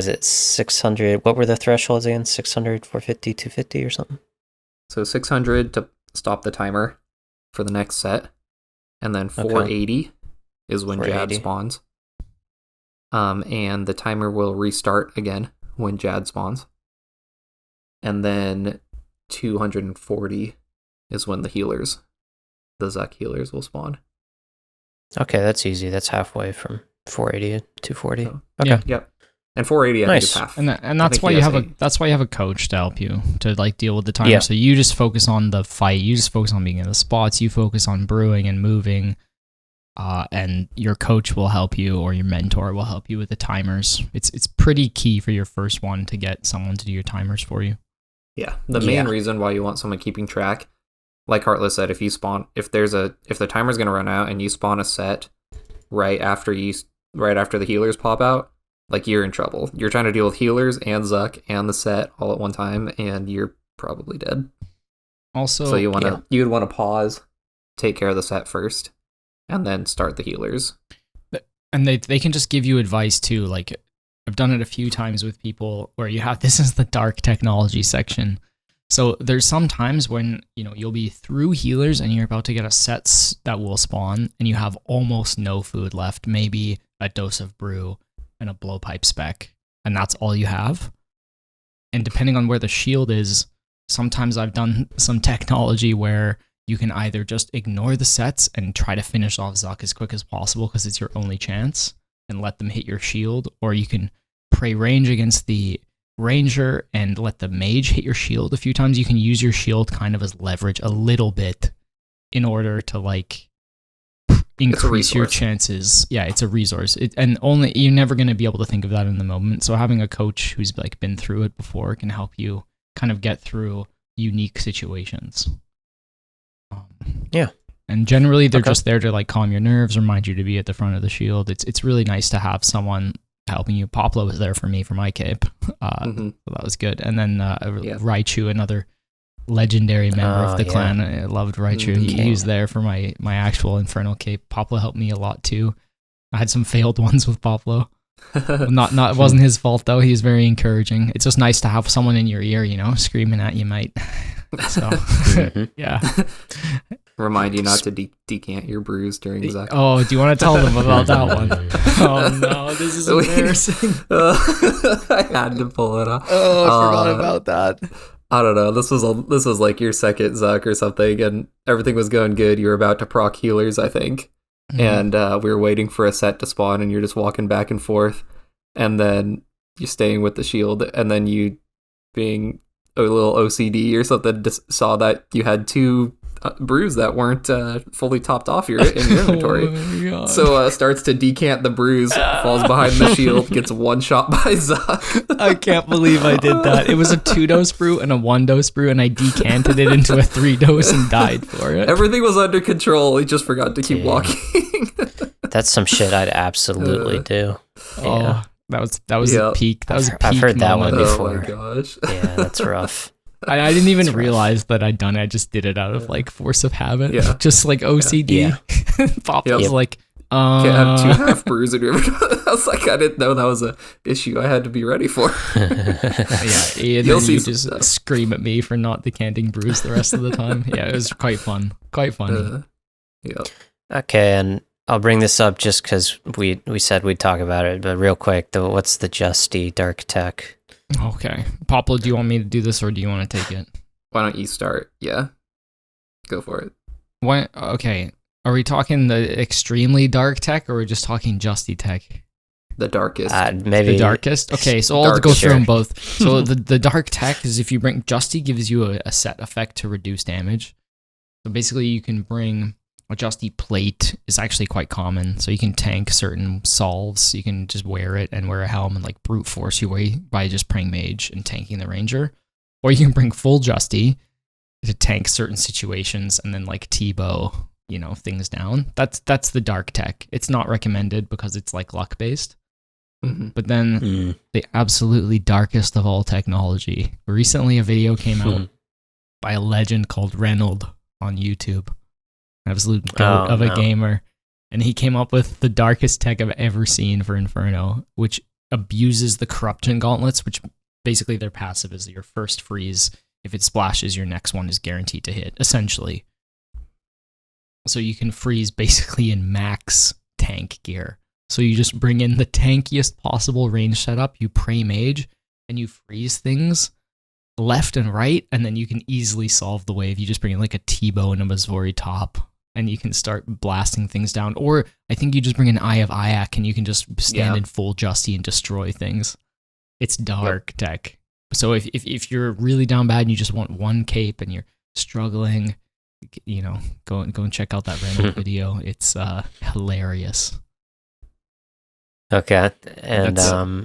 it 600? What were the thresholds again? 600, 450, 250 or something? So 600 to stop the timer for the next set. And then 480 is when Jad spawns. And the timer will restart again when Jad spawns. And then 240 is when the Zuck healers will spawn. Okay, that's easy. That's halfway from 480 to 240. So, okay. Yep. And 480 I think is half. And that's why you have a coach to help you to like deal with the timer. Yeah. So you just focus on the fight. You just focus on being in the spots. You focus on brewing and moving. And your coach will help you, or your mentor will help you with the timers. It's pretty key for your first one to get someone to do your timers for you. Yeah, the main reason why you want someone keeping track, like Heartless said, if the timer's going to run out and you spawn a set right after the healers pop out, like, you're in trouble. You're trying to deal with healers and Zuck and the set all at one time, and you're probably dead. Also, so you'd want to pause, take care of the set first, and then start the healers. And they can just give you advice too. Like, I've done it a few times with people where this is the dark technology section. So there's some times when, you'll be through healers and you're about to get a set that will spawn and you have almost no food left, maybe a dose of brew and a blowpipe spec, and that's all you have. And depending on where the shield is, sometimes I've done some technology where you can either just ignore the sets and try to finish off Zuck as quick as possible because it's your only chance and let them hit your shield, or you can pray range against the ranger and let the mage hit your shield a few times. You can use your shield kind of as leverage a little bit in order to increase your chances. Yeah, it's a resource. You're never going to be able to think of that in the moment. So having a coach who's been through it before can help you kind of get through unique situations. Yeah. And generally they're just there to calm your nerves, remind you to be at the front of the shield. It's really nice to have someone helping you. Poplo was there for me for my cape. So that was good. And then Raichu, another legendary member of the clan. I loved Raichu. He was there for my actual Infernal cape. Poplo helped me a lot too. I had some failed ones with Poplo. It wasn't his fault though. He was very encouraging. It's just nice to have someone in your ear, screaming at you, mate. So yeah. Remind you not to decant your brews during Zuck. Oh, do you want to tell them about that one? Oh no, this is embarrassing. I had to pull it off. Oh, I forgot about that. I don't know. This was like your second Zuck or something, and everything was going good. You were about to proc healers, I think, and we were waiting for a set to spawn, and you're just walking back and forth, and then you're staying with the shield, and then you, being a little OCD or something, just saw that you had two brews that weren't fully topped off in your inventory. Oh, so starts to decant the brews, falls behind the shield, gets one shot by Zuck. I can't believe I did that. It was a 2-dose brew and a 1-dose brew, and I decanted it into a 3-dose and died for it. Everything was under control. He just forgot to keep walking. That's some shit I'd absolutely do. Yeah. Oh, that was the peak. That was a peak I've heard that one moment. before. Oh my gosh. Yeah, that's rough. I didn't even That's rough. realize that I'd done it. I just did it out of like force of habit. Yeah. Just like OCD. Yeah. Pop Yep. was like, Can't have 2 half brews in your I was like, I didn't know that was a issue I had to be ready for. yeah, and You'll then see you some just stuff. scream at me for not decanting brews the rest of the time. Yeah, it was quite fun. Quite funny. Yep. Okay, and I'll bring this up just because we said we'd talk about it, but real quick, what's the Justy dark tech? Okay. Poplo, do you want me to do this or do you want to take it? Why don't you start? Yeah. Go for it. What? Okay. Are we talking the extremely dark tech or are we just talking Justy tech? The darkest. Maybe The darkest? Okay, so I'll Dark, go through sure. them both. So the dark tech is if you bring Justy gives you a set effect to reduce damage. So basically you can bring a Justy plate is actually quite common. So you can tank certain solves. You can just wear it and wear a helm and like brute force your way by just praying mage and tanking the ranger. Or you can bring full Justy to tank certain situations and then like T-bow, things down. That's the dark tech. It's not recommended because it's like luck based. Mhm. But then the absolutely darkest of all technology. Recently, a video came out by a legend called Reynold on YouTube. Absolute goat of a gamer. And he came up with the darkest tech I've ever seen for Inferno, which abuses the corruption gauntlets, which basically their passive is your first freeze. If it splashes, your next one is guaranteed to hit, essentially. So you can freeze basically in max tank gear. So you just bring in the tankiest possible range setup, you pray mage, and you freeze things left and right, and then you can easily solve the wave. You just bring in like a T-bow and a Mazori top, and you can start blasting things down. Or I think you just bring an Eye of Ayak, and you can just stand in full Justy and destroy things. It's dark tech. So if you're really down bad and you just want one cape and you're struggling, go and check out that random video. It's hilarious. Okay, and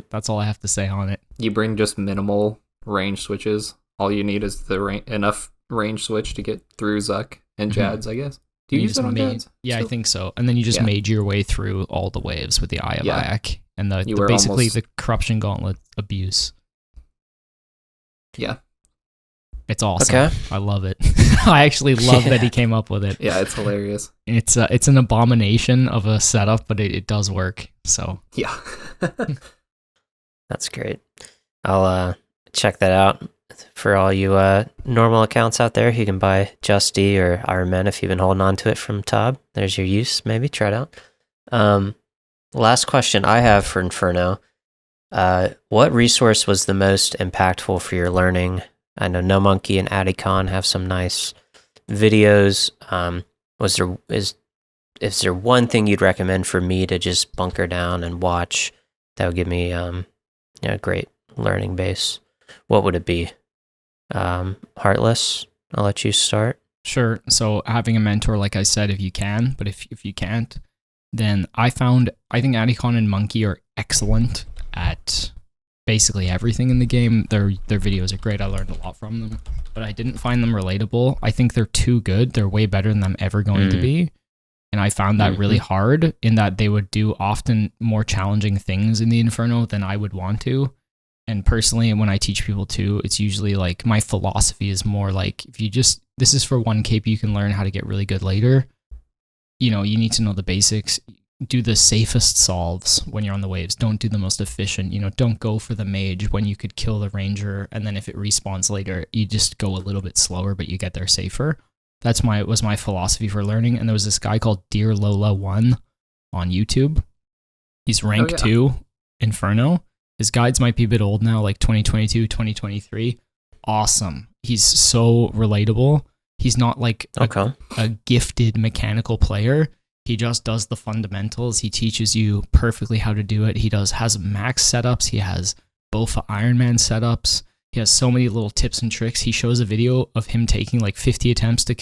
That's all I have to say on it. You bring just minimal range switches. All you need is enough range switch to get through Zuck and Jads, I guess. Do you use it on Jads? Yeah, I think so. And then you just mage your way through all the waves with the Eye of Ayak and basically the corruption gauntlet abuse. Yeah. It's awesome. Okay. I love it. I actually love that he came up with it. Yeah, it's hilarious. It's an abomination of a setup, but it does work. So Yeah. that's great. I'll check that out for all you normal accounts out there. You can buy Justy or Iron Man if you've been holding on to it from Tob. There's your use. Maybe try it out. Last question I have for Inferno. What resource was the most impactful for your learning? I know No Monkey and Adicon have some nice videos. Is there one thing you'd recommend for me to just bunker down and watch that would give me a great learning base? What would it be? Heartless, I'll let you start. sure. So having a mentor, like I said, if you can, but if you can't, then I think Adicon and Monkey are excellent at basically everything in the game. Their videos are great. I learned a lot from them, but I didn't find them relatable. I think they're too good. They're way better than I'm ever going to be. And I found that really hard in that they would do often more challenging things in the Inferno than I would want to. And personally, when I teach people too, it's usually like my philosophy is more like, this is for one cape, you can learn how to get really good later. You need to know the basics. Do the safest solves when you're on the waves. Don't do the most efficient. Don't go for the mage when you could kill the ranger, and then if it respawns later, you just go a little bit slower, but you get there safer. Was my philosophy for learning. And there was this guy called Dear Lola 1 on YouTube. He's rank 2 Inferno. His guides might be a bit old now, like 2022, 2023. Awesome. He's so relatable. He's not like a gifted mechanical player. He just does the fundamentals. He teaches you perfectly how to do it. He has max setups. He has Bofa Iron Man setups. He has so many little tips and tricks. He shows a video of him taking like 50 attempts to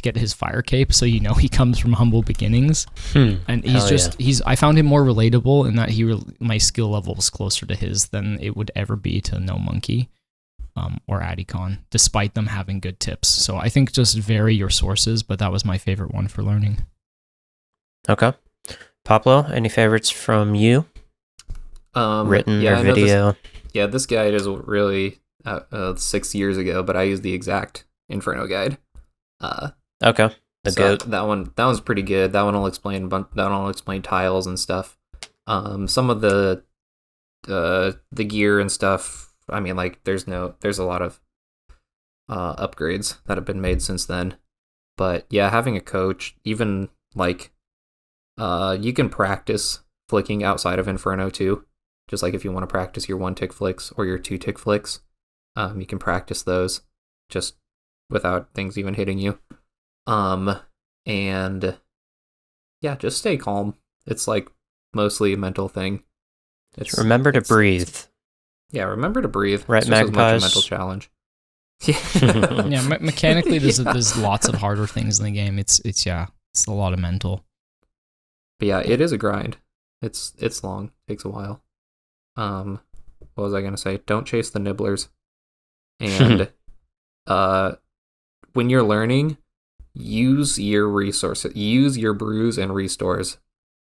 get his fire cape, so he comes from humble beginnings. And I found him more relatable in that my skill level was closer to his than it would ever be to No Monkey or Adicon, despite them having good tips. So I think just vary your sources, but that was my favorite one for learning. Okay. Poplo, any favorites from you? Written or I know video? this guide is really 6 years ago, but I used the exact Inferno guide. Okay, the goat. That one's pretty good. That one will explain tiles and stuff. Some of the gear and stuff. I mean, like there's a lot of upgrades that have been made since then. But yeah, having a coach, even like you can practice flicking outside of Inferno too. Just like if you want to practice your 1-tick flicks or your 2-tick flicks, you can practice those just without things even hitting you. And yeah, just stay calm. It's like mostly a mental thing. Remember to breathe. Yeah, remember to breathe. Right, it's just as much a magpies. mental challenge. Yeah, mechanically, there's lots of harder things in the game. It's a lot of mental. But yeah, it is a grind. It's long. Takes a while. What was I gonna say? Don't chase the nibblers. And when you're learning, use your resources, use your brews and restores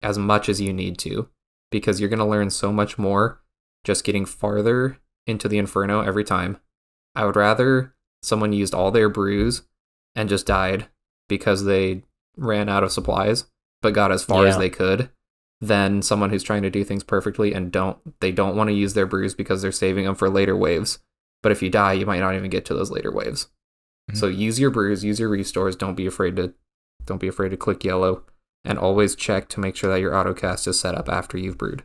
as much as you need to, because you're gonna learn so much more just getting farther into the Inferno every time. I would rather someone used all their brews and just died because they ran out of supplies, but got as far as they could, than someone who's trying to do things perfectly and don't want to use their brews because they're saving them for later waves. But if you die, you might not even get to those later waves. Mm-hmm. So use your brews, use your restores. Don't be afraid to click yellow, and always check to make sure that your autocast is set up after you've brewed.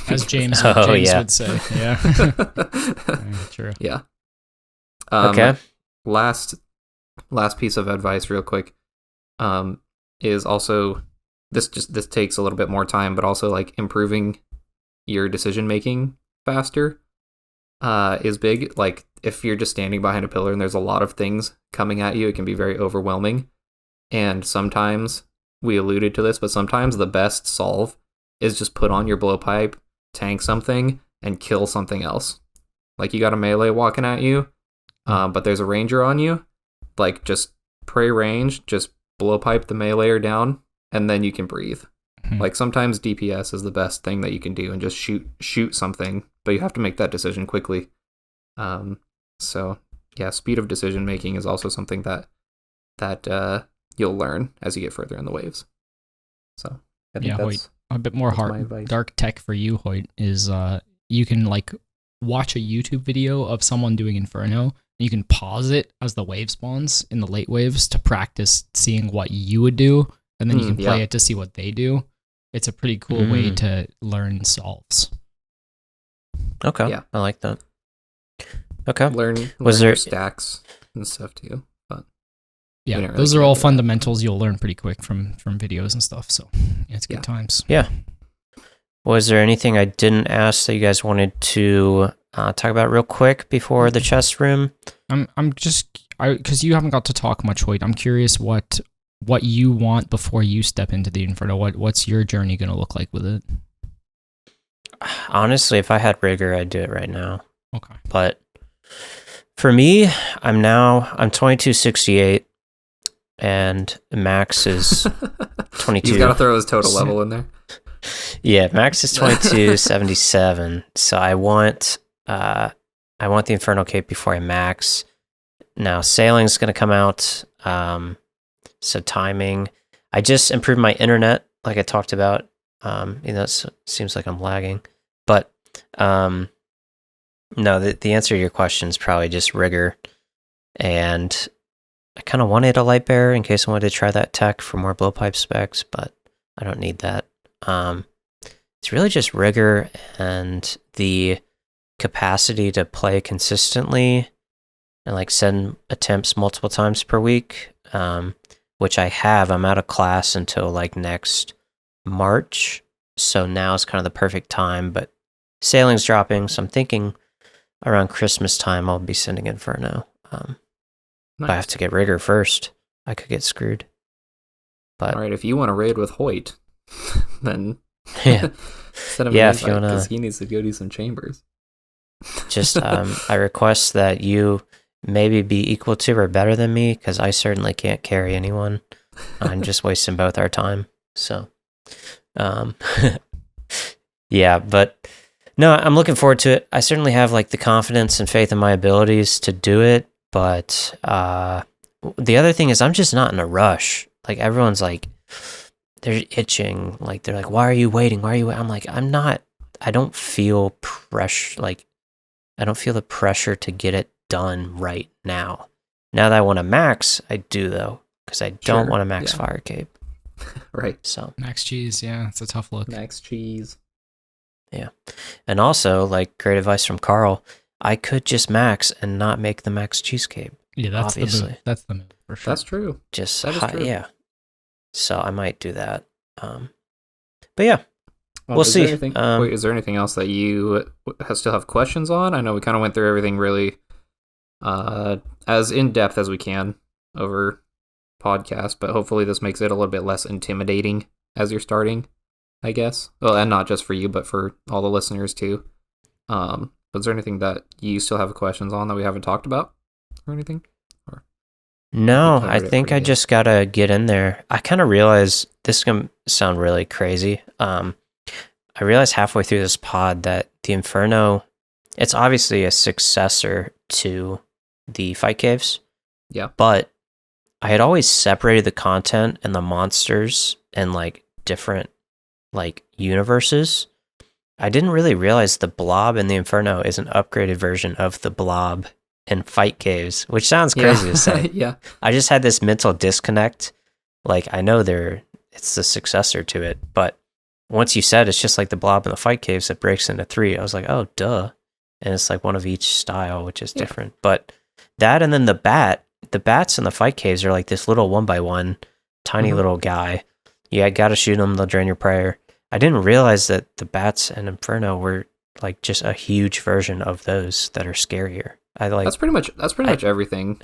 As James would say. Yeah. True. Yeah. Okay. Last piece of advice real quick is also this takes a little bit more time, but also like improving your decision making faster is big. Like if you're just standing behind a pillar and there's a lot of things coming at you, it can be very overwhelming. And sometimes, we alluded to this, but sometimes the best solve is just put on your blowpipe, tank something, and kill something else. Like you got a melee walking at you, but there's a ranger on you. Like just pray range, just blowpipe the meleeer down, and then you can breathe. Mm-hmm. Like sometimes DPS is the best thing that you can do, and just shoot something, but you have to make that decision quickly. So yeah, speed of decision making is also something that you'll learn as you get further in the waves. So I think that's Hoyt, a bit more hard dark tech for you, Hoyt, is you can like watch a YouTube video of someone doing Inferno, and you can pause it as the wave spawns in the late waves to practice seeing what you would do, and then you can play it to see what they do. It's a pretty cool way to learn solves. Okay, yeah, I like that. Okay, learn there stacks and stuff too. Yeah, those are all fundamentals you'll learn pretty quick from videos and stuff. So yeah, it's good times. Yeah. Was there anything I didn't ask that you guys wanted to talk about real quick before the chest room? I'm just because you haven't got to talk much, Hoyt. I'm curious what you want before you step into the Inferno. What's your journey going to look like with it? Honestly, if I had rigor, I'd do it right now. Okay. But for me, I'm 2268. And max is 22. You've got to throw his total level in there. Yeah, max is 2277. So I want the Infernal Cape before I max. Now sailing's going to come out. So timing. I just improved my internet, like I talked about. It seems like I'm lagging, but no. The answer to your question is probably just rigor, and I kind of wanted a light bearer in case I wanted to try that tech for more blowpipe specs, but I don't need that. It's really just rigor and the capacity to play consistently and like send attempts multiple times per week, which I have. I'm out of class until like next March, so now is kind of the perfect time, but sailing's dropping, so I'm thinking around Christmas time I'll be sending Inferno. Nice. But I have to get rigor first. I could get screwed. But all right, if you want to raid with Hoyt, then send him if you want to, because he needs to go do some chambers. Just I request that you maybe be equal to or better than me, because I certainly can't carry anyone. I'm just wasting both our time. So, Um, yeah, but no, I'm looking forward to it. I certainly have like the confidence and faith in my abilities to do it, but the other thing is I'm just not in a rush. Like everyone's like, they're itching. Like they're like, why are you waiting? Why are you? I'm like, I'm not. I don't feel pressure. Like I don't feel the pressure to get it done right now. Now that I want to max, I do though, because I don't want to max Fire Cape. Right. So Max cheese, yeah, it's a tough look. Max cheese. Yeah. And also, like, great advice from Carl, I could just max and not make the max cheesecake. Yeah, that's obviously. the move. That's the move for sure. That's true. Just That is true. yeah. So I might do that. But yeah, Well, we'll see. Wait, is there anything else that you still have questions on? I know we kind of went through everything really as in depth as we can over podcast, but hopefully this makes it a little bit less intimidating as you're starting, I guess. Well, and not just for you, but for all the listeners too. But is there anything that you still have questions on that we haven't talked about or anything? No, I think I just gotta get in there. I kind of realize this is gonna sound really crazy. I realized halfway through this pod that the Inferno, it's obviously a successor to the Fight Caves. Yeah. But I had always separated the content and the monsters and like different like universes. I didn't really realize the Blob in the Inferno is an upgraded version of the Blob in Fight Caves, which sounds crazy to say. Yeah. I just had this mental disconnect. Like I know it's the successor to it, but once you said it's just like the Blob in the Fight Caves that breaks into 3, I was like, oh duh. And it's like one of each style, which is different. But that and then the bats in the Fight Caves are like this little 1x1 tiny little guy. Yeah, gotta shoot them, they'll drain your prayer. I didn't realize that the bats in Inferno were like just a huge version of those that are scarier. That's pretty much everything.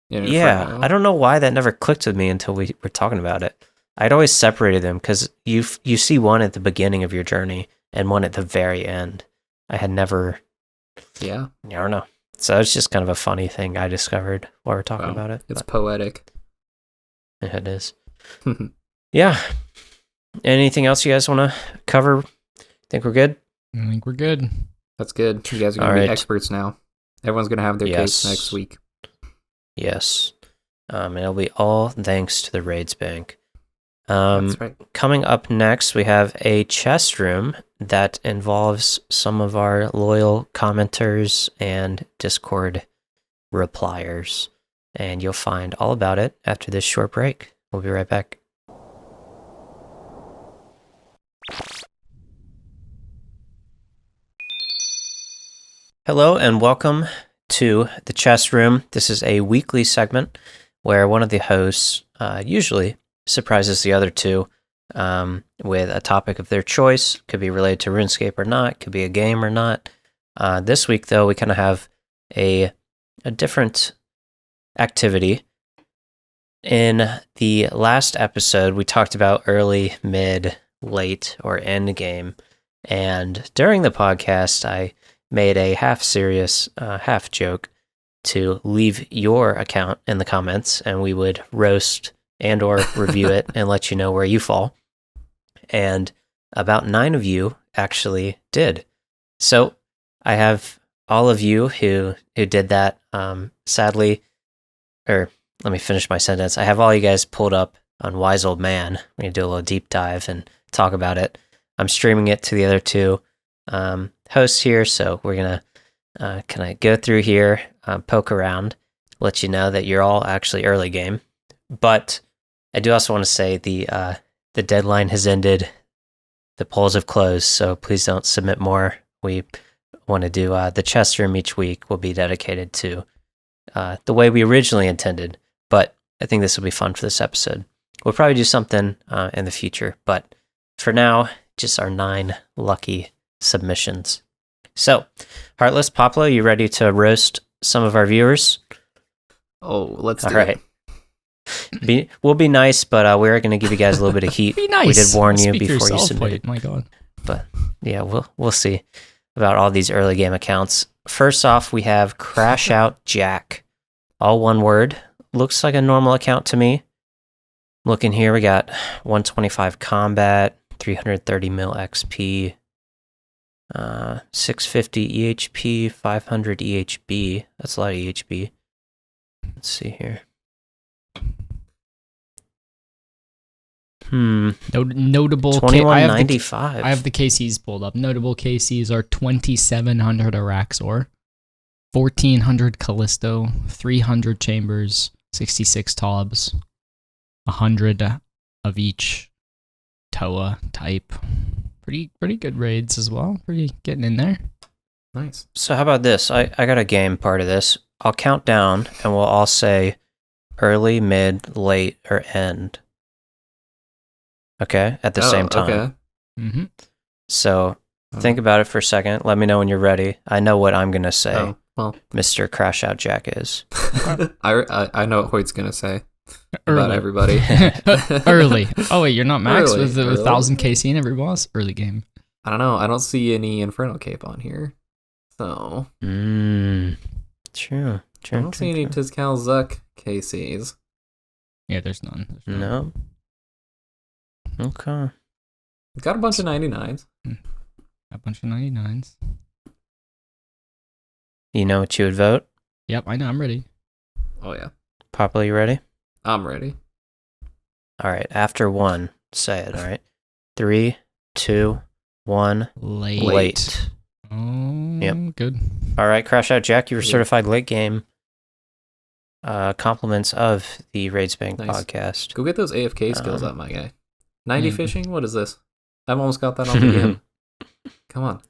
Yeah, I don't know why that never clicked with me until we were talking about it. I'd always separated them because you see one at the beginning of your journey and one at the very end. I had never. Yeah. I don't know. So it's just kind of a funny thing I discovered while we're talking about it. It's poetic. It is. Yeah. Anything else you guys want to cover? Think we're good? I think we're good. That's good. You guys are going to be experts now. Everyone's going to have their case next week. Yes. And it'll be all thanks to the RaidzBank. That's right. Coming up next, we have a chest room that involves some of our loyal commenters and Discord repliers. And you'll find all about it after this short break. We'll be right back. Hello and welcome to the chest room. This is a weekly segment where one of the hosts usually surprises the other two with a topic of their choice. Could be related to RuneScape or not. Could be a game or not. This week, though, we kind of have a different activity. In the last episode, we talked about early, mid, late, or end game. And during the podcast, I made a half serious, half joke to leave your account in the comments, and we would roast and or review it and let you know where you fall. And about 9 of you actually did. So I have all of you who did that. Sadly, or let me finish my sentence. I have all you guys pulled up on Wise Old Man. We're going to do a little deep dive and talk about it. I'm streaming it to the other two hosts here, so we're going to kind of go through here, poke around, let you know that you're all actually early game. But I do also want to say the deadline has ended. The polls have closed, so please don't submit more. We want to do the chest room each week will be dedicated to the way we originally intended. But I think this will be fun for this episode. We'll probably do something in the future, but for now, just our 9 lucky submissions. So, Heartless, Poplo, you ready to roast some of our viewers? Oh, let's do it. We'll be nice, but we're going to give you guys a little bit of heat. Be nice. We did warn you Speak before yourself, you submitted. Hoyt, my God. But yeah, we'll see about all these early game accounts. First off, we have Crash Out Jack. All one word. Looks like a normal account to me. Looking here, we got 125 combat, 330 mil XP, 650 EHP, 500 EHB. That's a lot of EHB. Let's see here. Notable. 2195. I have the KCs pulled up. Notable KCs are 2700 Araxor, 1400 Callisto, 300 Chambers, 66 Tobs, 100 of each Toa type. Pretty good raids as well. Pretty getting in there. Nice. So how about this? I got a game part of this. I'll count down and we'll all say early, mid, late, or end. Okay? At the same time. Okay. Mm-hmm. So think about it for a second. Let me know when you're ready. I know what I'm going to say. Oh, well. Mr. Crash Out Jack is. I know what Hoyt's going to say Early. about everybody. Early. Oh, wait, you're not max Early. with 1000 KC in every boss? Early game. I don't know. I don't see any Infernal Cape on here. So. True. I don't see any Tizcal Zuck KCs. Yeah, there's none. No. Okay. Got a bunch of 99s. A bunch of 99s. You know what you would vote? Yep, I know. I'm ready. Oh, yeah. Poplo, you ready? I'm ready. All right. After 1, say it. All right. 3, 2, 1. Late. Oh, Yep. Good. All right. Crash Out Jack, you were Yeah. certified late game. Compliments of the RaidsBank Nice. podcast. Go get those AFK skills up, my guy. 90 Yeah. fishing? What is this? I've almost got that on the game. Come on.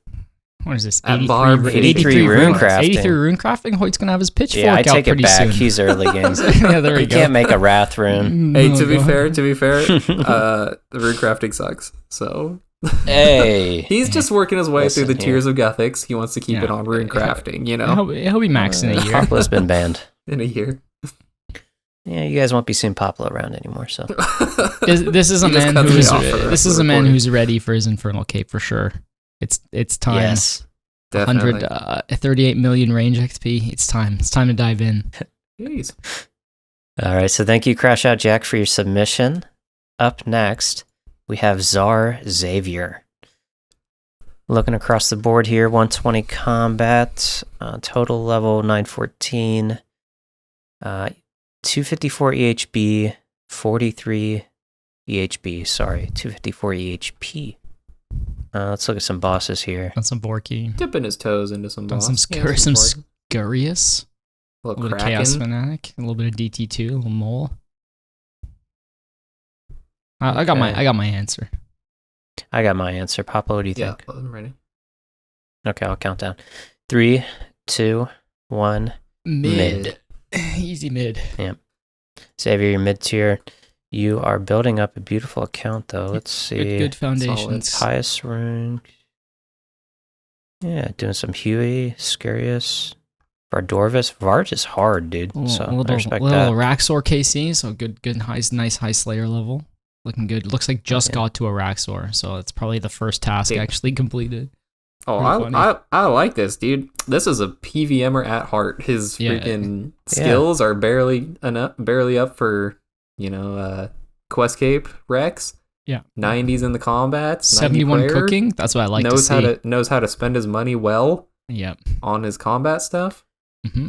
What is this? At Barb, 83 rune crafting. 83 rune crafting? Hoyt's going to have his pitchfork Yeah, I out take it pretty back. soon. He's early game. Yeah, there we He go. can't make a wrath rune. Hey, No, to be go fair, ahead. the rune crafting sucks. So Hey. he's just working his way Listen through the here. tiers of Gothics. He wants to keep Yeah. it on rune crafting, you know, He'll be maxed in a year. Poplo's been banned. in a year. Yeah, you guys won't be seeing Poplo around anymore, so. This is a He just man cuts me who's off for the rest of the man recording. who's ready for his Infernal Cape for sure. It's time. Yes. Definitely. 38 million range XP. It's time. It's time to dive in. Jeez. All right, so thank you, Crash Out Jack, for your submission. Up next, we have Czar Xavier. Looking across the board here, 120 combat, total level 914, 254 EHB, 43 EHB, sorry, 254 EHP. Let's look at some bosses here. Done some Borky. Dipping his toes into some Done boss. some Pork. Scurious. A A little little bit of Chaos Kraken. Fanatic. A little bit of DT2. A little Mole. I got Okay. my answer. I got my answer. Poplo, what do you Yeah, think? I'm ready. Okay, I'll count down. 3, 2, 1. Mid. Easy mid. Xavier, your mid-tier. You are building up a beautiful account, though. Let's see. Good foundations. Highest rank. Yeah, doing some Huey, Scarius, Vardorvis. Varge is hard, dude. So I respect little that. Raxor KC, so good, nice high Slayer level. Looking good. Looks like just Yeah. got to a Raxor, so it's probably the first task Damn. actually completed. Oh, Pretty I like this, dude. This is a PVMer at heart. His Yeah. freaking skills are barely up for, Quest Cape Rex. Yeah. 90s in the combats. 71 90 prayer. cooking. That's what I like to knows see. knows how to spend his money well Yep. on his combat stuff. hmm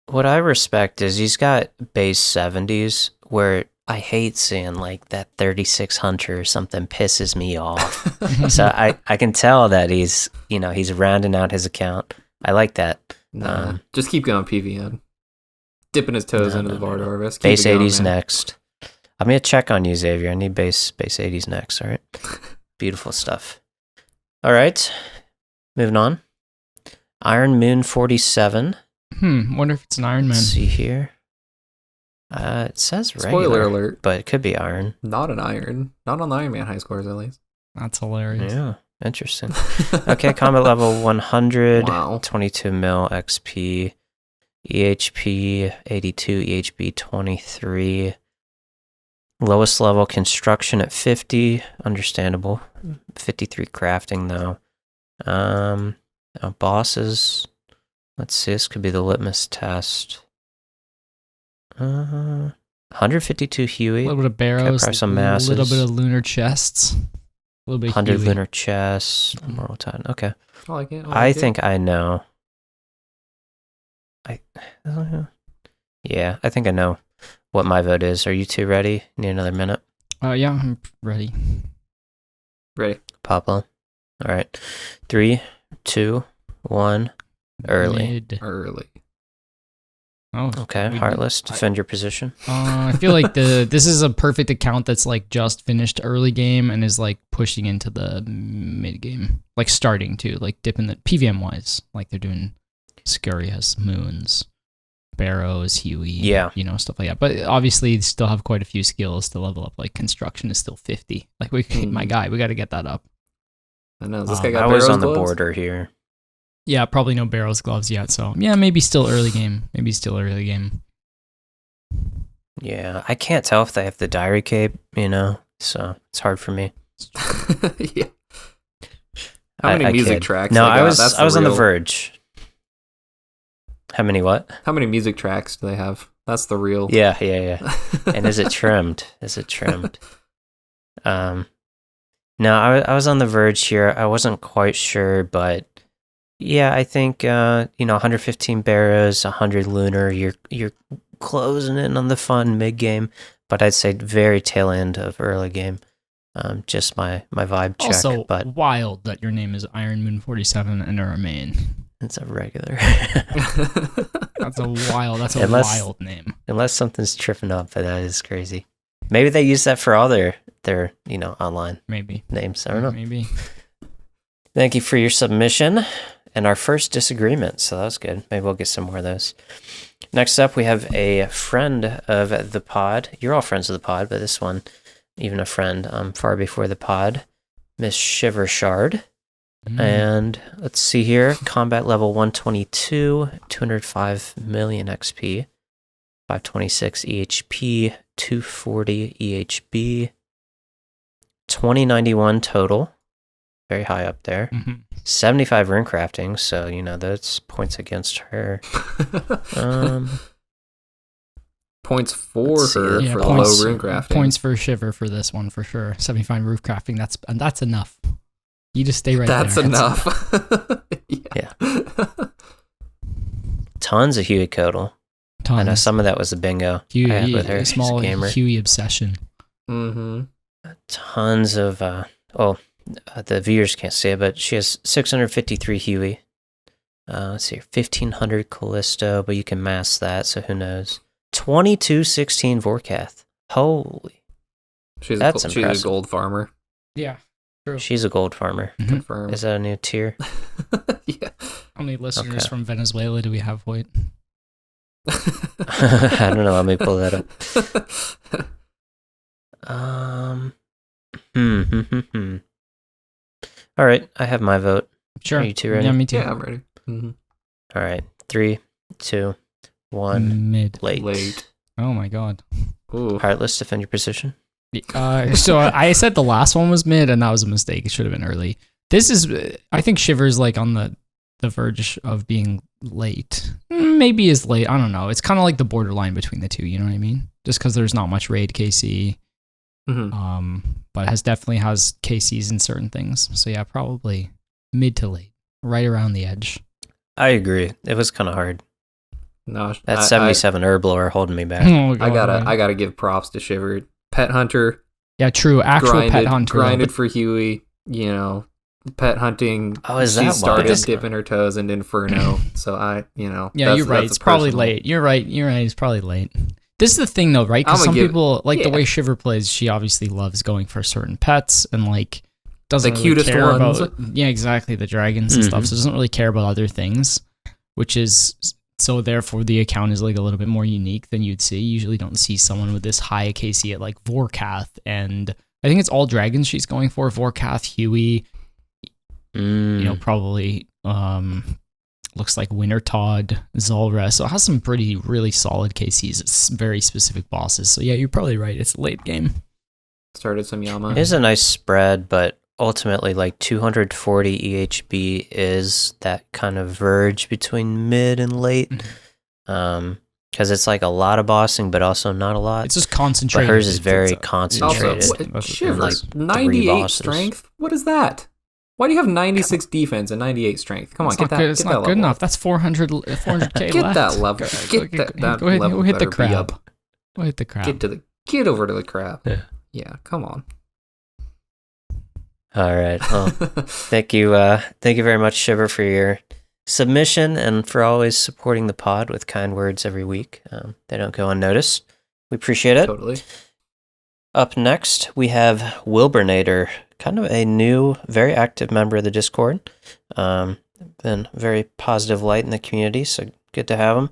What I respect is he's got base 70s where I hate seeing like that 36 Hunter or something pisses me off. So I can tell that he's rounding out his account. I like that. Nah, just keep going PVM. Dipping his toes No, into no, the no, no. Vardorvis. Keep Base it going, 80s man. next. I'm going to check on you, Xavier. I need base 80s next, all right? Beautiful stuff. All right, moving on. Iron Moon 47. Wonder if it's an Iron Man. Let's see here. It says regular, Spoiler alert. but it could be iron. Not an iron. Not on the Iron Man high scores, at least. That's hilarious. Yeah, interesting. Okay, combat level 100, Wow. 22 mil XP, EHP 82, EHB 23. Lowest level construction at 50, understandable. 53 crafting though. Bosses. Let's see, this could be the litmus test. 152 A Huey. little bit of barrows. probably some A little masses. bit of lunar chests. little bit 100 Huey. lunar chest. Moral Titan. Okay. I like it. I think I know. Yeah, I think I know what my vote is. Are you two ready? Need another minute? Yeah, I'm ready. Ready. Poplo. All right. 3, 2, 1. Early. Mid. Early. Oh, Okay. we- Heartless, defend your position. I feel like this is a perfect account that's like just finished early game and is like pushing into the mid game, like starting to like dipping the PVM wise, like they're doing Scurious, Moons, Barrows, Huey, Yeah. you know, stuff like that. But obviously, you still have quite a few skills to level up. Like construction is still 50. Like my guy, we got to get that up. I know this guy got I was Barrow's on the gloves? border here. Yeah, probably no Barrows gloves yet. So yeah, maybe still early game. Yeah, I can't tell if they have the diary cape, you know, so it's hard for me. Yeah. How many music kid. tracks? No, they got? I was That's on the real- verge. How many what? How many music tracks do they have? That's the real. Yeah. And is it trimmed? No, I was on the verge here. I wasn't quite sure, but yeah, I think 115 Barrows, 100 lunar. You're closing in on the fun mid game, but I'd say very tail end of early game. Just my vibe check. Also, but wild that your name is Iron Moon 47 and are a main. it's a regular. That's a wild name. Unless something's tripping up, but that is crazy. Maybe they use that for all their online Maybe. names. I don't know. Maybe. Thank you for your submission and our first disagreement. So that was good. Maybe we'll get some more of those. Next up, we have a friend of the pod. You're all friends of the pod, but this one, even a friend far before the pod, Miss Shiver Shard. And let's see here. Combat level 122, 205 million XP, 526 EHP, 240 EHB, 2091 total. Very high up there. 75 rune crafting, so that's points against her. Points for Let's see. her Yeah, for points- the low rune crafting. Points for Shiver for this one for sure. 75 roof crafting. That's enough. You just stay right That's there. enough. Yeah. Tons of Huey total. I know some of that was a bingo I had with her. She's a Small gamer. Huey obsession. Mm-hmm. Tons of the viewers can't see it, but she has 653 Huey. Let's see, 1500 Callisto, but you can mask that, so who knows? 2216 Vorkath. Holy, That's She's impressive. a gold farmer. Yeah. True. she's a gold farmer. Confirmed. Is that a new tier? Yeah. How many listeners Okay. from Venezuela do we have, Hoyt? I don't know. Let me pull that up. All right, I have my vote. Sure. Are you two ready? Yeah, me too. Yeah, I'm ready. Mm-hmm. All right, 3, 2, 1. Mid. Late. Late. Oh my god. Ooh. Heartless, defend your position. So I said the last one was mid, and that was a mistake. It should have been early. This is, I think Shiver's like on the verge of being late. Maybe is late. I don't know. It's kind of like the borderline between the two. You know what I mean? Just because there's not much raid KC, Mm-hmm. but definitely has KCs in certain things. So yeah, probably mid to late, right around the edge. I agree. It was kind of hard. No, That 77 herb blower holding me back. Oh, God, I gotta give props to Shiver. Pet hunter, yeah, true. Actual pet hunter. though, grinded but- for Huey. Pet hunting. Oh, is she that why? started dipping her toes into Inferno. So Yeah, that's- you're right. that's It's probably personal. late. You're right. It's probably late. This is the thing, though, right? Because I'ma some give- people, like the yeah. way Shiver plays, she obviously loves going for certain pets and, like, doesn't The really cutest care ones. about... Yeah, exactly, the dragons and stuff. Mhm. So doesn't really care about other things, which is... So therefore, the account is, like, a little bit more unique than you'd see. You usually don't see someone with this high KC at, like, Vorkath, and I think it's all dragons she's going for. Vorkath, Huey, probably looks like Wintertodd, Zulrah. So it has some really solid KCs. It's very specific bosses. So yeah, you're probably right. It's late game. Started some Yama. It is a nice spread, but ultimately, like 240 EHB is that kind of verge between mid and late. because it's like a lot of bossing, but also not a lot. It's just But concentrated. hers is very Also, concentrated. what, Shivers, like 3 98 bosses. strength? What is that? Why do you have 96 defense and 98 strength? Come on, It's get not that. good. It's get that not good level enough. up. That's 400k Get left. that level. Go Get that ahead. level Go hit the better be crab. up. Go hit the crab. Get over to the crab. Yeah. Yeah, come on. All right. Well, thank you very much, Shiver, for your submission and for always supporting the pod with kind words every week. They don't go unnoticed. We appreciate it. Totally. Up next, we have Wilburnator, kind of a new, very active member of the Discord. Been very positive light in the community, so good to have him.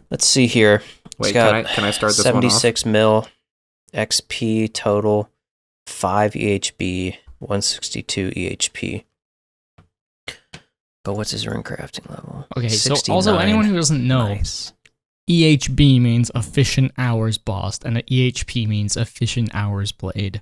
Let's see here. Wait, can I start this one off? 76 mil XP total, 5 EHB, 162 EHP. But what's his rune crafting level? Okay, so 69. also anyone who doesn't know, Nice. EHB means efficient hours bossed, and an EHP means efficient hours played,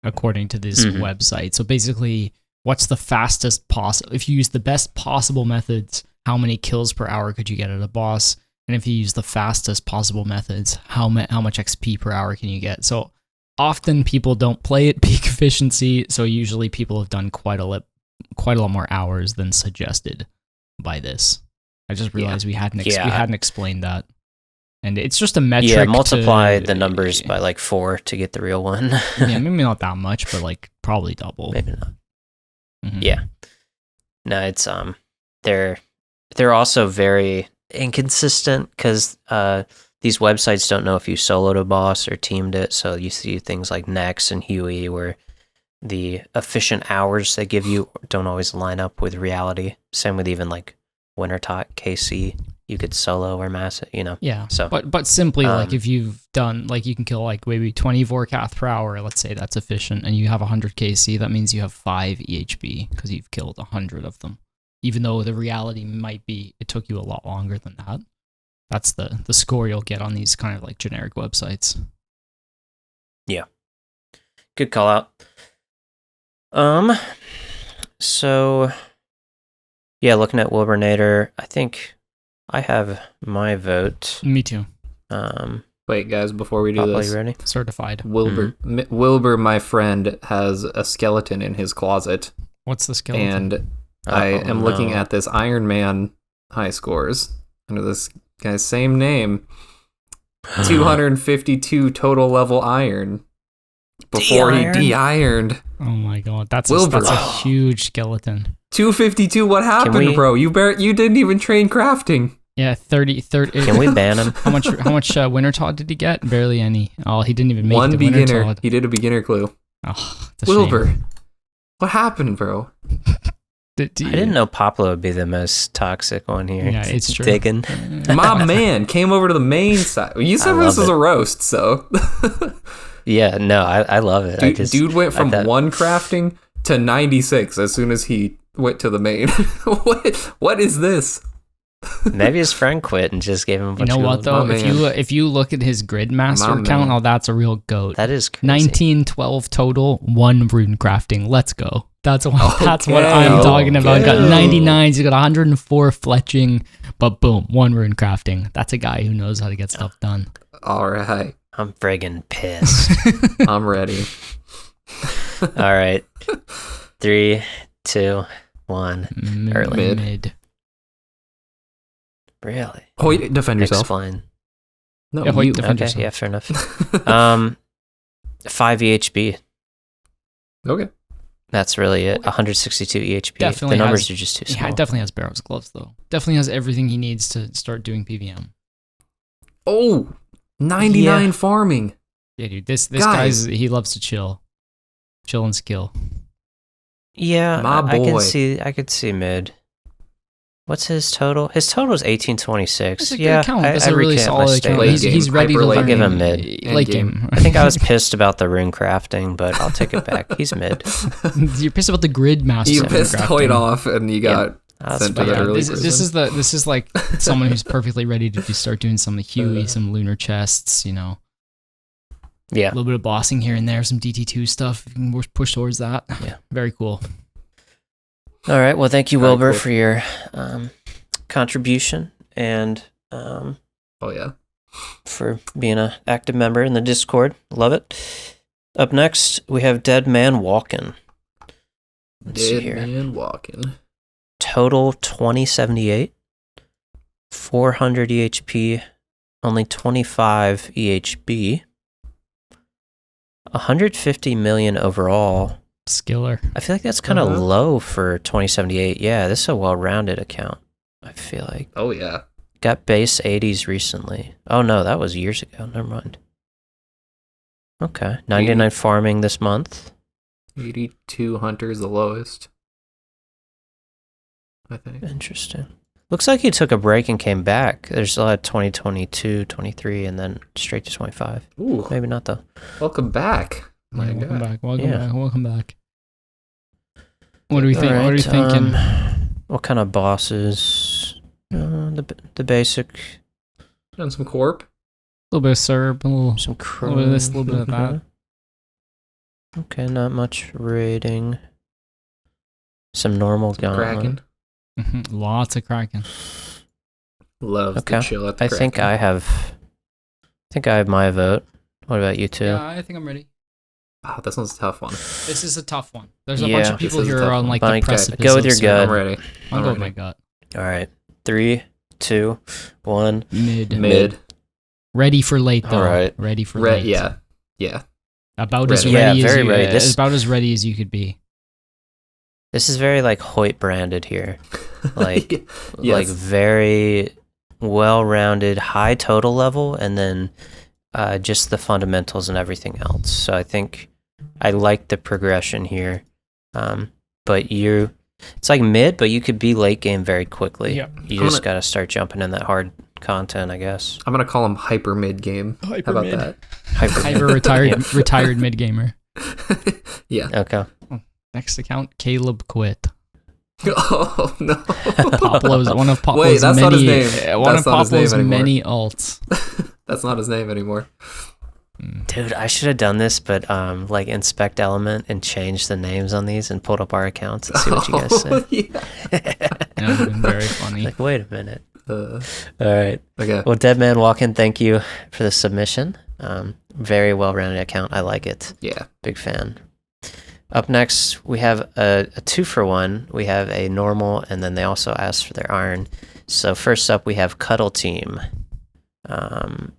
according to this Mhm. website. So basically, what's the fastest possible? If you use the best possible methods, how many kills per hour could you get at a boss? And if you use the fastest possible methods, how much XP per hour can you get? So often people don't play at peak efficiency, so usually people have done quite a lot more hours than suggested by this. I just realized we hadn't explained that. And it's just a metric. Yeah, multiply the numbers by like 4 to get the real one. Yeah, maybe not that much, but like probably double. Maybe not. Mhm. Yeah. No, it's they're also very inconsistent because these websites don't know if you soloed a boss or teamed it. So you see things like Nex and Huey where the efficient hours they give you don't always line up with reality. Same with even like Wintertot KC. You could solo or mass it, Yeah. So, but simply like if you've done like you can kill like maybe 20 Vorkath per hour, let's say that's efficient, and you have 100 KC, that means you have 5 EHB because you've killed 100 of them. Even though the reality might be it took you a lot longer than that. That's the score you'll get on these kind of like generic websites. Yeah. Good call out. So yeah, looking at Wilburnator, I think I have my vote. Me too. Wait, guys, before we do Poplo, this, you ready? Certified. Wilbur, my friend, has a skeleton in his closet, What's the skeleton? and I am looking at this Iron Man high scores under this guy's same name. 252 total level iron before he de-ironed. Oh my god, that's Wilbur. a huge skeleton. 252. What happened, bro? You didn't even train crafting. Yeah, 30. Can we ban him? How much Wintertot did he get? Barely any. Oh, he didn't even make One the beginner. Wintertot. He did a beginner clue. Oh, it's a Wilbur, shame. what happened, bro? I didn't know Poplo would be the most toxic one here. Yeah, it's true. Digging. My man came over to the main side. You said this was a roast, so. Yeah, no, I love it. Dude went from 1 crafting to 96 as soon as he went to the main. What is this? Maybe his friend quit and just gave him a bunch of You know what gold. though? If you look at his grid master My count, man. oh, that's a real goat. That is crazy. 1912 total, 1 rune crafting. Let's go. That's what I'm Okay, talking about. okay. Got 99s, he's got 104 fletching, but boom, 1 rune crafting. That's a guy who knows how to get stuff done. All right. I'm friggin' pissed. I'm ready. All right. 3, 2, 1. Early. Mid. Really? Hoyt, defend yourself. Explain. No, Yeah, Hoyt, you. defend Okay, yourself. yeah, fair enough. 5 EHB. Okay. That's really it. 162 EHP. Definitely the numbers has- are just too Yeah, small. it definitely has Barrow's gloves though. Definitely has everything he needs to start doing PVM. Oh, 99 Yeah. farming. Yeah, dude. This Guys. he loves to chill and skill. Yeah, My I boy. could see mid. What's his total? His total is 1826. That's a good Yeah, account. I, That's I a really recant my solid account. statement. Late He's game, ready to hyper late learn. game. I'll give him mid. Late End game. game. I think I was pissed about the rune crafting, but I'll take it back. He's mid. You're pissed about the grid master. You pissed crafting. Hoyt off and you got That's sent to fine. the Yeah, early this is like someone who's perfectly ready to start doing some Huey, some lunar chests, a Yeah. little bit of bossing here and there, some DT2 stuff. You can push towards that. Yeah. Very cool. All right. Well, thank you, Very Wilbur, cool. for your contribution. And Oh yeah. for being an active member in the Discord. Love it. Up next, we have Dead Man Walking. Let's see here. Dead Man Walking. Total 2078. 400 EHP. Only 25 EHB. 150 million overall. Skiller. I feel like that's kind of low for 2078. Yeah, this is a well-rounded account, I feel like. Oh, yeah. Got base 80s recently. Oh, no, that was years ago. Never mind. Okay. 99 farming this month. 82 Hunter is the lowest, I think. Interesting. Looks like he took a break and came back. There's a lot of 2022, 23, and then straight to 25. Ooh. Maybe not, though. Welcome back. My Welcome God. back. Welcome Yeah. back. Welcome back. What do we think? All What are you right, thinking? What kind of bosses? The basic. And some corp. A little bit of Serb, a little Some little bit of this, a little bit of that. Okay, not much raiding. Some normal Kraken. gauntlet. Lots of Kraken. Loves Okay. to chill at the I Kraken. think I have my vote. What about you two? Yeah, I think I'm ready. Oh, this one's a tough one. This is a tough one. There's a bunch Yeah. of people This is a here tough on one. like Mike, the precipice. go with of your Serb. gut. I'm ready. I'll I'm go with ready. my gut. All right. 3, 2, 1. Mid. Mid. Ready for late though. All right. Ready for late. Yeah. Yeah. About as Ready. ready Yeah, as very you, ready. This- about as ready as you could be. This is very like Hoyt branded here. Like Yes. like very well-rounded, high total level, and then just the fundamentals and everything else. So I think I like the progression here. But it's like mid, but you could be late game very quickly. Yep. You I'm just gonna- got to start jumping in that hard content, I guess. I'm going to call him hyper mid game. How about mid. that? Hyper retired mid gamer. Yeah. Okay. Next account, Caleb quit. Oh, no. Poplo's one of Poplo's Wait, that's not his many name. one That's of not his name Poplo's anymore. many alts. That's not his name anymore. Dude, I should have done this, but like inspect element and change the names on these and pulled up our accounts and see what you guys say. Yeah. That would have been very funny. Like, wait a minute. Uh, All right. okay. Well, Dead Man Walking, thank you for the submission. Very well-rounded account. I like it. Yeah. Big fan. Up next, we have a 2-for-1. We have a normal, and then they also asked for their iron. So first up, we have Cuddle Team. Let's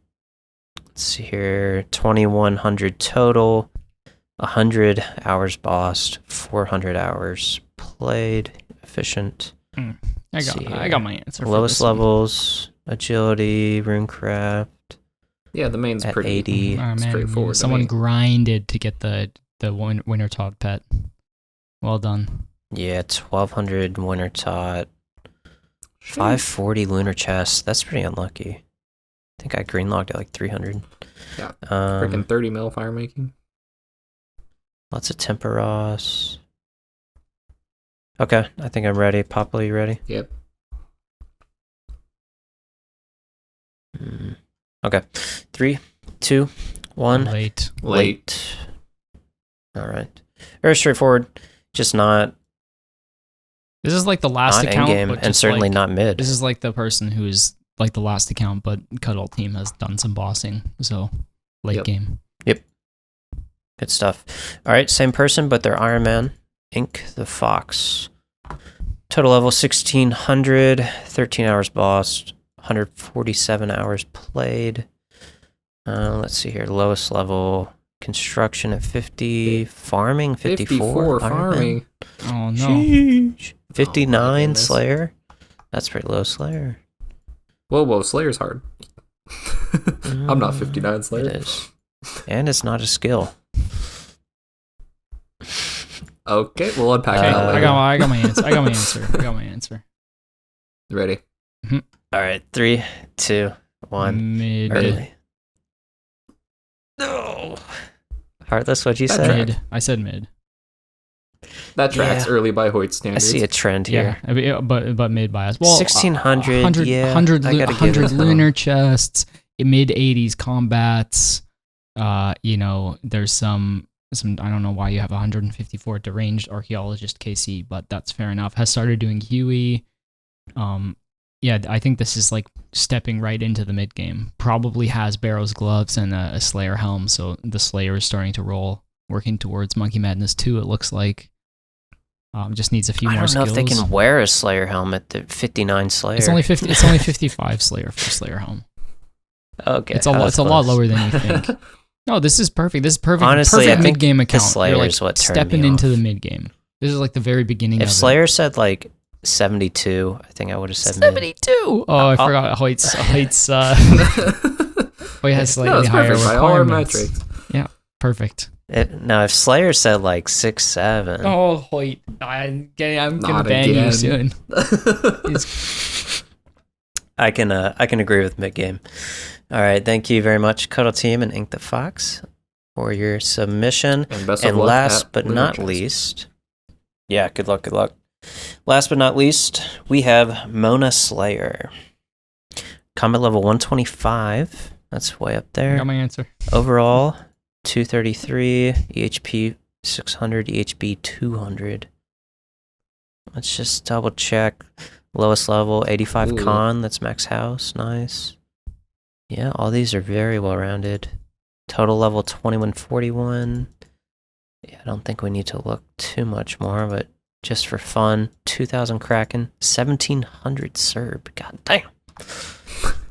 see here. 2,100 total. 100 hours bossed. 400 hours played. Efficient. I got my answer. For Lowest this one. levels. Agility. Runecraft. Yeah, the main's At pretty 80. Oh, man, straightforward. to someone me. grinded to get the winter taught pet. Well done. Yeah, 1,200 winter tot. 540 lunar chest. That's pretty unlucky. I think I greenlogged at like 300. Yeah. Freaking Um, 30 mil fire making. lots of temperos. Okay, I think I'm ready. Poplo, you ready? Yep. Okay. 3, 2, 1. Late. All right. Very straightforward. Just not This is like the last end account, game, but and just certainly like, not mid. This is like the person who's like the last account, but Cuddle Team has done some bossing, so late Yep. game. Good stuff. All right, same person, but they're Iron Man. Ink the Fox. Total level 1,600, 13 hours bossed, 147 hours played. Let's see here. Lowest level construction at 50, farming 54. Iron Man. farming. Oh no! Sheesh. Oh, 59 my goodness. Slayer. That's pretty low Slayer. Whoa, Slayer's hard. I'm not 59 Slayer. It is. And it's not a skill. Okay, we'll unpack Okay, that later. I got my answer. I got my answer. Ready? All right, 3, 2, 1. Mid. Early. No. Heartless, what'd you That say? track. Mid. I said mid. That tracks Yeah. early by Hoyt I standards. see a trend Yeah, here. I mean, but mid bias. Well, 1,600, 100, yeah, 100, I gotta give it 100 to lunar chests, mid 80s combats. There's some I don't know why you have 154 deranged archaeologist KC, but that's fair enough. Has started doing Huey. yeah, I think this is like stepping right into the mid game. Probably has Barrow's gloves and a Slayer helm, so the Slayer is starting to roll, working towards Monkey Madness 2. It looks like. Just needs a few more skills. I don't know if they can wear a Slayer helmet. The 59 Slayer. It's only 50. It's only 55 Slayer for Slayer helm. Okay, it's a lot lower than you think. No, this is perfect. This is perfect. Honestly, perfect I think mid game account. the Slayer You're like is what turned stepping me into off. the mid game. This is like the very beginning. If of Slayer said like 72, I think I would have said 72. Oh, I forgot Hoyt's. Hoyt has slightly higher by all our requirements. metrics. Yeah, perfect. Now, if Slayer said like 6, 7. Oh, Hoyt, I'm gonna Not ban you again. soon. I can agree with mid game. All right, thank you very much, Cuddle Team and Ink the Fox, for your submission. And best of And luck last at but Lunar not Chest. least, yeah, good luck. Last but not least, we have Mona Slayer. Combat level 125. That's way up there. Got my answer. Overall, 233, EHP 600, EHB 200. Let's just double check. Lowest level, 85 Ooh. con, that's max house, nice. Yeah, all these are very well rounded. Total level 2141. Yeah, I don't think we need to look too much more, but just for fun, 2000 Kraken, 1700 Serb, god damn.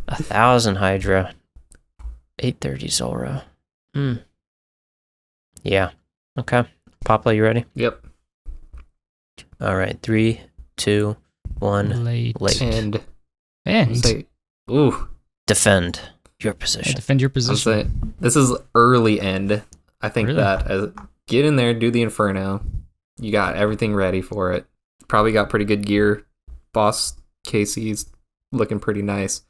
1000 Hydra, 830 Zora. Yeah, okay. Poplo, you ready? Yep. All right, 3, 2, 1. Late. And And ooh, Defend your position. defend your I'm position. saying this is early end. I think Really? that get in there, do the Inferno. You got everything ready for it. Probably got pretty good gear. Boss KC's looking pretty nice.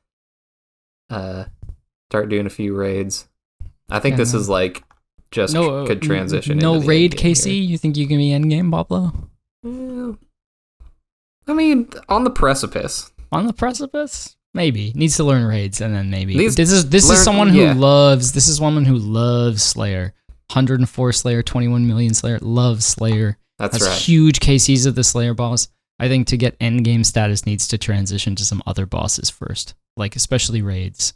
Start doing a few raids. I think this is like just could transition. No into the raid end game KC. here. You think you can be endgame, Poplo? Yeah. I mean, on the precipice. On the precipice? Maybe. Needs to learn raids and then maybe. These- This is someone who yeah. loves. This is someone who loves Slayer. 104 Slayer, 21 million Slayer. Loves Slayer. That's Has right. huge KCs of the Slayer boss. I think to get endgame status needs to transition to some other bosses first, like especially raids,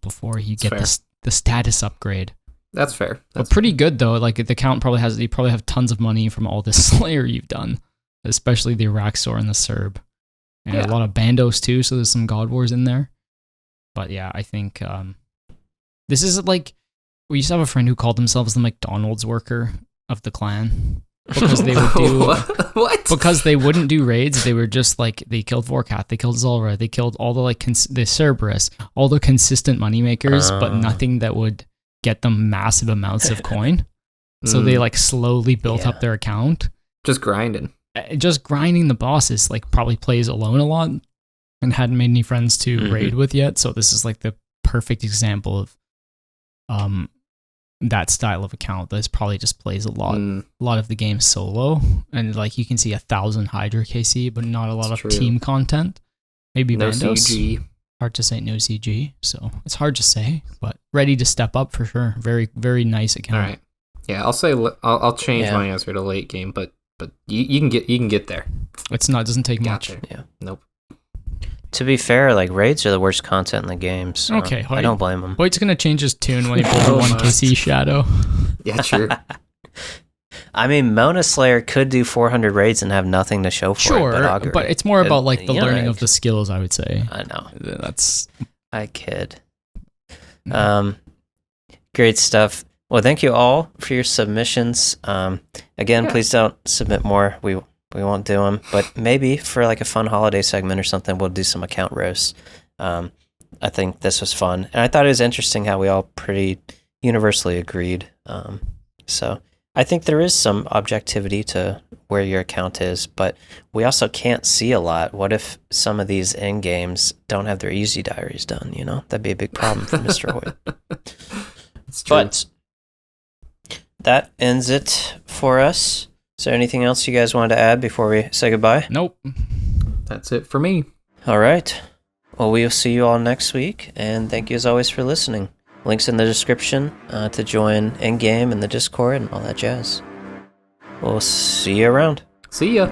before you get fair. the status upgrade. That's fair. But pretty good though. Like the count probably has. You probably have tons of money from all this Slayer you've done, especially the Araxor and the Serb, and a Yeah. lot of Bandos too. So there's some God Wars in there. But yeah, I think this is like we used to have a friend who called themselves the McDonald's worker of the clan because they would do what? because they wouldn't do raids. They were just like they killed Vorkath, they killed Zulrah, they killed all the like the Cerberus, all the consistent moneymakers, but nothing that would get them massive amounts of coin. So they like slowly built up their account. Just grinding. Just grinding the bosses, like probably plays alone a lot and hadn't made any friends to raid with yet. So this is like the perfect example of that style of account that's probably just plays a lot of the game solo. And like you can see 1,000 Hydra KC, but not a lot of team content. Maybe No Bandos. CG. Hard to say, no CG. So it's hard to say, but ready to step up for sure. Very, very nice account. All right. Yeah, I'll say I'll change my answer to late game, but you can get there. It's not doesn't take much. There. Yeah. Nope. To be fair, like raids are the worst content in the game, so Okay, I don't blame them. Hoyt's gonna change his tune when he pulls a 1KC shadow. Yeah, true. I mean, Mona Slayer could do 400 raids and have nothing to show for Sure, it, but Augury. but it's more about like the you know, learning like- of the skills, I would say. I know. That's I kid. Great stuff. Well, thank you all for your submissions. Again, please don't submit more. We won't do them, but maybe for like a fun holiday segment or something, we'll do some account roasts. I think this was fun, and I thought it was interesting how we all pretty universally agreed. So I think there is some objectivity to where your account is, but we also can't see a lot. What if some of these end games don't have their easy diaries done? You know, that'd be a big problem for Mr. Hoyt. It's true. But that ends it for us. Is there anything else you guys wanted to add before we say goodbye? nope. That's it for me. All right. Well, we'll see you all next week, and thank you as always for listening. Links in the description to join Endgame and the Discord and all that jazz. We'll see you around. See ya.